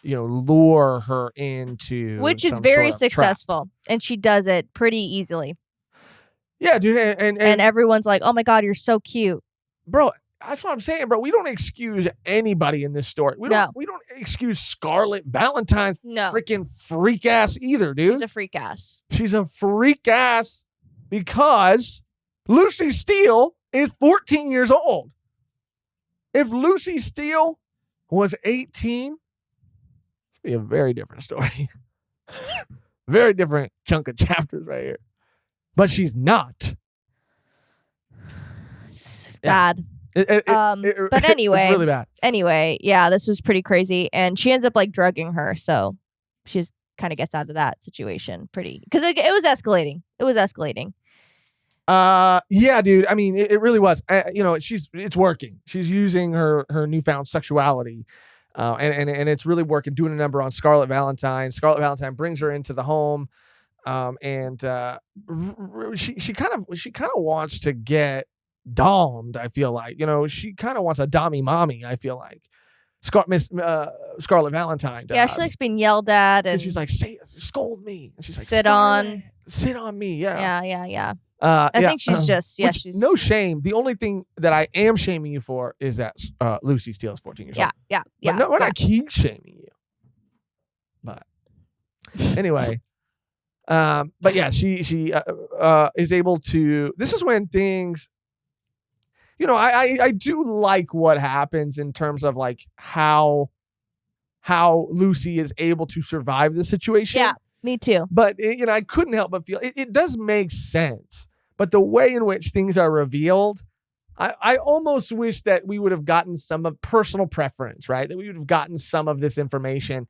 lure her into, which is very successful, and she does it pretty easily. Yeah, dude, and everyone's like, "Oh my god, you're so cute, bro." That's what I'm saying, bro. We don't excuse anybody in this story. We don't excuse Scarlett Valentine's freaking freak ass either, dude. She's a freak ass. She's a freak ass because Lucy Steele is 14 years old. If Lucy Steele was 18, it'd be a very different story. Very different chunk of chapters right here. But she's not. It's bad. But anyway, it's really bad. Anyway, yeah, this is pretty crazy, and she ends up like drugging her, so she just kind of gets out of that situation because it was escalating. It was escalating. Yeah, dude. I mean, it really was. It's working. She's using her newfound sexuality, and it's really working. Doing a number on Scarlett Valentine. Scarlett Valentine brings her into the home, and she kind of wants to get domed. I feel like she kind of wants a dommy mommy. I feel like Scarlett Valentine does. Yeah, she likes being yelled at, and she's like, scold me, and she's like, sit on me. Yeah. I think she's just she's no shame. The only thing that I am shaming you for is that Lucy Steele is 14 years old. Yeah. But no, we're not keep shaming you. But anyway, but yeah, she is able to. This is when things. I do like what happens in terms of like how Lucy is able to survive the situation. Yeah, me too. But I couldn't help but feel it does make sense. But the way in which things are revealed, I almost wish that we would have gotten some of personal preference, right? That we would have gotten some of this information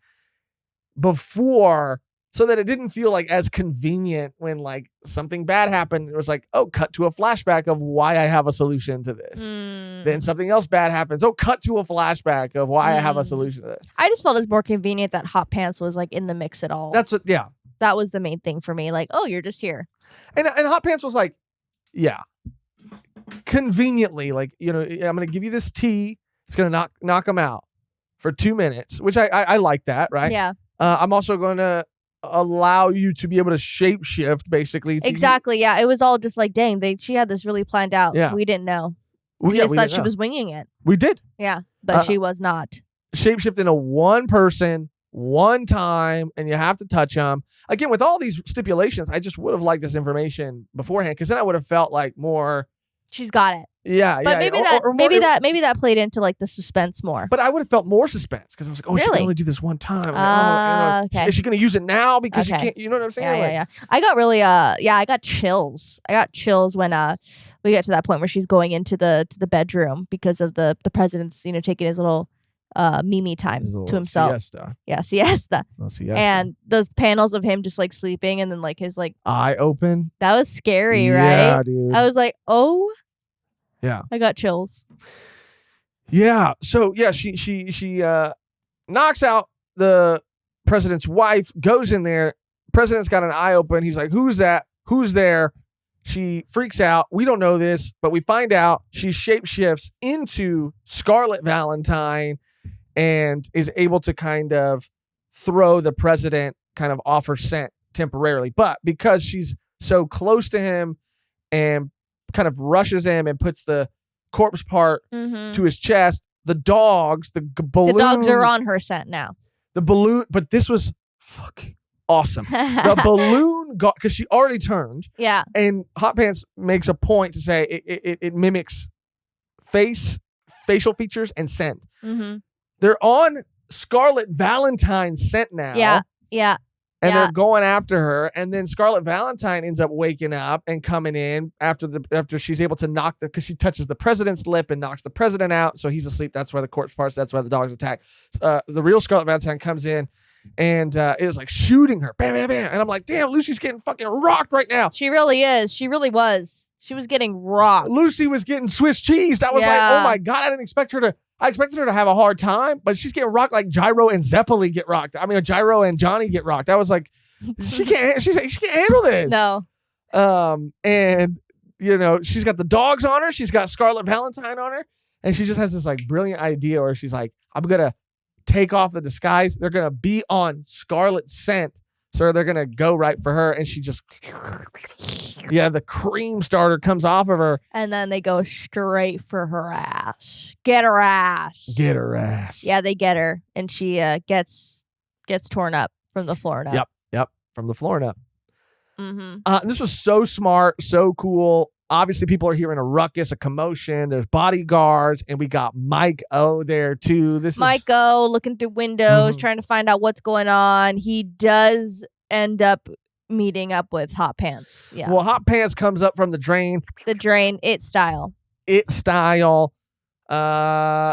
before, so that it didn't feel like as convenient when like something bad happened. It was like, oh, cut to a flashback of why I have a solution to this. Then something else bad happens. Oh, cut to a flashback of why I have a solution to this. I just felt it was more convenient that Hot Pants was like in the mix at all. That was the main thing for me. Like, oh, you're just here. And Hot Pants was like, yeah, conveniently, like, I'm going to give you this tea. It's going to knock them out for 2 minutes, which I like that, right? Yeah. I'm also going to allow you to be able to shapeshift, basically. Exactly, yeah. It was all just like, dang, she had this really planned out. Yeah. We didn't know. We just thought she was winging it. We did. Yeah, but she was not. Shapeshift into one person, one time, and you have to touch them. Again, with all these stipulations, I just would have liked this information beforehand, because then I would have felt like more. She's got it. Yeah, but maybe that played into like the suspense more. But I would have felt more suspense because I was like, oh, really? She can only do this one time. Okay. Is she going to use it now because she can't? You know what I'm saying? Yeah. I got really I got chills. I got chills when we get to that point where she's going into the bedroom because of the president's taking his little Mimi time to himself. Siesta. Yeah, siesta. Siesta. And those panels of him just like sleeping and then like his like eye open. That was scary, right? Yeah, dude. I was like, oh. Yeah. I got chills. Yeah. So yeah, she knocks out the president's wife, goes in there. President's got an eye open. He's like, who's that? Who's there? She freaks out. We don't know this, but we find out she shapeshifts into Scarlett Valentine and is able to kind of throw the president kind of off her scent temporarily. But because she's so close to him and kind of rushes him and puts the corpse part to his chest, the dogs, the balloon. The dogs are on her scent now. The balloon, but this was fucking awesome. The balloon got, because she already turned. Yeah. And Hot Pants makes a point to say it mimics facial features and scent. Mm-hmm. They're on Scarlet Valentine's scent now. Yeah. Yeah. And they're going after her. And then Scarlet Valentine ends up waking up and coming in after she's able to knock because she touches the president's lip and knocks the president out. So he's asleep. That's why the corpse parts. That's why the dogs attack. The real Scarlet Valentine comes in and is like shooting her. Bam, bam, bam. And I'm like, damn, Lucy's getting fucking rocked right now. She really is. She really was. She was getting rocked. Lucy was getting Swiss cheese. I was like, oh my God, I expected her to have a hard time, but she's getting rocked like Gyro and Zeppeli get rocked. I mean, Gyro and Johnny get rocked. I was like, she can't handle this. No. And you know, she's got the dogs on her. She's got Scarlet Valentine on her. And she just has this like brilliant idea where she's like, I'm going to take off the disguise. They're going to be on Scarlet's scent. So they're going to go right for her. And she just, the cream starter comes off of her. And then they go straight for her ass. Get her ass. Get her ass. Yeah, they get her. And she gets torn up from the floor and up. Yep. From the floor and up. Mm-hmm. This was so smart, so cool. Obviously, people are hearing a ruckus, a commotion. There's bodyguards, and we got Mike O there too. Mike O looking through windows, trying to find out what's going on. He does end up meeting up with Hot Pants. Yeah. Well, Hot Pants comes up from the drain. The drain, it style. And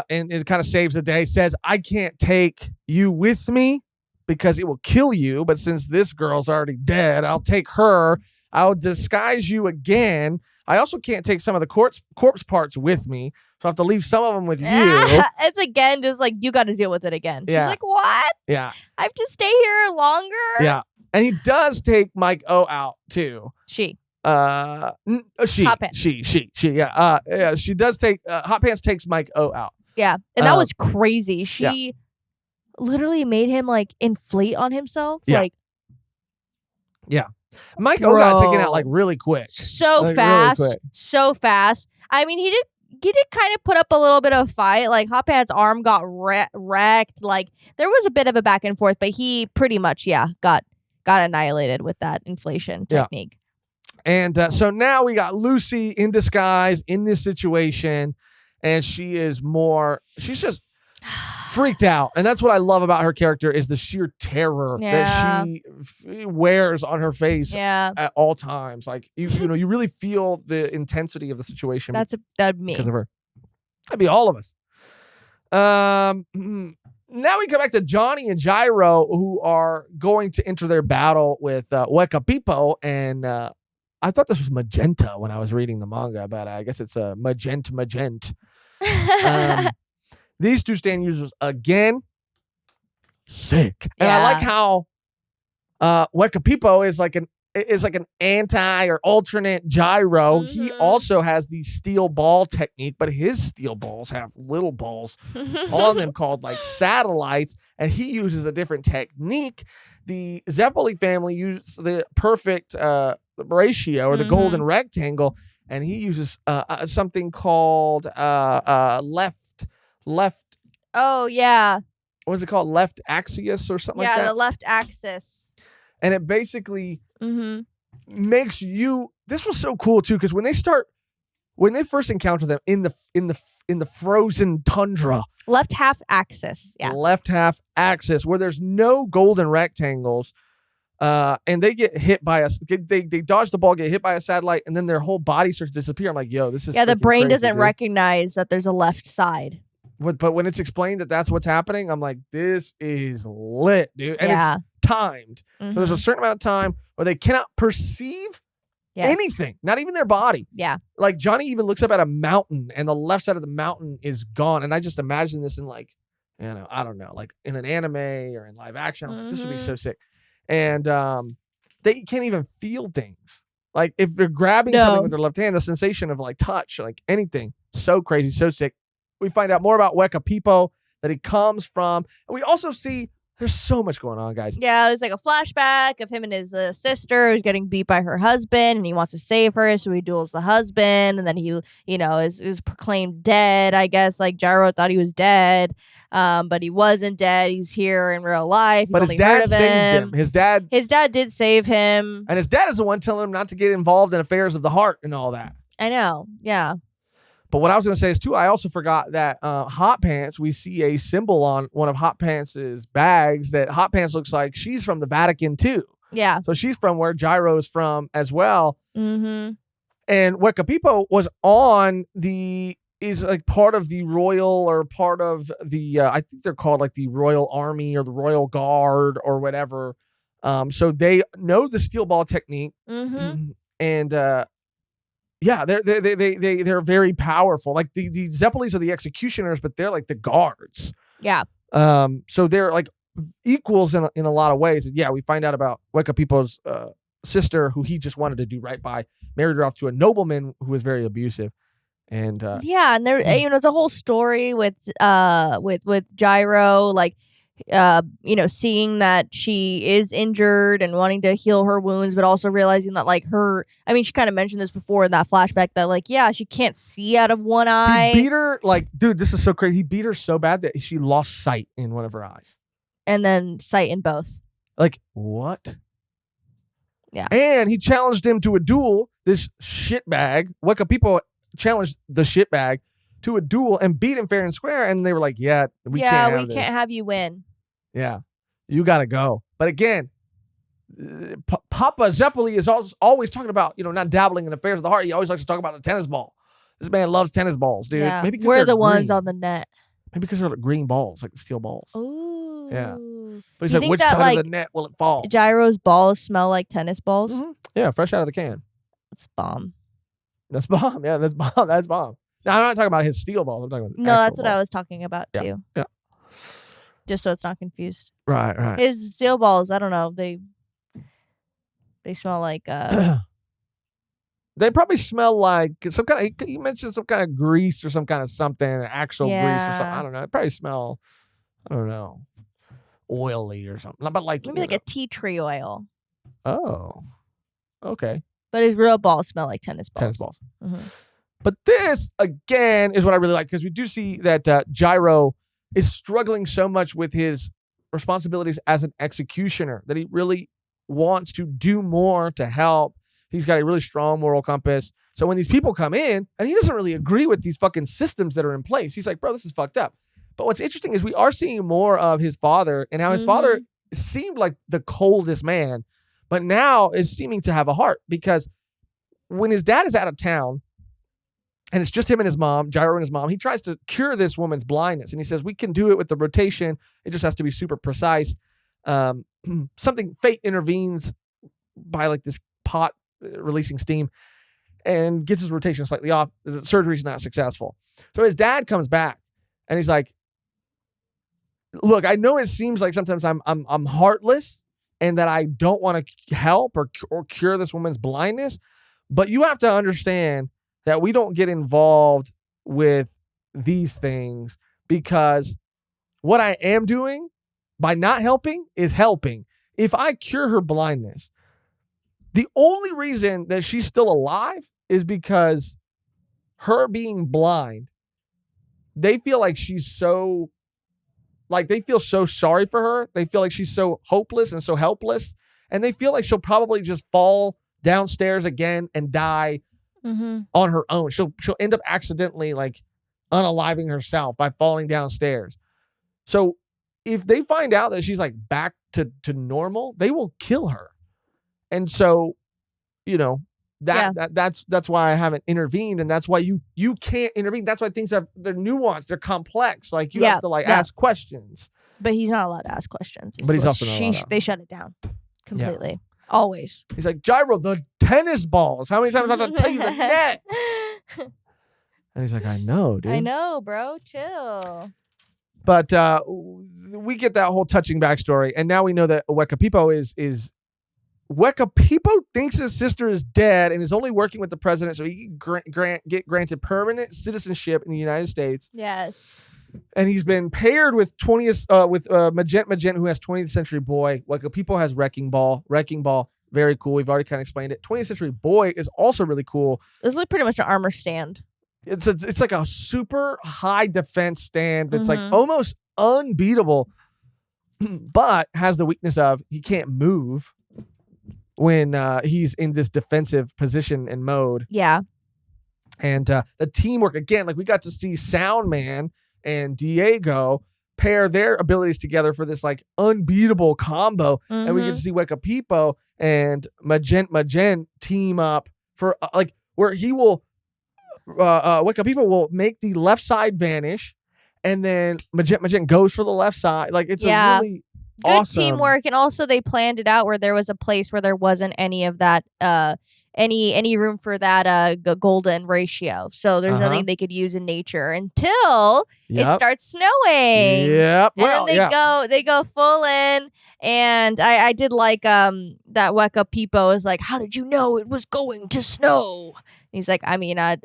it kind of saves the day. Says, I can't take you with me because it will kill you. But since this girl's already dead, I'll take her. I'll disguise you again. I also can't take some of the corpse parts with me, so I have to leave some of them with you. It's again just like, you got to deal with it again. Yeah. She's like, what? Yeah. I have to stay here longer? Yeah. And he does take Mike O out too. She. Hot Pants. She does take Hot Pants takes Mike O out. Yeah. And that was crazy. She literally made him like inflate on himself. Yeah. Like, yeah. Mike O got taken out like really quick. So fast. Really quick. So fast. I mean, he did kind of put up a little bit of a fight. Like Hot Pants' arm got wrecked. Like there was a bit of a back and forth, but he pretty much, got annihilated with that inflation technique. And so now we got Lucy in disguise in this situation, and she's just freaked out. And that's what I love about her character is the sheer terror that she wears on her face at all times. Like you really feel the intensity of the situation. That'd be me. Because of her. That'd be all of us. Now we come back to Johnny and Gyro, who are going to enter their battle with Weka Pipo. And I thought this was magenta when I was reading the manga, but I guess it's a magenta. These two stand users again, sick. And I like how Weka Pipo is like an anti or alternate Gyro. Mm-hmm. He also has the steel ball technique, but his steel balls have little balls on them called like satellites, and he uses a different technique. The Zeppeli family uses the perfect ratio or the golden rectangle, and he uses something called left. Oh, yeah. What is it called? Left axius or something like that? Yeah, the left axis. And it basically makes you. This was so cool too, because when they first encounter them in the frozen tundra. Left half axis. Yeah. Left half axis, where there's no golden rectangles. And they get hit by they dodge the ball, get hit by a satellite, and then their whole body starts to disappear. I'm like, yo, this is the brain crazy, doesn't recognize that there's a left side. But when it's explained that that's what's happening, I'm like, this is lit, dude. And it's timed. So there's a certain amount of time where they cannot perceive anything, not even their body. Yeah. Like Johnny even looks up at a mountain and the left side of the mountain is gone. And I just imagine this in like, I don't know, like in an anime or in live action. I was like, this would be so sick. And they can't even feel things. Like if they're grabbing something with their left hand, the sensation of like touch, like anything, so crazy, so sick. We find out more about Weka Pipo, that he comes from. And we also see There's so much going on, guys. Yeah, there's like a flashback of him and his sister who's getting beat by her husband, and he wants to save her, so he duels the husband, and then he, is proclaimed dead. I guess like Gyro thought he was dead, but he wasn't dead. He's here in real life. He's but his dad saved him. His dad did save him, and his dad is the one telling him not to get involved in affairs of the heart and all that. I know, yeah. But what I was going to say is, too, I also forgot that Hot Pants, we see a symbol on one of Hot Pants' bags that Hot Pants looks like she's from the Vatican, too. Yeah. So she's from where Gyro's from as well. Mm-hmm. And Wekapipo is like part of the royal or part of the, I think they're called like the Royal Army or the Royal Guard or whatever. So they know the steel ball technique. Mm-hmm. And, yeah, they're very powerful. Like the Zeppelis are the executioners, but they're like the guards. Yeah. So they're like equals in a lot of ways. And yeah, we find out about Wekapipo's sister, who he just wanted to do right by, married her off to a nobleman who was very abusive. And yeah, and there there's a whole story with Gyro, like seeing that she is injured and wanting to heal her wounds, but also realizing that like she kind of mentioned this before in that flashback that like, yeah, she can't see out of one eye. He beat her, like, dude, this is so crazy. He beat her so bad that she lost sight in one of her eyes. And then sight in both. Like, what? Yeah. And he challenged him to a duel, this shitbag. Wekapipo challenged the shitbag to a duel and beat him fair and square. And they were like, yeah, we can't have you win. Yeah, you got to go. But again, Papa Zeppeli is always talking about, not dabbling in affairs of the heart. He always likes to talk about the tennis ball. This man loves tennis balls, dude. Yeah. Maybe we're the ones on the net. Maybe because they're like green balls, like the steel balls. Ooh. Yeah. But he's like, which side of the net will it fall? Gyro's balls smell like tennis balls? Mm-hmm. Yeah, fresh out of the can. That's bomb. That's bomb. Yeah, that's bomb. That's bomb. Now, I'm not talking about his steel balls. I'm talking about that's what balls. I was talking about, too. Yeah. Just so it's not confused. Right. His steel balls, I don't know. They smell like they probably smell like some kind of, you mentioned some kind of grease or some kind of something, actual grease or something. I don't know. It probably smell, I don't know, oily or something. But like maybe like a tea tree oil. Oh. Okay. But his real balls smell like tennis balls. Tennis balls. Mm-hmm. But this again is what I really like, because we do see that Gyro is struggling so much with his responsibilities as an executioner that he really wants to do more to help. He's got a really strong moral compass. So when these people come in, and he doesn't really agree with these fucking systems that are in place, he's like, bro, this is fucked up. But what's interesting is we are seeing more of his father and how his father seemed like the coldest man, but now is seeming to have a heart, because when his dad is out of town, and it's just him and his mom, Gyro and his mom, he tries to cure this woman's blindness. And he says, we can do it with the rotation. It just has to be super precise. Fate intervenes by like this pot releasing steam and gets his rotation slightly off. The surgery's not successful. So his dad comes back and he's like, look, I know it seems like sometimes I'm heartless and that I don't want to help or cure this woman's blindness, but you have to understand that we don't get involved with these things, because what I am doing by not helping is helping. If I cure her blindness, the only reason that she's still alive is because her being blind, they feel like she's so, like they feel so sorry for her. They feel like she's so hopeless and so helpless. And they feel like she'll probably just fall downstairs again and die on her own. She'll end up accidentally like unaliving herself by falling downstairs. So if they find out that she's like back to normal, they will kill her. And so, that's why I haven't intervened, and that's why you can't intervene. That's why things they're nuanced, they're complex. Like you have to ask questions. But he's not allowed to ask questions. But he's also not allowed. They shut it down completely. Yeah. Always. He's like, Gyro, the tennis balls. How many times do I have to tell you the net? And he's like, I know, dude. I know, bro. Chill. But we get that whole touching backstory, and now we know that Wekapipo is Wekapipo thinks his sister is dead and is only working with the president so he can get granted permanent citizenship in the United States. Yes. And he's been paired with Magent, who has 20th Century Boy. Like People has Wrecking Ball. Wrecking Ball, very cool. We've already kind of explained it. 20th Century Boy is also really cool. It's like pretty much an armor stand. It's like a super high defense stand that's like almost unbeatable, but has the weakness of he can't move when he's in this defensive position and mode. Yeah. And the teamwork, again, like we got to see Soundman and Diego pair their abilities together for this like unbeatable combo. And we get to see Weka Pipo and Magent team up for like where he will Weka Pipo will make the left side vanish, and then Magent goes for the left side. Like it's a really good awesome teamwork. And also they planned it out where there was a place where there wasn't any of that any room for that golden ratio. So there's nothing they could use in nature until it starts snowing. Yep. And then they go full in. And I did like that Weka Pipo is like, how did you know it was going to snow? And he's like, I mean, I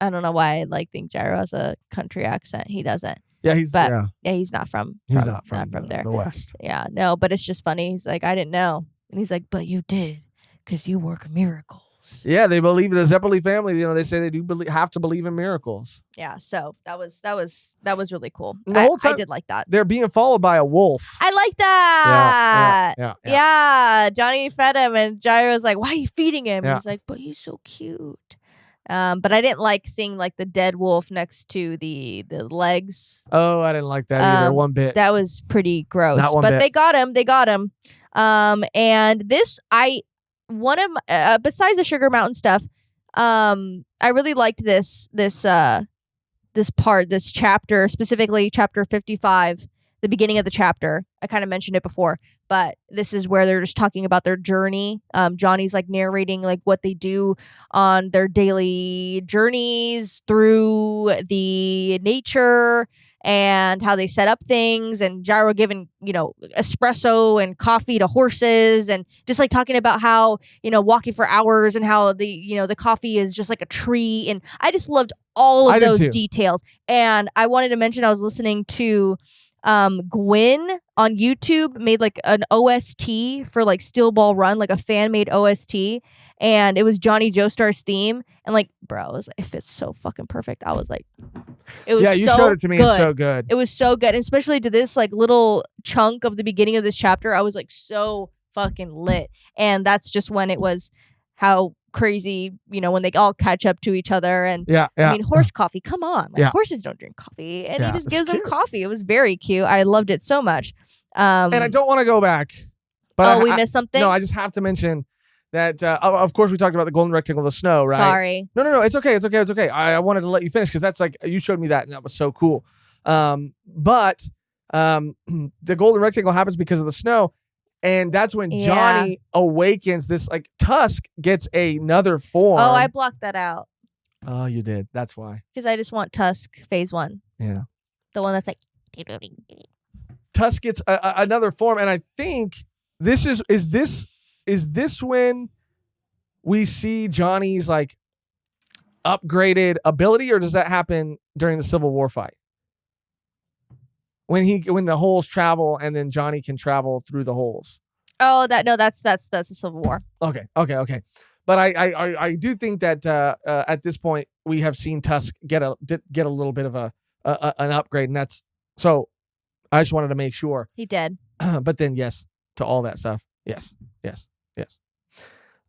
don't know why I think Gyro has a country accent. He doesn't. Yeah, he's not from there. The West. Yeah, no, but it's just funny. He's like, I didn't know. And he's like, but you did, because you work miracles. Yeah, they believe in the Zeppeli family. They say they do have to believe in miracles. Yeah, so that was really cool. The whole time I did like that. They're being followed by a wolf. I like that. Yeah. Johnny fed him, and Gyro's like, why are you feeding him? Yeah. He's like, but he's so cute. But I didn't like seeing the dead wolf next to the legs. Oh, I didn't like that either one bit. That was pretty gross. Not one bit. They got him. And this besides the Sugar Mountain stuff, I really liked this chapter, specifically chapter 55, the beginning of the chapter. I kind of mentioned it before, but this is where they're just talking about their journey. Johnny's narrating what they do on their daily journeys through the nature and how they set up things, and Gyro giving, espresso and coffee to horses, and just talking about how, walking for hours and how the coffee is just like a tree. And I just loved all of those details. And I wanted to mention, I was listening to Gwyn on YouTube made an OST for Steel Ball Run, a fan made OST, and it was Johnny Joestar's theme, and bro, it fits so fucking perfect. I was like, it was you showed it to me. It's so good. It was so good, and especially to this little chunk of the beginning of this chapter, I was so fucking lit. And that's just when it was how crazy, when they all catch up to each other. And I mean, horse coffee, come on, horses don't drink coffee, and he just gives them coffee. It was very cute. I loved it so much. And I don't want to go back, but we missed something. No, I just have to mention that of course we talked about the golden rectangle of the snow, right? Sorry. No, it's okay. I wanted to let you finish because that's you showed me that, and that was so cool. But the golden rectangle happens because of the snow. And that's when Johnny awakens. This Tusk gets another form. Oh, I blocked that out. Oh, you did. That's why. Because I just want Tusk phase 1. Yeah. The one that's Tusk gets another form, and I think this is this when we see Johnny's upgraded ability, or does that happen during the Civil War fight? When the holes travel, and then Johnny can travel through the holes. Oh, that's a Civil War. Okay. But I do think that at this point we have seen Tusk get a little bit of an upgrade, and that's so. I just wanted to make sure he did. But then yes to all that stuff. Yes.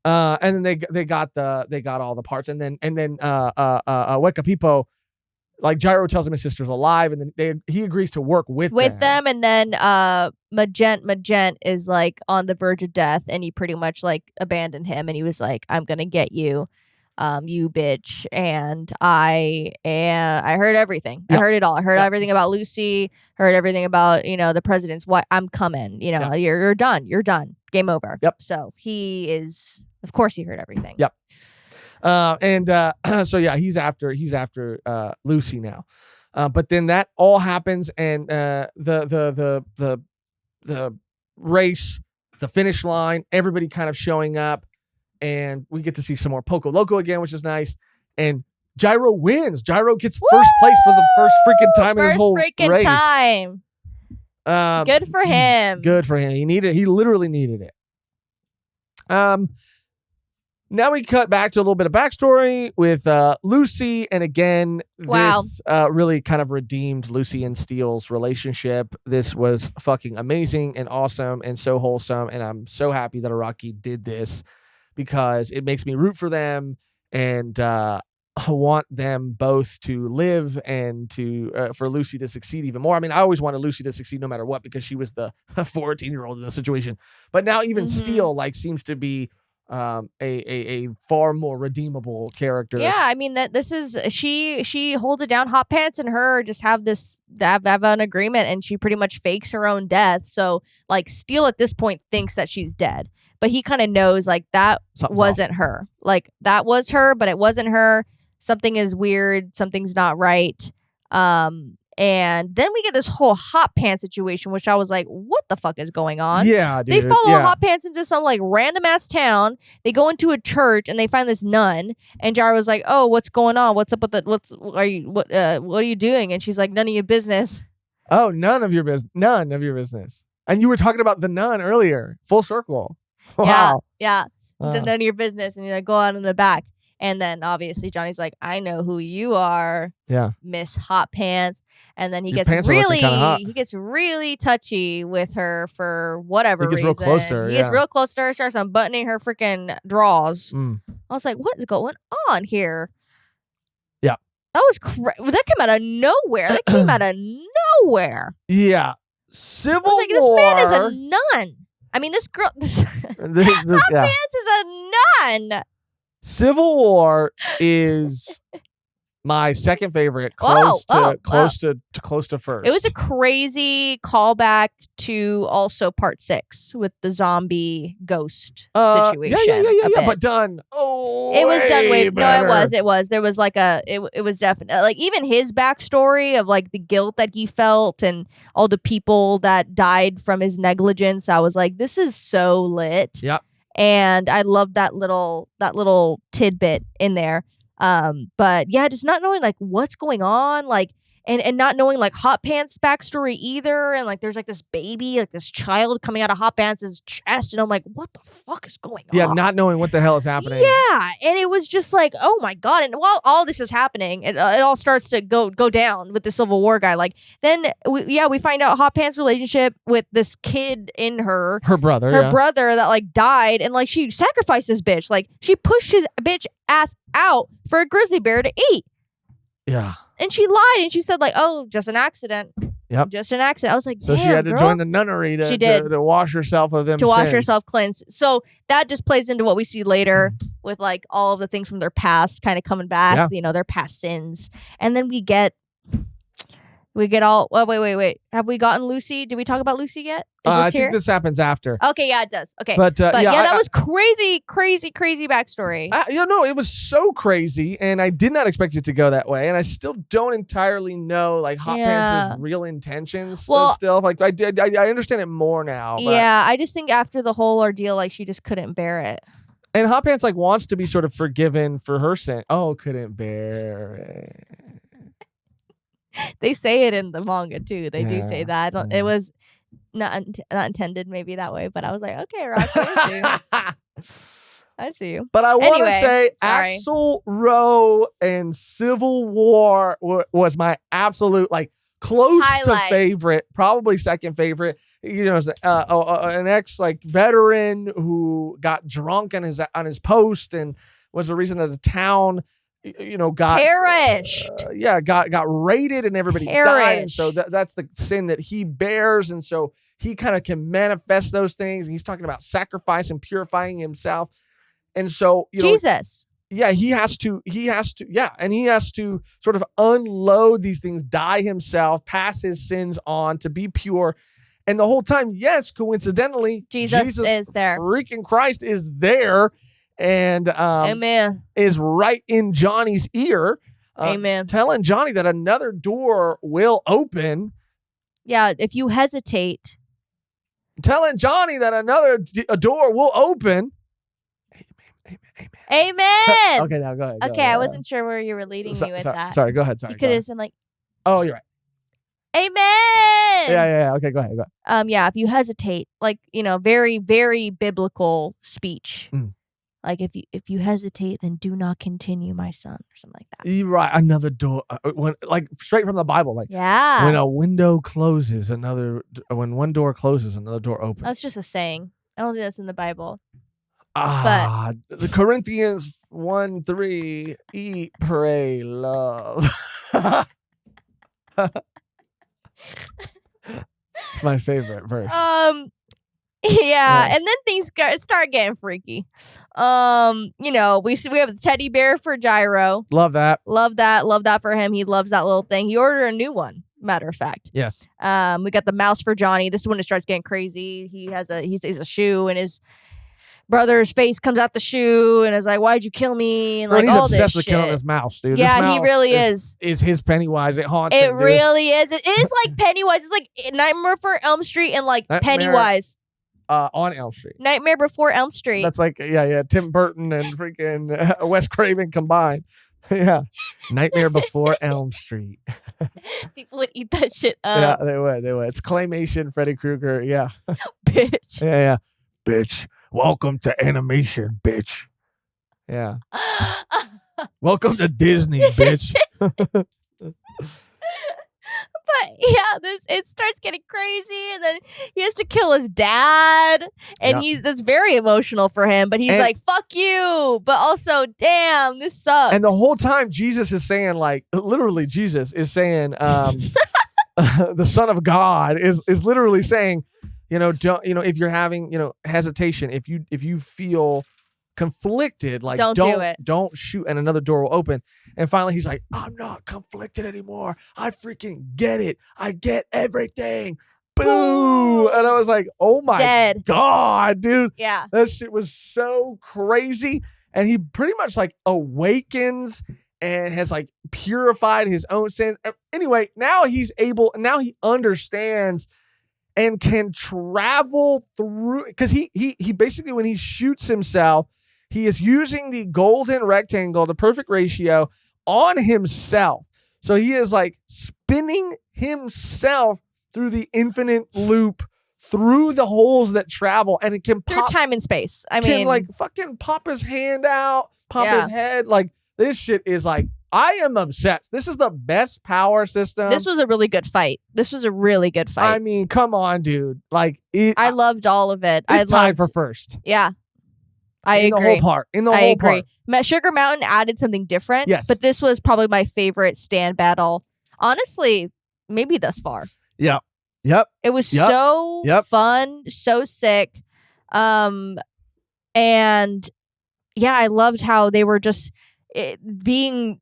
And then they got all the parts, and then Weka Pipo. Gyro tells him his sister's alive, and then he agrees to work with them. And then Magent is on the verge of death, and he pretty much abandoned him, and he was like, I'm gonna get you, you bitch. And I heard everything. Yep. I heard it all. I heard everything about Lucy, heard everything about the president's what I'm coming, you're done. Game over. Yep. So he is, of course he heard everything. Yep. So yeah, he's after Lucy now. But then that all happens, and the race, the finish line, everybody kind of showing up, and we get to see some more Poco Loco again, which is nice. And Gyro wins. Gyro gets first place for the first freaking time in his whole race. First freaking time. Good for him. Good for him. He literally needed it. Now we cut back to a little bit of backstory with Lucy. And again, this really kind of redeemed Lucy and Steele's relationship. This was fucking amazing and awesome and so wholesome. And I'm so happy that Araki did this because it makes me root for them. And I want them both to live and to for Lucy to succeed even more. I mean, I always wanted Lucy to succeed no matter what because she was the 14-year-old in the situation. But now even Steele seems to be a far more redeemable character. Yeah, I mean that this is she holds it down. Hot Pants and her just have an agreement, and she pretty much fakes her own death. So like Steele at this point thinks that she's dead, but he kind of knows like that wasn't her. Like that was her, but it wasn't her. Something is weird. Something's not right. And then we get this whole Hot Pants situation, which I was like, what the fuck is going on? Yeah, dude. They follow Hot Pants into some like random ass town. They go into a church and they find this nun. And Gyro's like, oh, what's going on? What's up with the what are you doing? And she's like, none of your business. Oh, none of your business. None of your business. And you were talking about the nun earlier. Full circle. Wow. Yeah. None of your business. And you like go out in the back. And then obviously Johnny's like, I know who you are. Yeah. Miss Hot Pants. And then he Your gets pants gets really touchy with her for whatever reason. He gets real close to her. He gets real close to her, starts unbuttoning her freaking drawers. Mm. I was like, what is going on here? Yeah. That was that came out of nowhere. That came out of nowhere. Yeah. Civil War. This man is a nun. I mean, this girl Hot Pants is a nun. Civil War is my second favorite, close to first. It was a crazy callback to also part 6 with the zombie ghost situation. Yeah, but done. Oh, it was done way better. No, it was. There was like it was definitely like even his backstory of like the guilt that he felt and all the people that died from his negligence. I was like, this is so lit. Yep. And I love that little tidbit in there. But yeah, just not knowing like what's going on, like and not knowing like Hot Pants backstory either. And like there's like this baby, like this child coming out of Hot Pants' chest, and I'm like, what the fuck is going on? Yeah, not knowing what the hell is happening. Yeah, and it was just like, oh my god. And while all this is happening, it all starts to go down with the Civil War guy. Like then we find out Hot Pants' relationship with this kid in her brother that like died, and like she sacrificed this bitch. Like she pushed his bitch ass out for a grizzly bear to eat. Yeah. And she lied and she said like, oh, just an accident. Yep. Just an accident. I was like, so she had to join the nunnery to wash herself of them to wash herself cleansed. So that just plays into what we see later with like all of the things from their past kind of coming back, their past sins. And then we get all, wait. Have we gotten Lucy? Did we talk about Lucy yet? I think this happens after. Okay, yeah, it does. Okay. But that was crazy backstory. It was so crazy, and I did not expect it to go that way, and I still don't entirely know, like, Hot Pants' real intentions still. Like, I understand it more now. But. Yeah, I just think after the whole ordeal, like, she just couldn't bear it. And Hot Pants, like, wants to be sort of forgiven for her sin. Oh, couldn't bear it. They say it in the manga too. They do say that. It was not intended maybe that way, but I was like, okay, Rock, I see you. But I want to say Axl Row and Civil War was my absolute like close to favorite, probably second favorite. You know, an ex like veteran who got drunk on his post and was the reason that the town got perished. Got raided and everybody died. And so that's the sin that he bears. And so he kind of can manifest those things. And he's talking about sacrifice and purifying himself. And so, Jesus. Yeah, he has to, and he has to sort of unload these things, die himself, pass his sins on to be pure. And the whole time, yes, coincidentally, Jesus is there. Freaking Christ is there. And Amen. Is right in Johnny's ear. Amen. Telling Johnny that another door will open. Yeah, if you hesitate. Telling Johnny that a door will open. Amen. Okay, now go ahead. Okay, I wasn't sure where you were leading me with that. Sorry, go ahead. Sorry. You could have been like, oh, you're right. Amen. Yeah. Okay, go ahead. Yeah, if you hesitate, like, very, very biblical speech. Like if you hesitate, then do not continue, my son, or something like that. You're right. Another door, like straight from the Bible. Like when a window closes, when one door closes, another door opens. That's just a saying. I don't think that's in the Bible. The Corinthians 1:3, eat, pray, love. It's my favorite verse. Yeah, and then things start getting freaky. We have the teddy bear for Gyro. Love that for him. He loves that little thing. He ordered a new one, matter of fact. Yes. We got the mouse for Johnny. This is when it starts getting crazy. He's a shoe, and his brother's face comes out the shoe, and is like, "Why'd you kill me?" And he's all obsessed this with shit. killing this mouse, dude. Yeah, this mouse he really is. Is his Pennywise? It haunts him. It really is. It is like Pennywise. It's like Nightmare Before Elm Street and like Pennywise. On Elm Street. Nightmare Before Elm Street. That's like, Tim Burton and freaking Wes Craven combined. Yeah. Nightmare Before Elm Street. People would eat that shit up. Yeah, they would. It's claymation Freddy Krueger. Yeah. Bitch. Yeah. Bitch. Welcome to animation, bitch. Yeah. Welcome to Disney, bitch. But yeah, it starts getting crazy, and then he has to kill his dad, and that's very emotional for him. But he's like, "Fuck you," but also, "Damn, this sucks." And the whole time, Jesus is saying, like, literally, Jesus is saying, the Son of God is literally saying, don't, if you're having, hesitation, if you feel conflicted, like don't do it. Don't shoot, and another door will open. And finally he's like, I'm not conflicted anymore. I freaking get it. I get everything. Boo! And I was like, oh my God, dude. Yeah. That shit was so crazy. And he pretty much like awakens and has like purified his own sins. Anyway, now he understands and can travel through, because he basically, when he shoots himself, he is using the golden rectangle, the perfect ratio, on himself. So he is like spinning himself through the infinite loop, through the holes that travel, and it can through time and space. I mean, can like fucking pop his hand out, pop his head. Like, this shit is like, I am obsessed. This is the best power system. This was a really good fight. I mean, come on, dude. Like, I loved all of it. It's tied for first. Yeah. I agree. In the whole part. Sugar Mountain added something different. Yes. But this was probably my favorite stand battle. Honestly, maybe thus far. Yep. Yep. It was so fun, so sick. And yeah, I loved how they were just being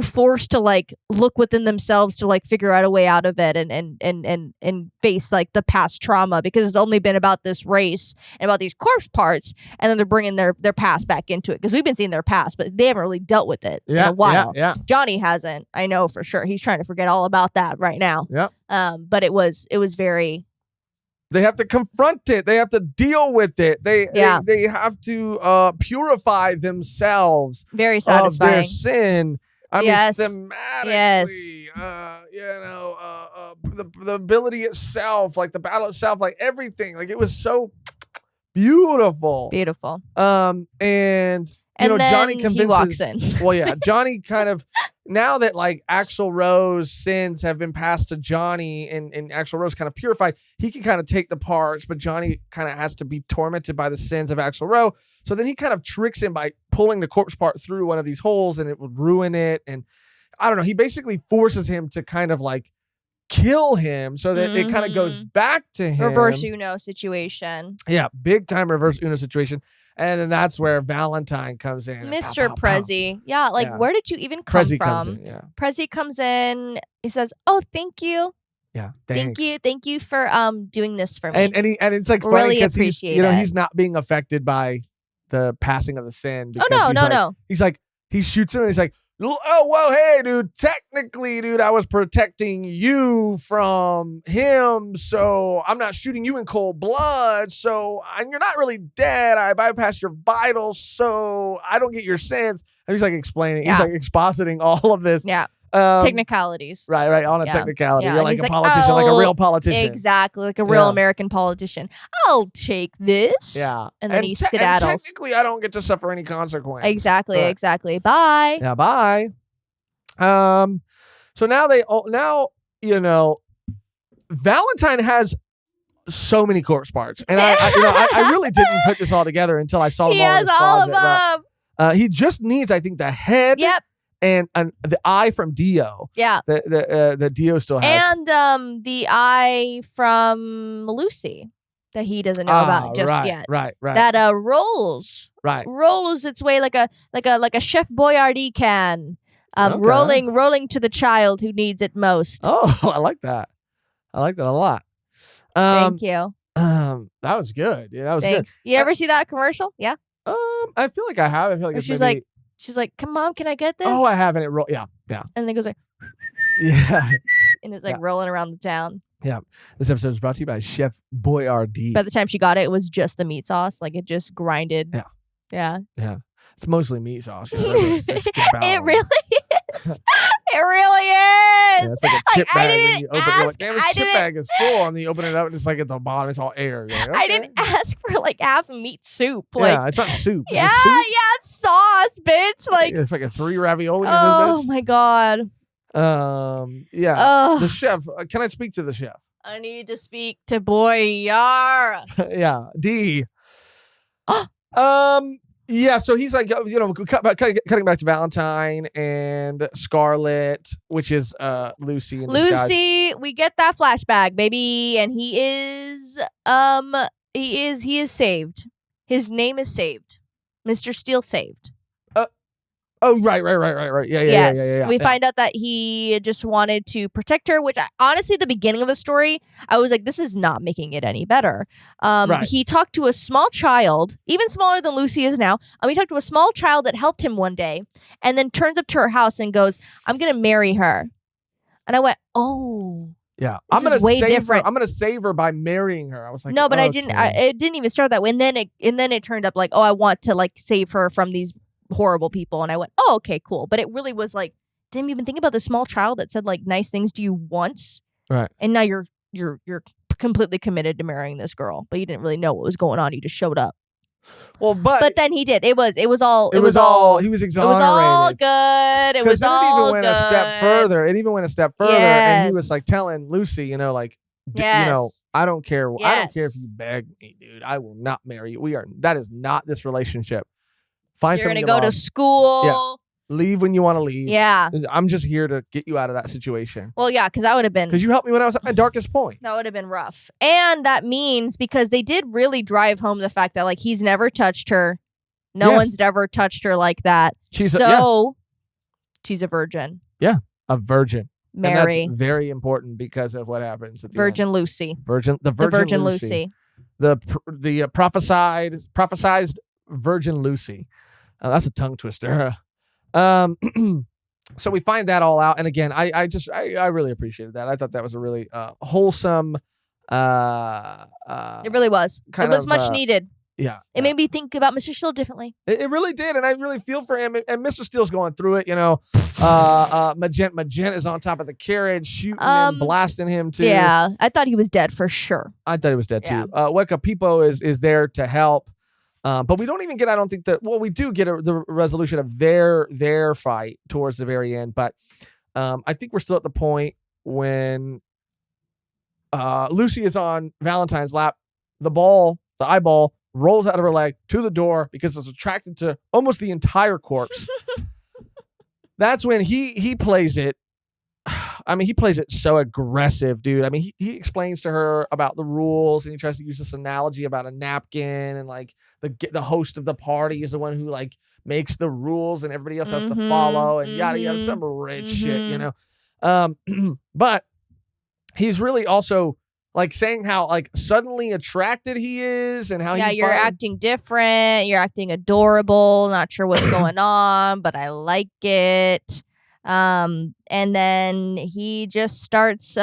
forced to like look within themselves to like figure out a way out of it and face like the past trauma, because it's only been about this race and about these corpse parts, and then they're bringing their past back into it, because we've been seeing their past, but they haven't really dealt with it in a while. Yeah. Johnny hasn't, I know for sure. He's trying to forget all about that right now. Yeah. But it was very. They have to confront it. They have to deal with it. They have to purify themselves. Very satisfying. Of their sin. I mean, thematically, the ability itself, like the battle itself, like everything, like it was so beautiful. Beautiful. And Johnny convinces. He walks in. Well, yeah, Johnny kind of, now that like Axl Rose's sins have been passed to Johnny, and Axl Rose kind of purified, he can kind of take the parts, but Johnny kind of has to be tormented by the sins of Axl Rose. So then he kind of tricks him by pulling the corpse part through one of these holes, and it would ruin it. And I don't know, he basically forces him to kind of like kill him so that it kind of goes back to him. Reverse Uno situation. Yeah, big time reverse Uno situation. And then that's where Valentine comes in. Mr. Prezi. Yeah, like where did you even come from? Prezi comes in. He says, "Oh, thank you. Yeah, thanks. Thank you for doing this for me." And it's like funny really because appreciate he's not being affected by the passing of the sin. No. He's like, he shoots him and he's like, oh, well, hey, dude, technically, dude, I was protecting you from him, so I'm not shooting you in cold blood, so and you're not really dead. I bypassed your vitals, so I don't get your sense. And he's like explaining, he's like expositing all of this. Yeah. Technicalities. Right, on a technicality. Yeah. You're like a politician, like a real politician. Exactly, like a real American politician. I'll take this. Yeah. And then he skedaddles. And technically, I don't get to suffer any consequence. Exactly. Bye. Yeah, bye. So now, Valentine has so many corpse parts. And I really didn't put this all together until I saw them all in his closet. He has all of them. He just needs, I think, the head. Yep. And the eye from Dio. Yeah. The Dio still has. And the eye from Lucy that he doesn't know about just yet. Right. That rolls. Right. Rolls its way like a Chef Boyardee can. Rolling to the child who needs it most. Oh, I like that. I like that a lot. Thank you. That was good. Yeah, that was good. You ever see that commercial? Yeah. I feel like I have. I feel like it's She's like, "Come on, can I get this?" Oh, I have, and it roll. Yeah. And then it goes like, yeah, and it's like rolling around the town. Yeah. This episode is brought to you by Chef Boyardee. By the time she got it, it was just the meat sauce. Like it just grinded. Yeah. It's mostly meat sauce. It really is. It really is. Yeah, it's like a chip bag. And you open it, you're like, damn, this chip bag is full. And then you open it up, and it's like at the bottom, it's all air. Like, okay. I didn't ask for like half meat soup. Yeah, it's not soup. Yeah, soup? it's sauce, bitch. Like it's like a 3 ravioli in this Oh bitch. my god. Yeah. The chef. Can I speak to the chef? I need to speak to Boyar. Yeah. D. Yeah, so he's like, cutting back to Valentine and Scarlet, which is Lucy in disguise. Lucy, we get that flashback, baby, and he is saved. His name is saved. Mr. Steele saved. Oh, right. Yeah. We find out that he just wanted to protect her, which honestly, the beginning of the story, I was like, this is not making it any better. He talked to a small child, even smaller than Lucy is now. He talked to a small child that helped him one day and then turns up to her house and goes, I'm going to marry her. And I went, oh. Yeah, I'm gonna save her. I'm gonna save her by marrying her. I was like, no, but okay. I didn't. It didn't even start that way. And then it turned up like, oh, I want to like save her from these horrible people. And I went, oh, okay, cool. But it really was like, didn't even think about the small child that said like nice things to you once, right? And now you're completely committed to marrying this girl, but you didn't really know what was going on. You just showed up. Well, but then he did. He was exonerated. He was all good. It was all even went a step further. It even went a step further, and he was like telling Lucy, I don't care. I don't care if you beg me, dude. I will not marry you. That is not this relationship. You're gonna go to school. Yeah. Leave when you want to leave. Yeah. I'm just here to get you out of that situation. Well, yeah, because that would have been... Because you helped me when I was at my darkest point. That would have been rough. And that means, because they did really drive home the fact that, like, he's never touched her. No one's ever touched her like that. She's a virgin. Yeah, a virgin. Mary. And that's very important because of what happens at the Virgin end. Lucy. The Virgin Lucy. The prophesied Virgin Lucy. That's a tongue twister. So we find that all out, and again, I really appreciated that. I thought that was a really wholesome. It really was. It was much needed. Yeah, it made me think about Mr. Steele differently. It really did, and I really feel for him. And Mr. Steele's going through it. Magent is on top of the carriage, shooting him, blasting him too. Yeah, I thought he was dead for sure. I thought he was dead too. Weka Pipo is there to help. But we don't even get, I don't think that, well, we do get the resolution of their fight towards the very end. But I think we're still at the point when Lucy is on Valentine's lap. The eyeball, rolls out of her leg to the door because it's attracted to almost the entire corpse. That's when he plays it. I mean, he plays it so aggressive, dude. I mean, he explains to her about the rules, and he tries to use this analogy about a napkin, and like the host of the party is the one who like makes the rules, and everybody else has to follow, and yada yada, some rich shit, But he's really also like saying how like suddenly attracted he is and how you're acting different, you're acting adorable, not sure what's going on, but I like it. And then he just starts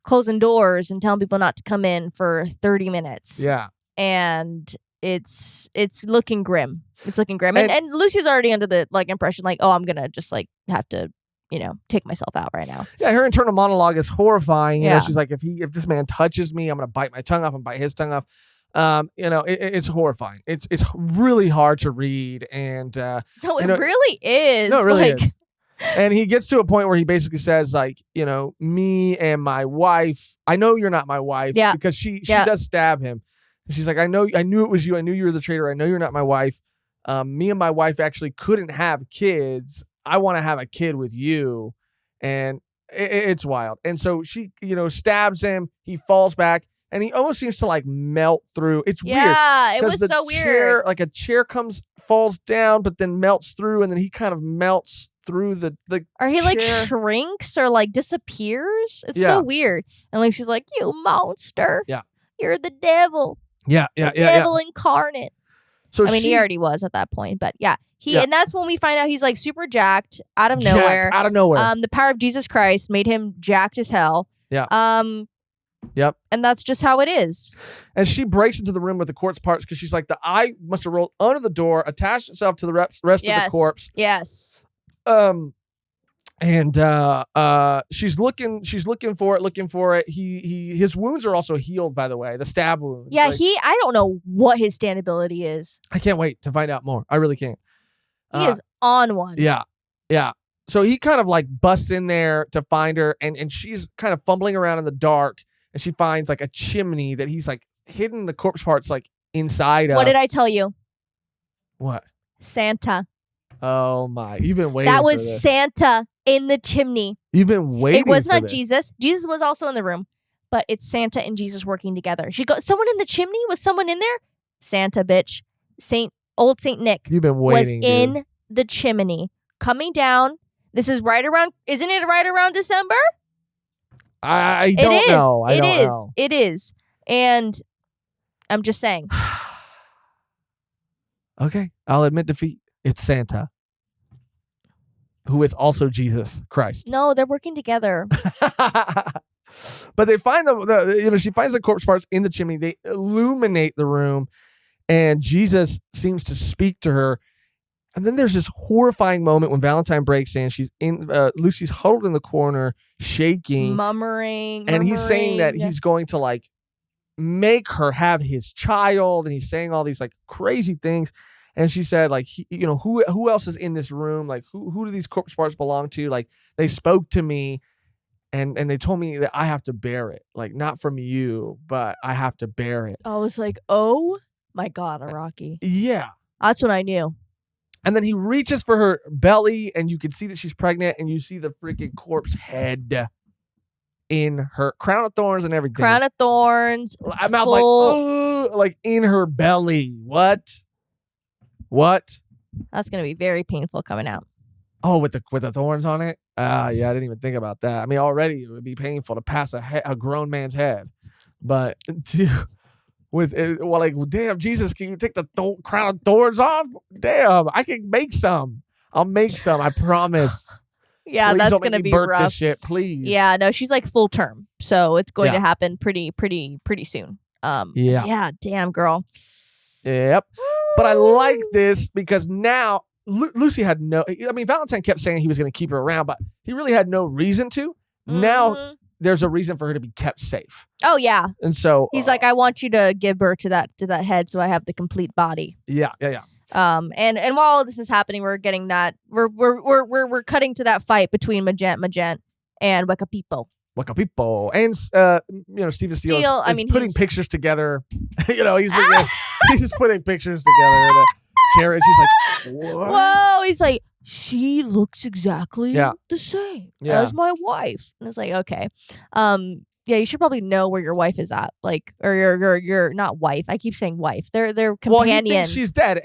closing doors and telling people not to come in for 30 minutes. Yeah. And it's looking grim. It's looking grim. And Lucy's already under the like impression like, oh, I'm gonna just like have to, take myself out right now. Yeah, her internal monologue is horrifying. You know, she's like, if this man touches me, I'm gonna bite my tongue off and bite his tongue off. It's horrifying. It's really hard to read, and no, it really is. No, it really is. And he gets to a point where he basically says, like, me and my wife. I know you're not my wife, because she does stab him. And she's like, I knew it was you. I knew you were the traitor. I know you're not my wife. Me and my wife actually couldn't have kids. I want to have a kid with you. And it's wild. And so she, stabs him. He falls back and he almost seems to like melt through. It's weird. Yeah, it was so weird. Like a chair falls down, but then melts through. And then he kind of melts through the or he chair. Like shrinks or like disappears. It's so weird. And like she's like, you monster. Yeah. You're the devil. Yeah. Devil incarnate. So he already was at that point, but and that's when we find out he's like super jacked out of nowhere. The power of Jesus Christ made him jacked as hell. Yeah. Yep. And that's just how it is. And she breaks into the room with the corpse parts because she's like, the eye must have rolled under the door, attached itself to the rest of the corpse. Yes. And she's looking for it. His wounds are also healed, by the way, the stab wounds. Yeah, I don't know what his stand ability is. I can't wait to find out more. I really can't. He is on one. Yeah. Yeah. So he kind of like busts in there to find her, and she's kind of fumbling around in the dark, and she finds like a chimney that he's like hidden the corpse parts like inside of. What did I tell you? What? Santa. Oh my! You've been waiting. That was Santa in the chimney. You've been waiting. It was not this. Jesus. Jesus was also in the room, but it's Santa and Jesus working together. She goes. Someone in the chimney? Was someone in there? Santa, bitch. Old Saint Nick. You've been waiting. Was in the chimney, coming down. This is right around. Isn't it right around December? I don't know. It is. And I'm just saying. Okay, I'll admit defeat. It's Santa, who is also Jesus Christ. No, they're working together. But they find she finds the corpse parts in the chimney. They illuminate the room, and Jesus seems to speak to her. And then there's this horrifying moment when Valentine breaks in. She's Lucy's huddled in the corner, shaking, murmuring, and he's saying that he's going to like make her have his child, and he's saying all these like crazy things. And she said, like, who else is in this room? Like, who do these corpse parts belong to? Like, they spoke to me, and they told me that I have to bear it. Like, not from you, but I have to bear it. I was like, oh my God, Araki. Yeah. That's what I knew. And then he reaches for her belly, and you can see that she's pregnant, and you see the freaking corpse head in her crown of thorns and everything. Crown of thorns. Mouth like in her belly. What? That's gonna be very painful coming out. Oh, with the thorns on it? Yeah, I didn't even think about that. I mean, already it would be painful to pass a grown man's head, but damn, Jesus, can you take the crown of thorns off? Damn, I can make some. I'll make some. I promise. Yeah, please that's don't gonna make me be birth rough. This shit, please. Yeah, no, she's like full term, so it's going to happen pretty soon. Yeah, damn girl. Yep. But I like this because now Lucy had Valentine kept saying he was going to keep her around, but he really had no reason to. Mm-hmm. Now there's a reason for her to be kept safe. Oh yeah. And so he's like, I want you to give birth to that head, so I have the complete body. Yeah. And while this is happening, we're getting that we're cutting to that fight between Magent and Weka People. And Steve Steele is putting pictures together. He's just putting pictures together in a carriage. He's like, what? Whoa! He's like, she looks exactly the same as my wife. And it's like, okay. Yeah, you should probably know where your wife is at, like, or your not wife. I keep saying wife. Their companion. Well, he thinks she's dead,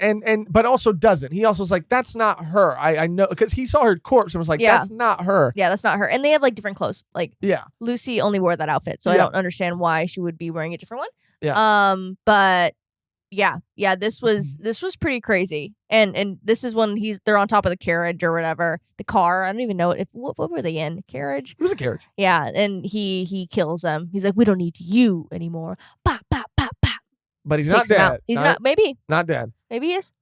but also doesn't. He also was like, that's not her. I know, because he saw her corpse and was like, that's not her. Yeah, that's not her. And they have like different clothes. Like, Lucy only wore that outfit, so I don't understand why she would be wearing a different one. Yeah. But yeah, this was pretty crazy. And this is when they're on top of the carriage or whatever, the car. I don't even know what were they in? Carriage? It was a carriage. Yeah, and he kills them. He's like, we don't need you anymore. Bah, bah, bah, bah. But he's not dead. He's not. Maybe not dead. Maybe he is.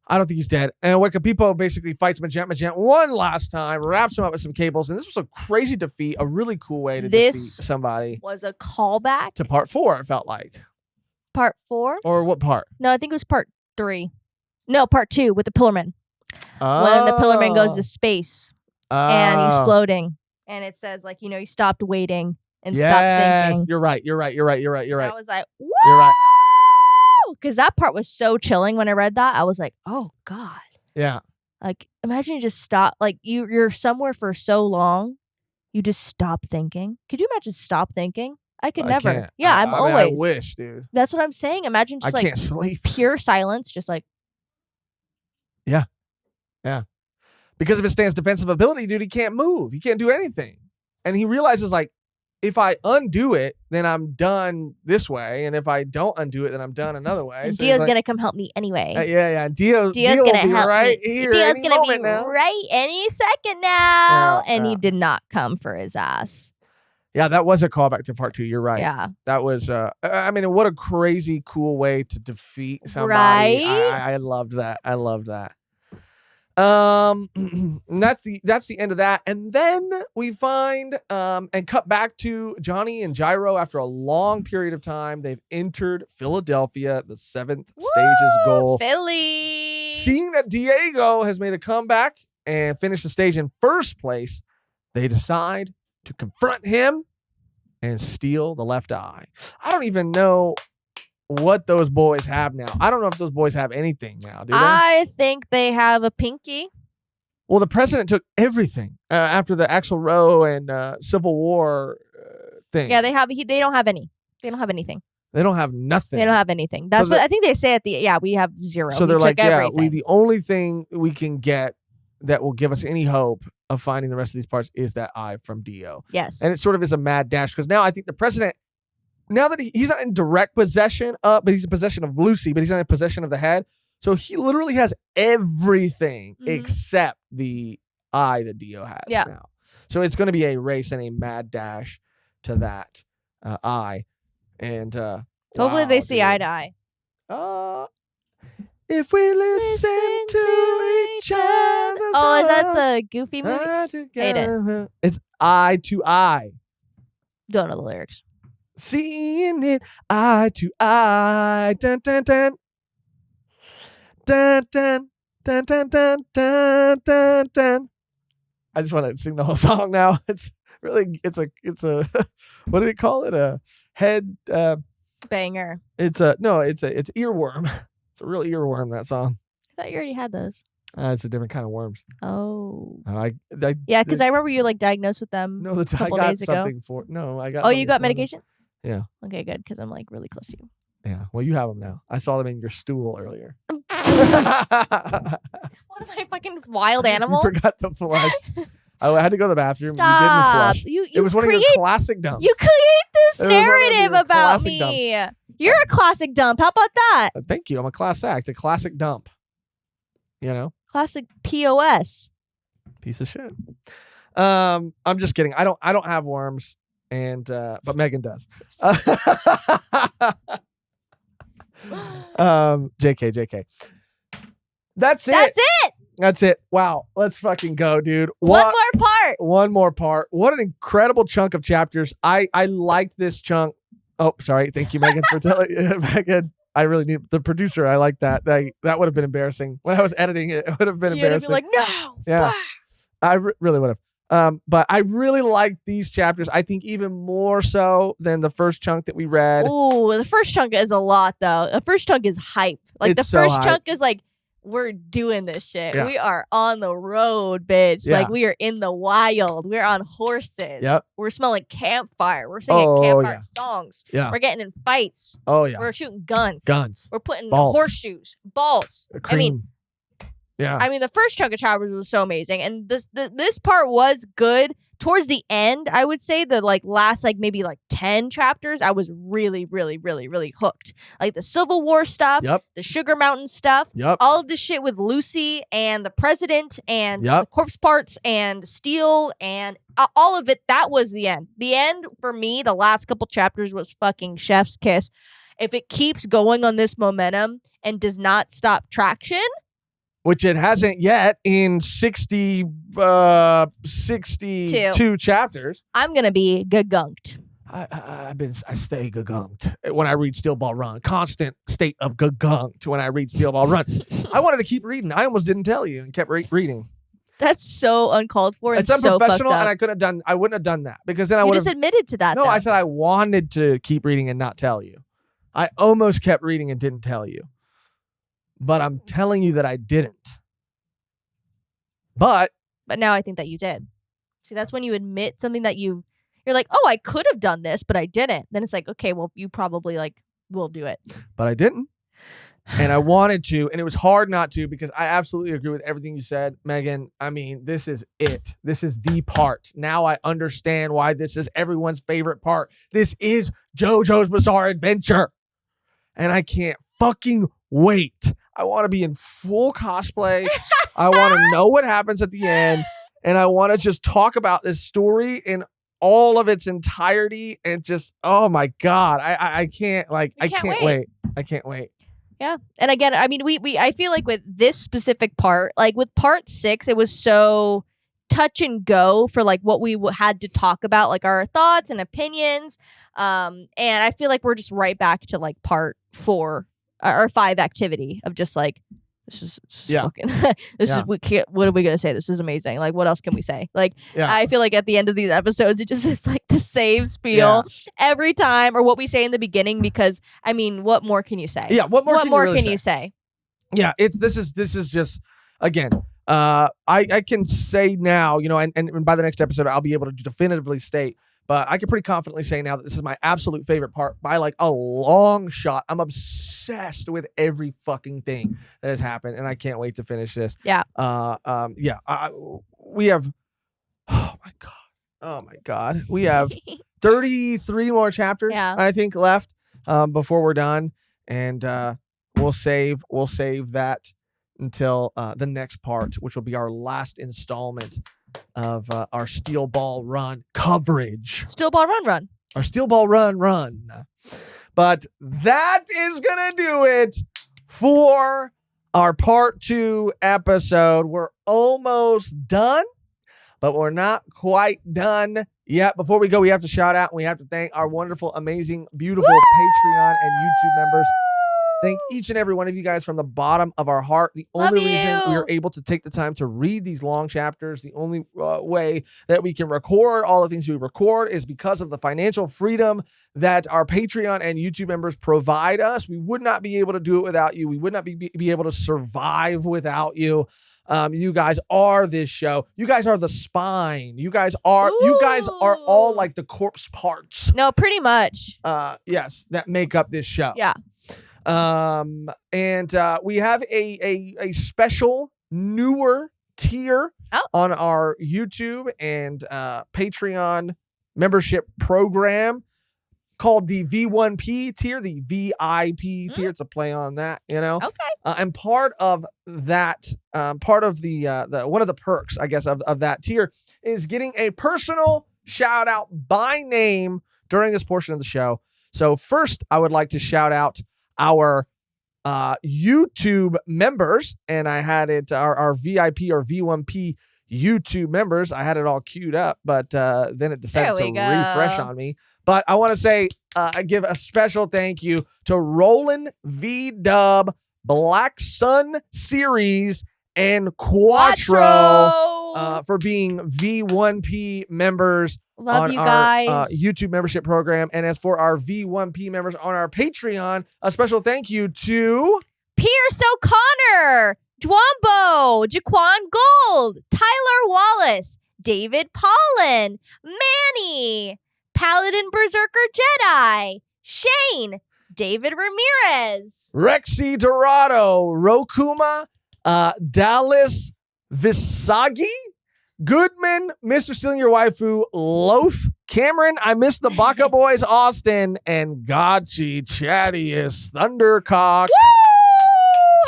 I don't think he's dead. And Wekapipo basically fights Magent one last time, wraps him up with some cables, and this was a crazy defeat, a really cool way to defeat somebody. Was a callback to part 4. It felt like part 4, or what part? No, I think it was part 3. No, part 2 with the Pillarman. When the Pillarman goes to space and he's floating, and it says like, he stopped waiting and stopped thinking. You're right. I was like, whoa! You're right. Because that part was so chilling when I read that. I was like, oh God. Yeah. Like, imagine you just stop. Like, you're somewhere for so long, you just stop thinking. Could you imagine stop thinking? I could never. Can't. Yeah, I always. wish, dude. That's what I'm saying. Imagine just I can't sleep. Pure silence, just like. Yeah. Yeah. Because of his stance defensive ability, dude, he can't move. He can't do anything. And he realizes, like, if I undo it, then I'm done this way. And if I don't undo it, then I'm done another way. And Dio's going to come help me anyway. Yeah. Dio's going to help right me. here. Dio's going to be now. right any second now. And he did not come for his ass. Yeah, that was a callback to part 2. You're right. Yeah. That was, I mean, what a crazy, cool way to defeat somebody. Right? I loved that. And that's the end of that. And then we find and cut back to Johnny and Gyro after a long period of time. They've entered Philadelphia, the 7th stage's goal. Philly. Seeing that Diego has made a comeback and finished the stage in first place, they decide to confront him and steal the left eye. I don't even know what those boys have now. I don't know if those boys have anything now, do they? I think they have a pinky. Well, the president took everything after the Axl Rowe and Civil War thing. Yeah, they don't have any. They don't have anything. They don't have nothing. They don't have anything. That's what I think they say at the. Yeah, we have 0. So they're like, everything. the only thing we can get that will give us any hope of finding the rest of these parts is that eye from Dio. Yes. And it sort of is a mad dash because now I think the president, now that he's not in direct possession of, but he's in possession of Lucy, but he's not in possession of the head. So he literally has everything except the eye that Dio has now. So it's going to be a race and a mad dash to that eye. And hopefully they see eye to eye. If we listen to each other. Oh, is that the Goofy movie? Hate it. It's eye to eye. Don't know the lyrics. Seeing it eye to eye. Dun, dun, dun. Dun, dun, dun, dun, dun, dun, dun, dun. I just want to sing the whole song now. It's really, it's a what do they call it? A head banger. It's earworm. It's a real earworm, that song. I thought you already had those. It's a different kind of worms. Oh. Yeah, because I remember you diagnosed with them. No, I got something for. No, I got. Oh, you got medication? Them. Yeah. Okay, good, because I'm like really close to you. Yeah. Well, you have them now. I saw them in your stool earlier. What am I, fucking wild animal? You forgot to flush. I had to go to the bathroom. Stop. You didn't flush. You it was one of your classic dumps. You create this narrative about me. Dumps. You're a classic dump. How about that? Thank you. I'm a class act. A classic dump. You know? Classic POS. Piece of shit. I'm just kidding. I don't have worms, and but Mehgan does. JK. That's it. Wow. Let's fucking go, dude. One more part. What an incredible chunk of chapters. I liked this chunk. Oh, sorry. Thank you, Mehgan, for telling Mehgan. I really need the producer. I like that. That would have been embarrassing when I was editing it. It would have been embarrassing. You'd be like, no. Yeah, I really would have. But I really like these chapters. I think even more so than the first chunk that we read. Ooh, the first chunk is a lot though. The first chunk is hype. Like it's the first so chunk is like we're doing this shit. Yeah. We are on the road, bitch. Yeah. Like, we are in the wild. We're on horses. Yep. We're smelling campfire. We're singing campfire songs. Yeah. We're getting in fights. Oh, yeah. We're shooting guns. We're putting Balls. horseshoes. Balls. Cream. I mean, the first chunk of chapters was so amazing, and this part was good. Towards the end, I would say the last maybe 10 chapters, I was really, really, really, really hooked. Like the Civil War stuff, the Sugar Mountain stuff, all of the shit with Lucy and the president and the corpse parts and Steele and all of it. That was the end. The end for me, the last couple chapters was fucking chef's kiss. If it keeps going on this momentum and does not stop traction, which it hasn't yet in 62 chapters. I'm going to be gagunked. I stay gagunked when I read Steel Ball Run. Constant state of gagunked when I read Steel Ball Run. I wanted to keep reading. I almost didn't tell you and kept reading. That's so uncalled for. It's unprofessional, and I wouldn't have done that because then I would have just admitted to that. No, I said I wanted to keep reading and not tell you. I almost kept reading and didn't tell you. But I'm telling you that I didn't. But now I think that you did. See, that's when you admit something that you're like, oh, I could have done this, but I didn't. Then it's like, okay, well, you probably will do it. But I didn't. And I wanted to, and it was hard not to because I absolutely agree with everything you said, Mehgan. I mean, this is it. This is the part. Now I understand why this is everyone's favorite part. This is JoJo's Bizarre Adventure. And I can't fucking wait. I want to be in full cosplay. I want to know what happens at the end. And I want to just talk about this story in all of its entirety. And just, oh my God. I can't wait. I can't wait. Yeah. And again, I mean, I feel like with this specific part, with part 6, it was so touch and go for what we had to talk about, our thoughts and opinions. And I feel like we're just right back to part 4. Or 5 activity of just this is fucking this is what are we gonna say? This is amazing. What else can we say? I feel like at the end of these episodes it just is the same spiel every time, or what we say in the beginning, because I mean, what more can you say? Yeah, what more can you say? Yeah, this is just again, I can say now, and by the next episode I'll be able to definitively state. But I can pretty confidently say now that this is my absolute favorite part by a long shot. I'm obsessed with every fucking thing that has happened, and I can't wait to finish this. Yeah. We have. Oh my god. We have 33 more chapters. I think left before we're done, and we'll save that until the next part, which will be our last installment of our Steel Ball Run coverage. Steel Ball Run. Our Steel Ball Run. But that is going to do it for our part 2 episode. We're almost done, but we're not quite done yet. Before we go, we have to shout out and we have to thank our wonderful, amazing, beautiful Patreon and YouTube members. Thank each and every one of you guys from the bottom of our heart. The only reason we are able to take the time to read these long chapters, the only way that we can record all the things we record is because of the financial freedom that our Patreon and YouTube members provide us. We would not be able to do it without you. We would not be able to survive without you. You guys are this show. You guys are the spine. You guys are all like the corpse parts. No, pretty much. Yes, that make up this show. Yeah. And we have a special newer tier on our YouTube and Patreon membership program called the V1P tier, the VIP tier. It's a play on that, Okay. And part of that, part of the one of the perks, I guess, of that tier is getting a personal shout out by name during this portion of the show. So first, I would like to shout out our YouTube members, and I had it our VIP or V1P YouTube members. I had it all queued up, but then it decided to refresh on me. But I want to say, I give a special thank you to Roland V Dub, Black Sun Series, and Quattro for being V1P members on our YouTube membership program. And as for our V1P members on our Patreon, a special thank you to Pierce O'Connor, Dwombo, Jaquan Gold, Tyler Wallace, David Pollen, Manny, Paladin Berserker Jedi, Shane, David Ramirez, Rexy Dorado, Rokuma, Dallas Visagi, Goodman, Mr. Stealing Your Waifu, Loaf, Cameron, I Miss the Baka Boys, Austin, and Gotchi Chattiest Thundercock. Woo!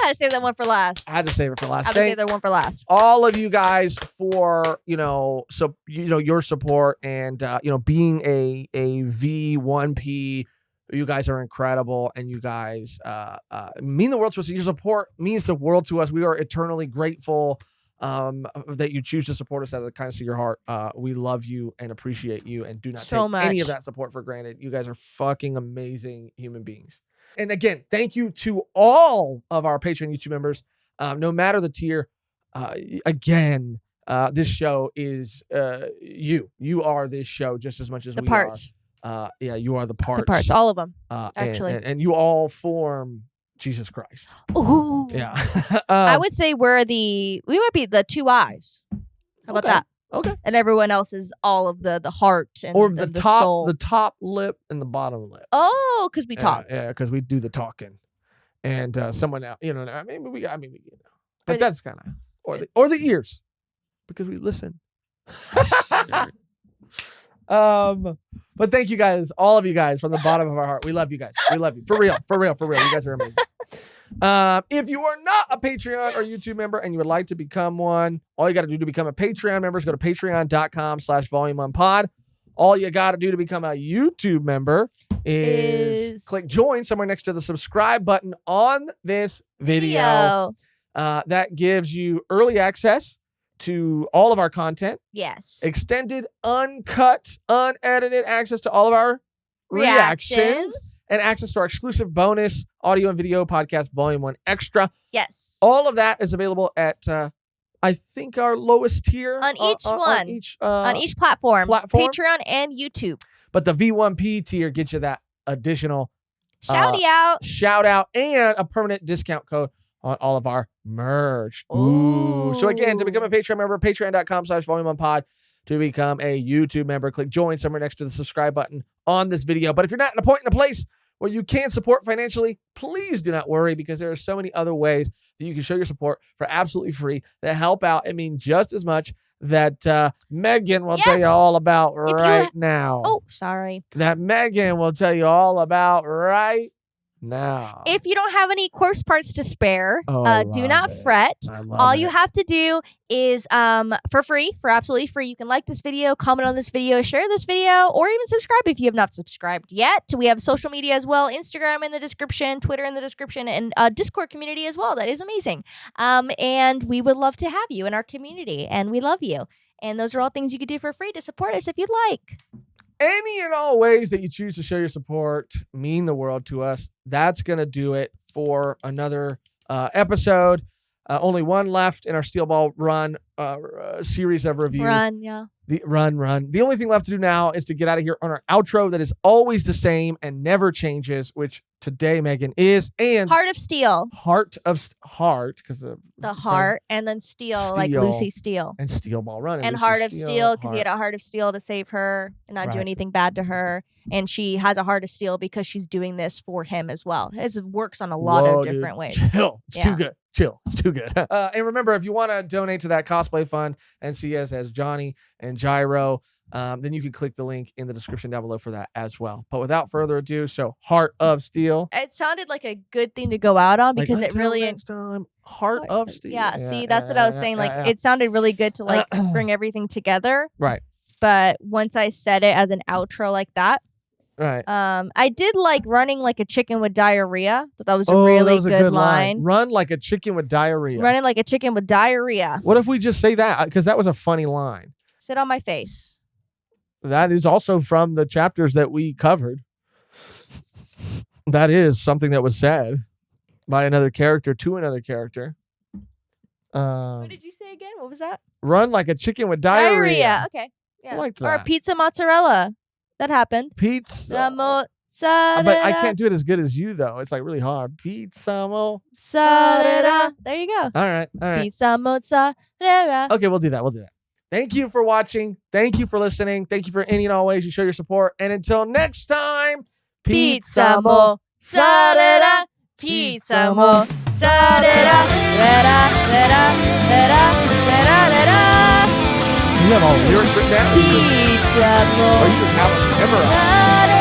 Had to save that one for last. I had to save it for last. I had to save that one for last. All of you guys for your support and being a V1P. You guys are incredible, and you guys mean the world to us. Your support means the world to us. We are eternally grateful that you choose to support us out of the kindness of your heart. We love you and appreciate you, and do not take any of that support for granted. You guys are fucking amazing human beings. And again, thank you to all of our Patreon YouTube members. No matter the tier, this show is you. You are this show just as much as we parts. Are. You are the parts. The parts, all of them, actually. And you all form Jesus Christ. Ooh. Yeah. I would say we might be the two eyes. How about that? Okay. And everyone else is all of the heart and the top soul. The top lip and the bottom lip. Oh, because we talk. Yeah, because we do the talking. And someone else, but that's kind of or the ears, because we listen. But thank you guys, all of you guys, from the bottom of our heart. We love you guys. We love you. For real. You guys are amazing. If you are not a Patreon or YouTube member and you would like to become one, all you got to do to become a Patreon member is go to patreon.com/volume1pod. All you got to do to become a YouTube member is click join somewhere next to the subscribe button on this video. That gives you early access to all of our content. Yes. Extended, uncut, unedited access to all of our reactions and access to our exclusive bonus audio and video podcast, Volume 1 Extra. Yes. All of that is available at, I think, our lowest tier. On each one. On each platform. Patreon and YouTube. But the V1P tier gets you that additional shout out and a permanent discount code on all of our merch. Ooh. So again, to become a Patreon member, patreon.com/volume1pod. To become a YouTube member, click join somewhere next to the subscribe button on this video. But if you're not in a point in a place where you can support financially, please do not worry, because there are so many other ways that you can show your support for absolutely free that help out. I mean, just as much that Mehgan will tell you all about now. Oh, sorry. That Mehgan will tell you all about right now. If you don't have any corpse parts to spare, do not fret. All you have to do is for absolutely free, you can like this video, comment on this video, share this video, or even subscribe if you have not subscribed yet. We have social media as well, Instagram in the description, Twitter in the description, and Discord community as well. That is amazing. And we would love to have you in our community, and we love you. And those are all things you could do for free to support us if you'd like. Any and all ways that you choose to show your support mean the world to us. That's going to do it for another episode. Only one left in our Steel Ball Run series of reviews. The only thing left to do now is to get out of here on our outro that is always the same and never changes, which today, Mehgan, is Heart of Steel. Heart, because the heart, and then Steel, like Lucy Steele. And Steel Ball Run. And Heart of Steel, because he had a Heart of Steel to save her and not do anything bad to her. And she has a Heart of Steel because she's doing this for him as well. It works on a lot of different ways. Chill. It's too good. Chill. It's too good. And remember, if you want to donate to that cosplay fund and see us as Johnny and Gyro, then you can click the link in the description down below for that as well. But without further ado, so Heart of Steel. It sounded like a good thing to go out on because it really next time. Heart of Steel. Yeah, see, that's what I was saying. It sounded really good to like bring everything together. Right. But once I said it as an outro like that. Right. I did like running like a chicken with diarrhea. Thought that was a really good line. Run like a chicken with diarrhea. Running like a chicken with diarrhea. What if we just say that? Because that was a funny line. Sit on my face. That is also from the chapters that we covered. That is something that was said by another character to another character. What did you say again? What was that? Run like a chicken with diarrhea. Okay. Yeah. I liked that. Or pizza mozzarella. That happened. Pizza. But I can't do it as good as you though. It's like really hard. Pizza mozzarella. There you go. All right. Pizza mozzarella. Okay, we'll do that. Thank you for watching. Thank you for listening. Thank you for any and all ways you show your support. And until next time, pizza mozzarella. Pizza mozzarella. You have all the lyrics written down? Pizza Or you just have them memorized?